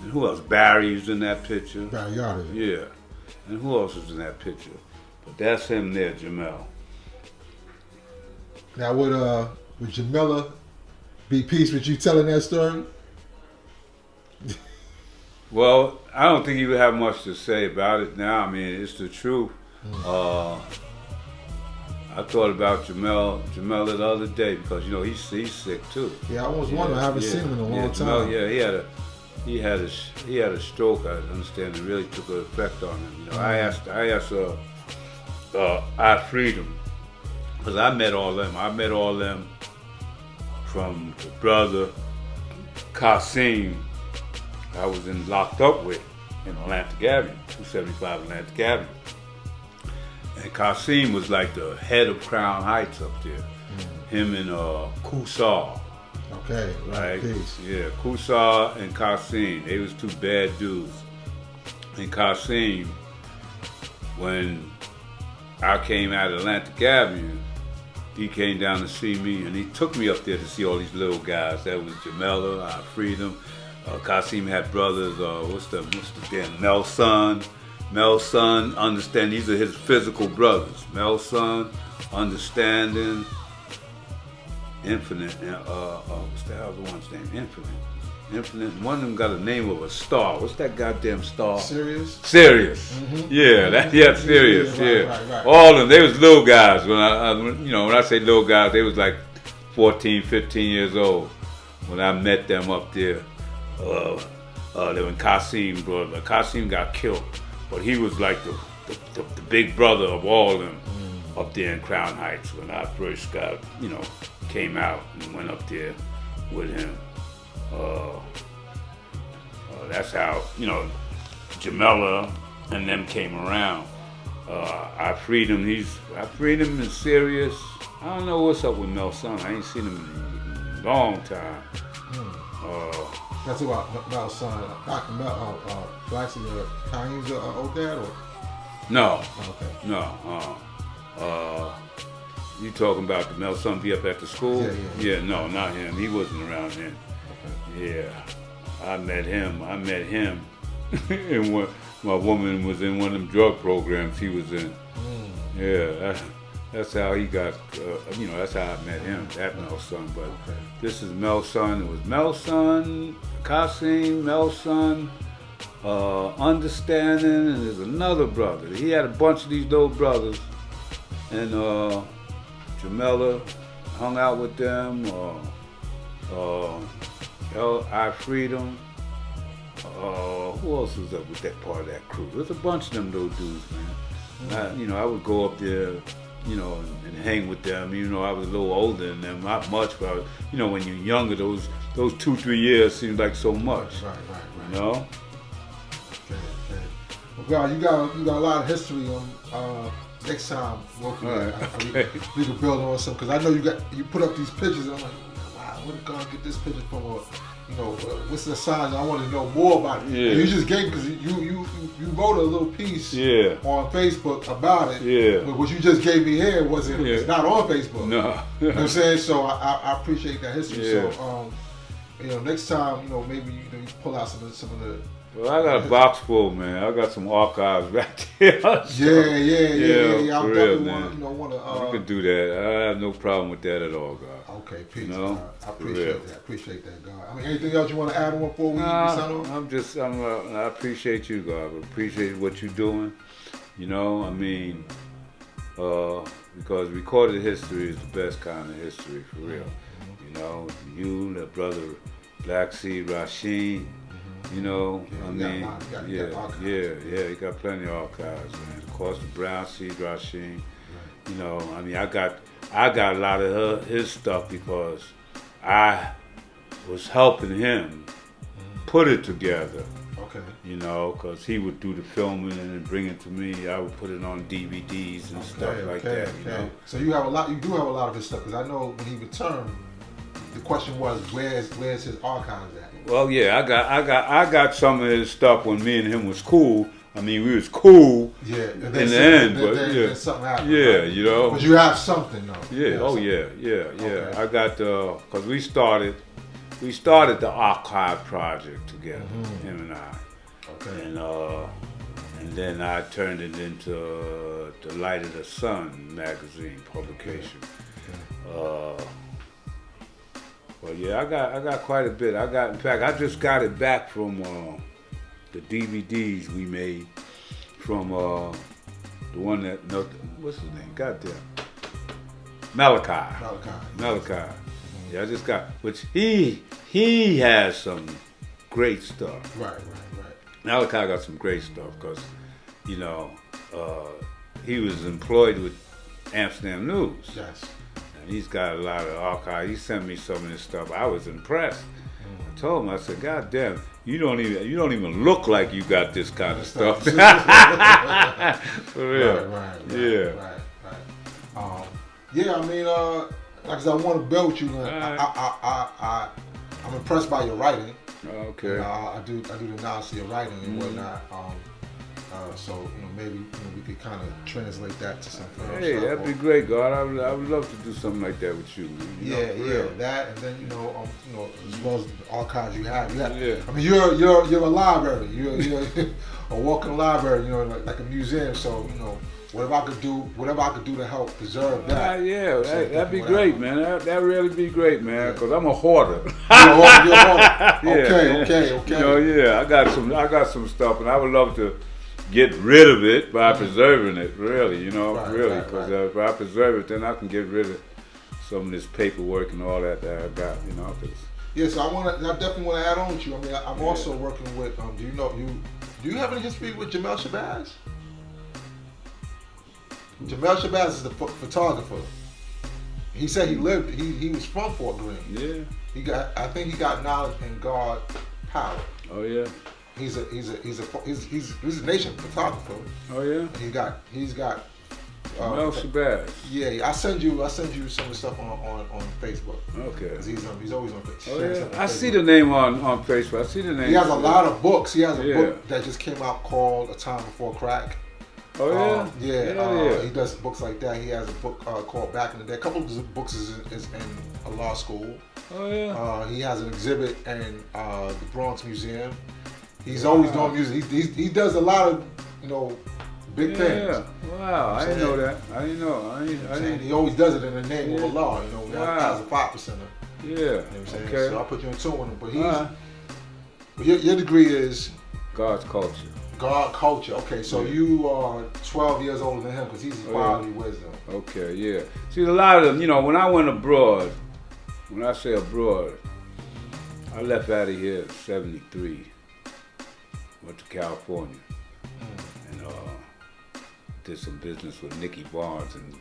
And who else? Barry's in that picture. Barry Yarder. Yeah. And who else is in that picture? But that's him there, Jamel. Now would Jamila be peace with you telling that story? Well, I don't think he would have much to say about it now. I mean, it's the truth. I thought about Jamel the other day because you know he's sick too. Yeah, I was wondering. I haven't seen him in a long time. Jamel, he had a stroke. I understand it really took an effect on him. You know, I asked I Freedom because I met all them. I met all them from the brother Qasim I was locked up with in Atlantic Avenue, 275 Atlantic Avenue. And Qasim was like the head of Crown Heights up there. Him and Kusar. Okay, right? Peace. Yeah, Kusar and Qasim. They was two bad dudes. And Qasim, when I came out of Atlantic Avenue, he came down to see me and he took me up there to see all these little guys. That was Jamela, I Freedom. Qasim had brothers, what's the damn Melson, Understand. These are his physical brothers. Melson, Understanding, Infinite, and what's the other one's name? Infinite. Infinite. One of them got a name of a star. What's that goddamn star? Sirius. Sirius. Yeah, Sirius. Yeah. Right. All of them. They was little guys. When I say little guys, they was like 14, 15 years old when I met them up there. They when Qasim, brother. Qasim got killed, but he was like the big brother of all of them up there in Crown Heights when I first got, came out and went up there with him. That's how, Jamela and them came around. I freed him in Sirius. I don't know what's up with Mel Son. I ain't seen him in a long time. That's about Mel's son. Dr. Mel, Blacksy, Kanye's old dad, or? No. Oh, okay. No. You talking about the Mel Son be up at the school? Yeah. No, not him. He wasn't around then. Okay. Yeah. I met him. And when my woman was in one of them drug programs he was in. Yeah. That's how he got, that's how I met him, that Mel Son. But this is Mel Son. It was Mel Son, Qasim, Mel Son, Understanding, and there's another brother. He had a bunch of these little brothers. And Jamela hung out with them. I freed him. Who else was up with that part of that crew? There's a bunch of them little dudes, man. I would go up there, and hang with them. I was a little older than them, not much, but when you're younger, those 2-3 years seem like so much. Right. Okay. Well, God, you got a lot of history on. Next time, we can build on some, because I know you put up these pictures, and I'm like, wow, where did God get this picture from? Or, what's the sign? I want to know more about it. Yeah. You just gave, because you wrote a little piece on Facebook about it. Yeah. But what you just gave me here wasn't. Yeah. It's not on Facebook. No. You know what I'm saying? So I appreciate that history. Yeah. So next time, maybe you pull out some of the. Well, I got a box full, man. I got some archives right there. Yeah. For I'm real, definitely want to. You can do that. I have no problem with that at all, God. Okay, peace. God. I appreciate that, God. I mean, anything else you want to add on before we sign off? I appreciate you, God. I appreciate what you're doing. Because recorded history is the best kind of history, for real. You, the brother Black Sea, Rasheen. You got plenty of archives, man. Of course, the Brown Seed, Rasheen. I got a lot of his stuff because I was helping him put it together. Okay. Because he would do the filming and then bring it to me. I would put it on DVDs and stuff like that. So you do have a lot of his stuff, because I know when he returned, the question was, where's his archives at? Well, yeah, I got some of his stuff when me and him was cool. I mean, we was cool in the end, but then something happened. Yeah, But you have something, though. Yeah, Okay. I got because we started the archive project together, him and I. Okay. And then I turned it into the Light of the Sun magazine publication. Okay. Well, yeah, I got quite a bit. In fact, I just got it back from the DVDs we made from the one that, what's his name? Goddamn. Malachi. Yeah, I just got, which he has some great stuff. Right. Malachi got some great stuff because, he was employed with Amsterdam News. Yes. And he's got a lot of archives. He sent me some of his stuff. I was impressed. I told him, I said, God damn, you don't even look like you got this kind of stuff. For real. Right. I mean, like I said, I want to build you. I'm impressed by your writing. Okay. I do the analysis of your writing and whatnot. So maybe we could kind of translate that to something else. Hey, that'd be great, God. I would love to do something like that with you. That, and then as well as the archives you have. Yeah. I mean, you're a library. You're a walking library. Like a museum. So whatever I could do to help preserve that. Yeah, that'd be great, man. That really be great, man. Cause I'm a hoarder. You're a hoarder. Okay. You know, I got some stuff, and I would love to get rid of it by preserving it. Really, you know, because if I preserve it, then I can get rid of some of this paperwork and all that I got. You know, So I definitely want to add on with you. I mean, I'm also working with. Do you have any history with Jamel Shabazz? Jamel Shabazz is the photographer. He said he was from Fort Greene. Yeah. I think he got knowledge in God power. Oh yeah. He's a nation photographer. Oh yeah. And he's got Jamel Shabazz. Yeah, I send you some of the stuff on Facebook. Okay. He's always on Facebook. Oh yeah. I see the name on Facebook. I see the name. He has a lot of books. He has a book that just came out called A Time Before Crack. Oh yeah. He does books like that. He has a book called Back in the Day. A couple of his books is in a law school. Oh yeah. He has an exhibit in the Bronx Museum. He's always doing music. He does a lot of big things. Yeah. Wow. I didn't know that. I didn't know. I didn't. He always does it in the name of Allah. As a 5%er. Yeah. You know what I'm saying? Okay. So I'll put you in tune with him. But your degree is God's culture. God culture. Okay, so you are 12 years older than him because he's quality wisdom. Okay, yeah. See, a lot of them, when I went abroad, when I say abroad, I left out of here in 73, went to California, and did some business with Nicky Barnes. And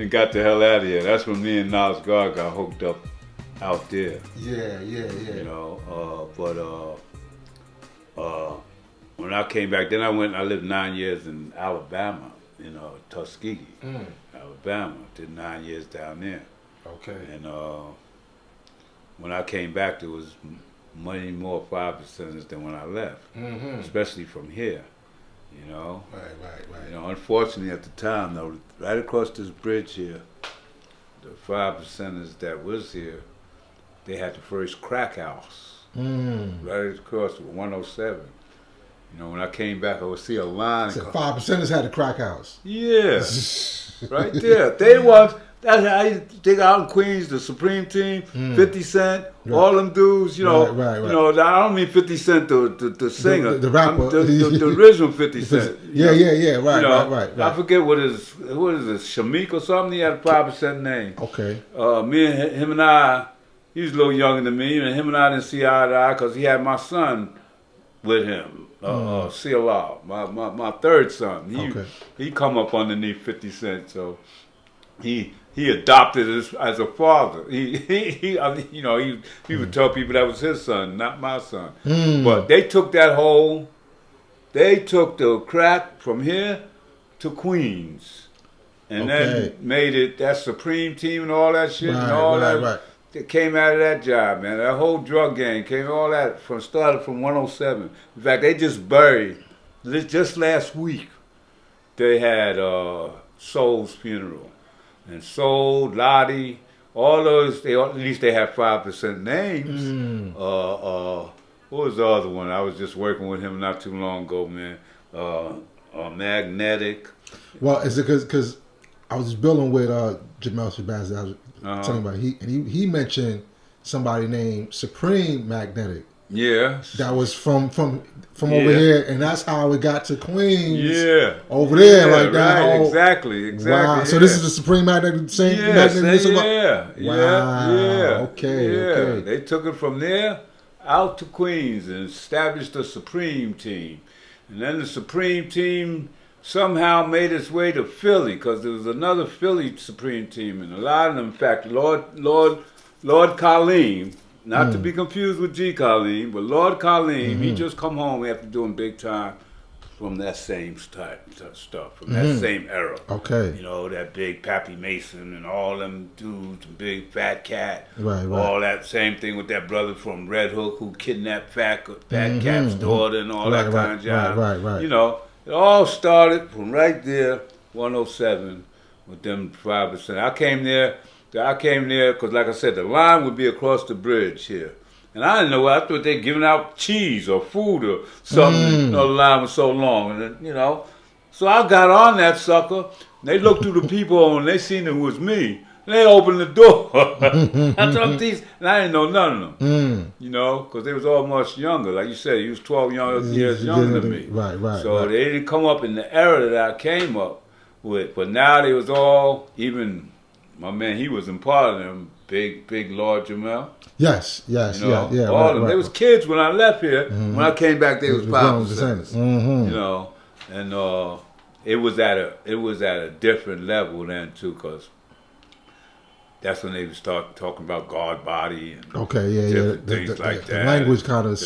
and got the hell out of here. That's when me and Nas God got hooked up out there. Yeah. But when I came back, then I lived 9 years in Alabama, Tuskegee, Alabama. Did 9 years down there. Okay. And when I came back, there was many more 5%ers than when I left, especially from here, Right. Unfortunately, at the time, though, right across this bridge here, the 5%ers that was here, they had the first crack house right across 107. When I came back, I would see a line. So 5%ers had a crack house. Yeah, right there. They was. That's how you dig out in Queens, the Supreme Team, 50 Cent, all them dudes. Right. I don't mean 50 Cent, the singer, the rapper, the original 50 Cent. Yeah. Right. I forget what is it, Shamik or something. He had a 5% name. Okay. Him and I, he was a little younger than me, and him and I didn't see eye to eye because he had my son with him, CLR, my third son. He come up underneath 50 Cent, so he adopted as a father. He would tell people that was his son, not my son. But they took the crack from here to Queens, and then made it that Supreme Team and all that shit and all that. Right. It came out of that job, man. That whole drug gang came, all that started from 107. In fact, they just buried, just last week, they had Soul's funeral. And Soul, Lottie, all those, at least they have 5% names. What was the other one? I was just working with him not too long ago, man. Magnetic. Well, is it because I was building with Jamel Shabazz, I was telling about he mentioned somebody named Supreme Magnetic. Yeah. That was from over here, and that's how it got to Queens. Yeah. Over there, like that. Right, whole, exactly. Wow. Yeah. So this is the Supreme Magnetic, same magnetic. Yeah. Okay. They took it from there out to Queens and established the Supreme Team. And then the Supreme Team somehow made its way to Philly, because there was another Philly Supreme Team, and a lot of them, in fact, Lord Kaleem, not to be confused with G. Kaleem, but Lord Kaleem, he just come home after doing big time from that same type stuff, from that same era. Okay. That big Pappy Mason and all them dudes, big Fat Cat. Right. All that same thing with that brother from Red Hook who kidnapped Fat Cat's daughter and all that kind of job. Right. It all started from right there, 107, with them 5%. I came there because, like I said, the line would be across the bridge here. And I didn't know. I thought they giving out cheese or food or something. You know, the line was so long, and then, you know. So I got on that sucker. They looked through the people and they seen it was me. They opened the door. I took these, and I didn't know none of them. You know, because they was all much younger. Like you said, he was 12 years younger than me. Right. So they didn't come up in the era that I came up with. But now they was all, even my man, he was in part of them. Big Lord Jamel. Yes, You know, yeah. All of them. They was kids when I left here. When I came back, they was 5%. You know, and it was at a different level then too, because that's when they would start talking about God body and different things like that. The language kind of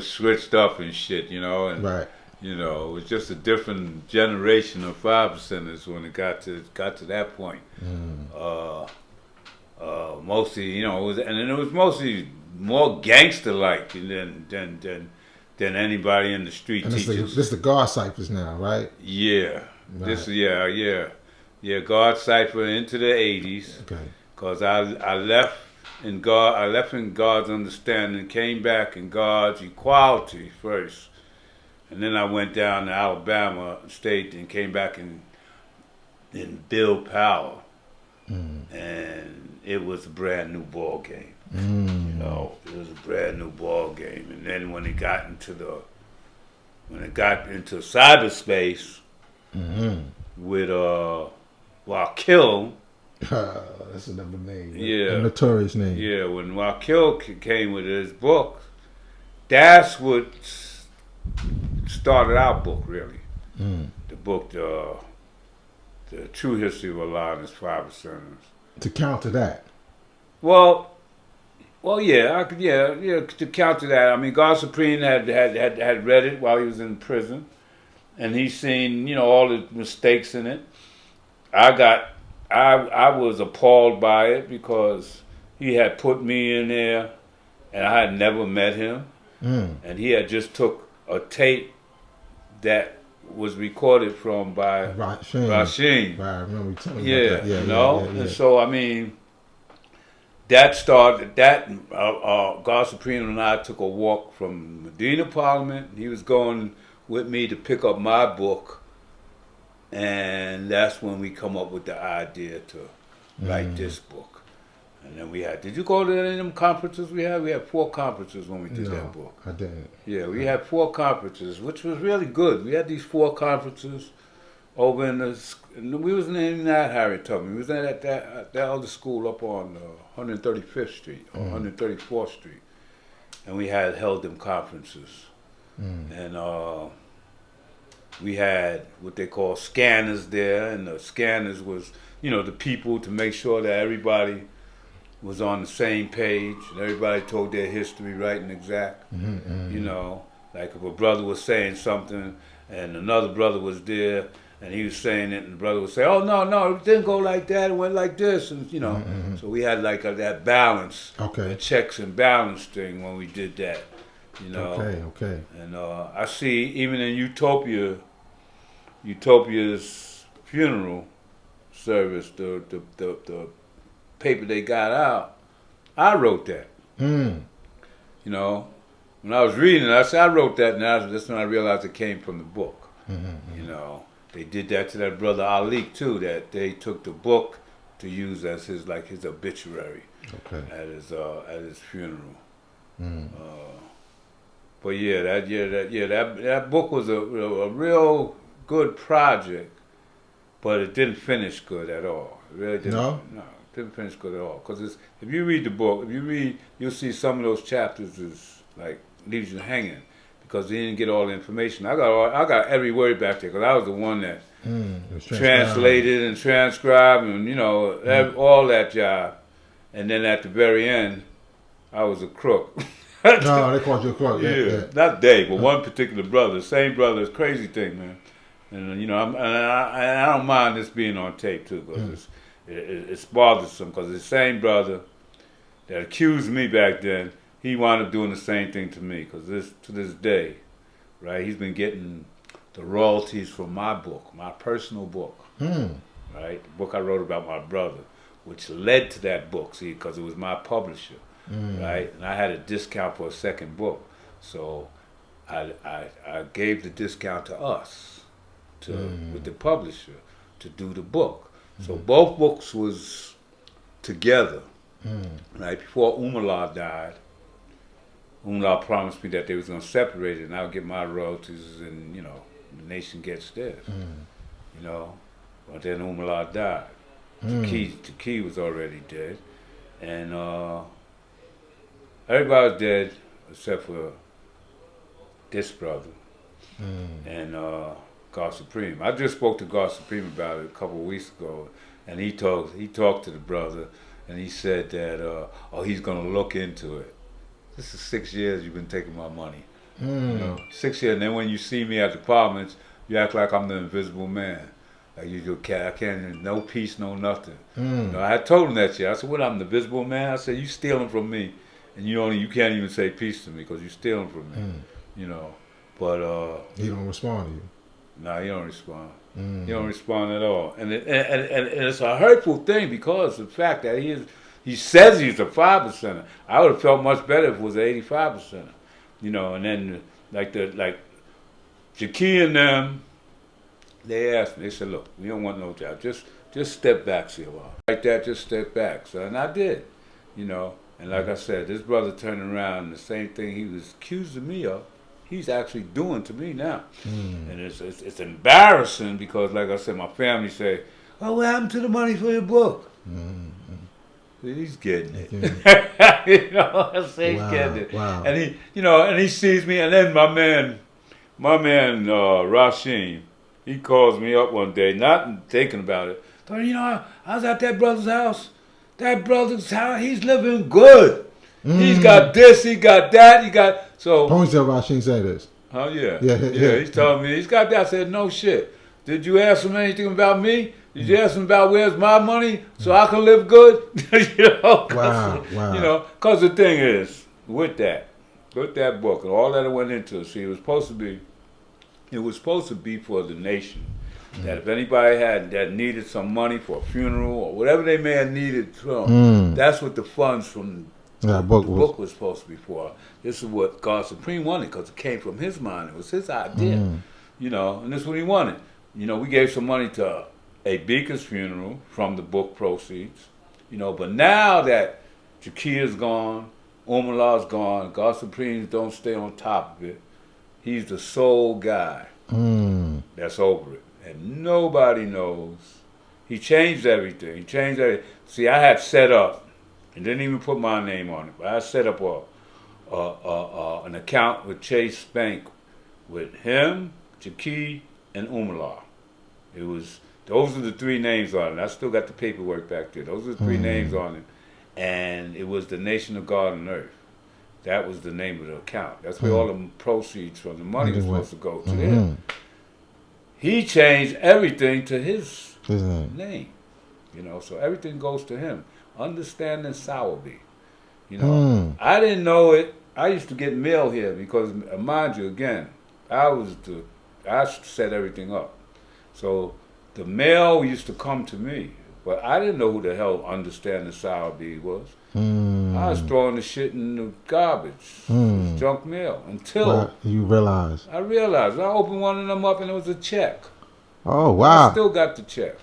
switched up and shit, you know, and you know, it was just a different generation of 5%ers when it got to that point. Mostly, you know, it was mostly more gangster like than anybody in the street. And this is the God ciphers now, right? Yeah, God cipher into the 80s. Okay. Cause I left in God's understanding, came back in God's equality first, and then I went down to Alabama State and came back in Bill Power, and it was a brand new ball game. You know, it was a brand new ball game. And then when it got into cyberspace with Wakil. That's another name. Yeah, a notorious name. Yeah, when Wakil came with his book, that's what started our book really. The book, the True History of Allah and His 5%ers. To counter that. Well, yeah, to counter that. I mean, God Supreme had read it while he was in prison, and he's seen, you know, all the mistakes in it. I was appalled by it because he had put me in there, and I had never met him, and he had just took a tape that was recorded from by Rasheen. Right, I remember you telling me about that. Yeah, you know, and so I mean, that started. God Supreme and I took a walk from Medina Parliament. He was going with me to pick up my book, and that's when we come up with the idea to write this book. And then we had. Did you go to any of them conferences we had? We had 4 conferences when we did that book. I didn't. Yeah, we had 4 conferences, which was really good. We had these 4 conferences over in we was in that Harriet Tubman. We was at that other school up on 135th Street or 134th Street, and we had held them conferences, and we had what they call scanners there, and the scanners was, you know, the people to make sure that everybody was on the same page and everybody told their history right and exact. You know, like if a brother was saying something and another brother was there and he was saying it and the brother would say, oh, no, it didn't go like that, it went like this, and you know. So we had like that balance, the checks and balance thing when we did that, you know. Okay. And I see even in Utopia's funeral service, the paper they got out, I wrote that. You know, when I was reading it, I said I wrote that, and that's when I realized it came from the book. You know, they did that to that brother Ali too. That they took the book to use as his obituary at his funeral. But yeah, that book was a real good project, but it didn't finish good at all. It really didn't. No. Didn't finish good at all, because if you read the book, you'll see some of those chapters is like leaves you hanging because he didn't get all the information. I got every word back there because I was the one that translated and transcribed and you know all that job, and then at the very end, I was a crook. No, they called you a crook. Yeah, not they, but one particular brother, same brother. It's a crazy thing, man. And you know, I don't mind this being on tape too, because it's bothersome because the same brother that accused me back then, he wound up doing the same thing to me because to this day, right, he's been getting the royalties from my book, my personal book, right, the book I wrote about my brother, which led to that book, see, because it was my publisher. right? And I had a discount for a second book, so I gave the discount to us, with the publisher, to do the book. So both books was together, right? Before Umala died, Umala promised me that they was going to separate it, and I would get my royalties, and the nation gets theirs, But then Umala died. Taki was already dead, and everybody was dead except for this brother and God Supreme. I just spoke to God Supreme about it a couple of weeks ago, and he talked to the brother, and he said that he's gonna look into it. This is 6 years you've been taking my money. 6 years, and then when you see me at the Parliaments, you act like I'm the invisible man. Like I can't, no peace, no nothing. I had told him that shit. I said, "What? I'm the invisible man?" I said, "You stealing from me, and you can't even say peace to me because you stealing from me." But he don't respond to you. No, he don't respond. He don't respond at all, and it's a hurtful thing because of the fact that he says he's a 5%er. I would have felt much better if it was an 85%er, And then like Jackie and them, they asked me. They said, "Look, we don't want no job. Just step back, CLR. Like that, just step back." So, and I did, And like I said, this brother turned around, and the same thing he was accusing me of, he's actually doing to me now. And it's embarrassing because, like I said, my family say, "Oh, what happened to the money for your book?" He's getting it. I say he's getting it. Wow. And he, and he sees me, and then my man, Rashim, he calls me up one day, not thinking about it. I was at that brother's house. That brother's house, he's living good. He's got this, he got that, he got so. Ponytail Rasheen said this. Oh yeah. He's telling me he's got that. I said, "No shit. Did you ask him anything about me? Did you ask him about where's my money so I can live good?" Wow. Because the thing is, with that book and all that it went into, see, it was supposed to be for the nation. That if anybody that needed some money for a funeral or whatever they may have needed from, that's what the funds from the book was supposed to be for. This is what God Supreme wanted because it came from his mind. It was his idea, and this is what he wanted. We gave some money to a Beaker's funeral from the book proceeds, but now that Jakia's gone, Umala's gone, God Supreme don't stay on top of it. He's the sole guy that's over it. And nobody knows. He changed everything. See, I had set up, and didn't even put my name on it, but I set up an account with Chase Bank with him, Jackie, and Umala. Those are the three names on it. I still got the paperwork back there. Those are the three names on it. And it was the Nation of God and Earth. That was the name of the account. That's where all the proceeds from the money was supposed to go to him. He changed everything to his name. So everything goes to him. Understanding Sowerby. I didn't know it. I used to get mail here because, mind you, again, I set everything up. So the mail used to come to me, but I didn't know who the hell Understanding Sowerby was. I was throwing the shit in the garbage, junk mail, until you realized. I realized. I opened one of them up and it was a check. Oh, wow. I still got the check.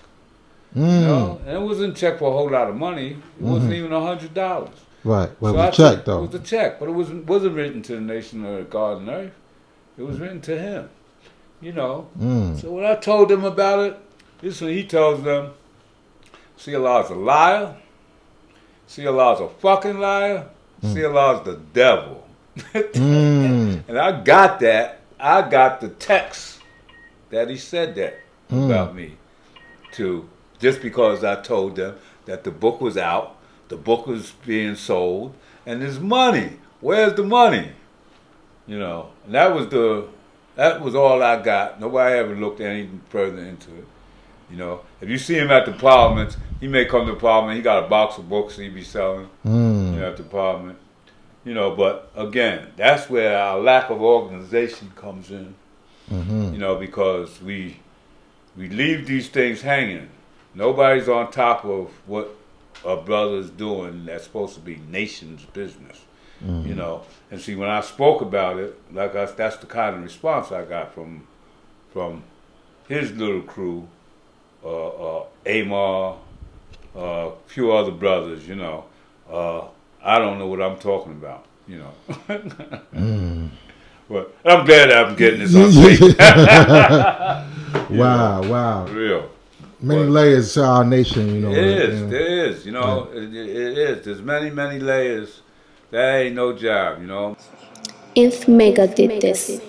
And it wasn't a check for a whole lot of money. It wasn't even $100. Right. Well, it was a check, though. It was a check, but it wasn't written to the Nation of God and Earth. It was written to him. So when I told them about it, this is when he tells them, CLR's a liar. CLR's a fucking liar. CLR's the devil. And I got that. I got the text that he said that about me to, just because I told them that the book was out, the book was being sold, and there's money. Where's the money? And that was all I got. Nobody ever looked any further into it. If you see him at the Parliament, he may come to the Parliament, he got a box of books he be selling at the Parliament. But again, that's where our lack of organization comes in. Because we leave these things hanging. Nobody's on top of what brothers doing that's supposed to be nation's business, you know. And see, when I spoke about it, that's the kind of response I got from his little crew, Amar, a few other brothers, you know. I don't know what I'm talking about, you know. But I'm glad I'm getting this on tape. Wow. Real. Many layers to our nation, you know. There is, you know. It is. There's many layers. That ain't no job, you know. If Mecca did this.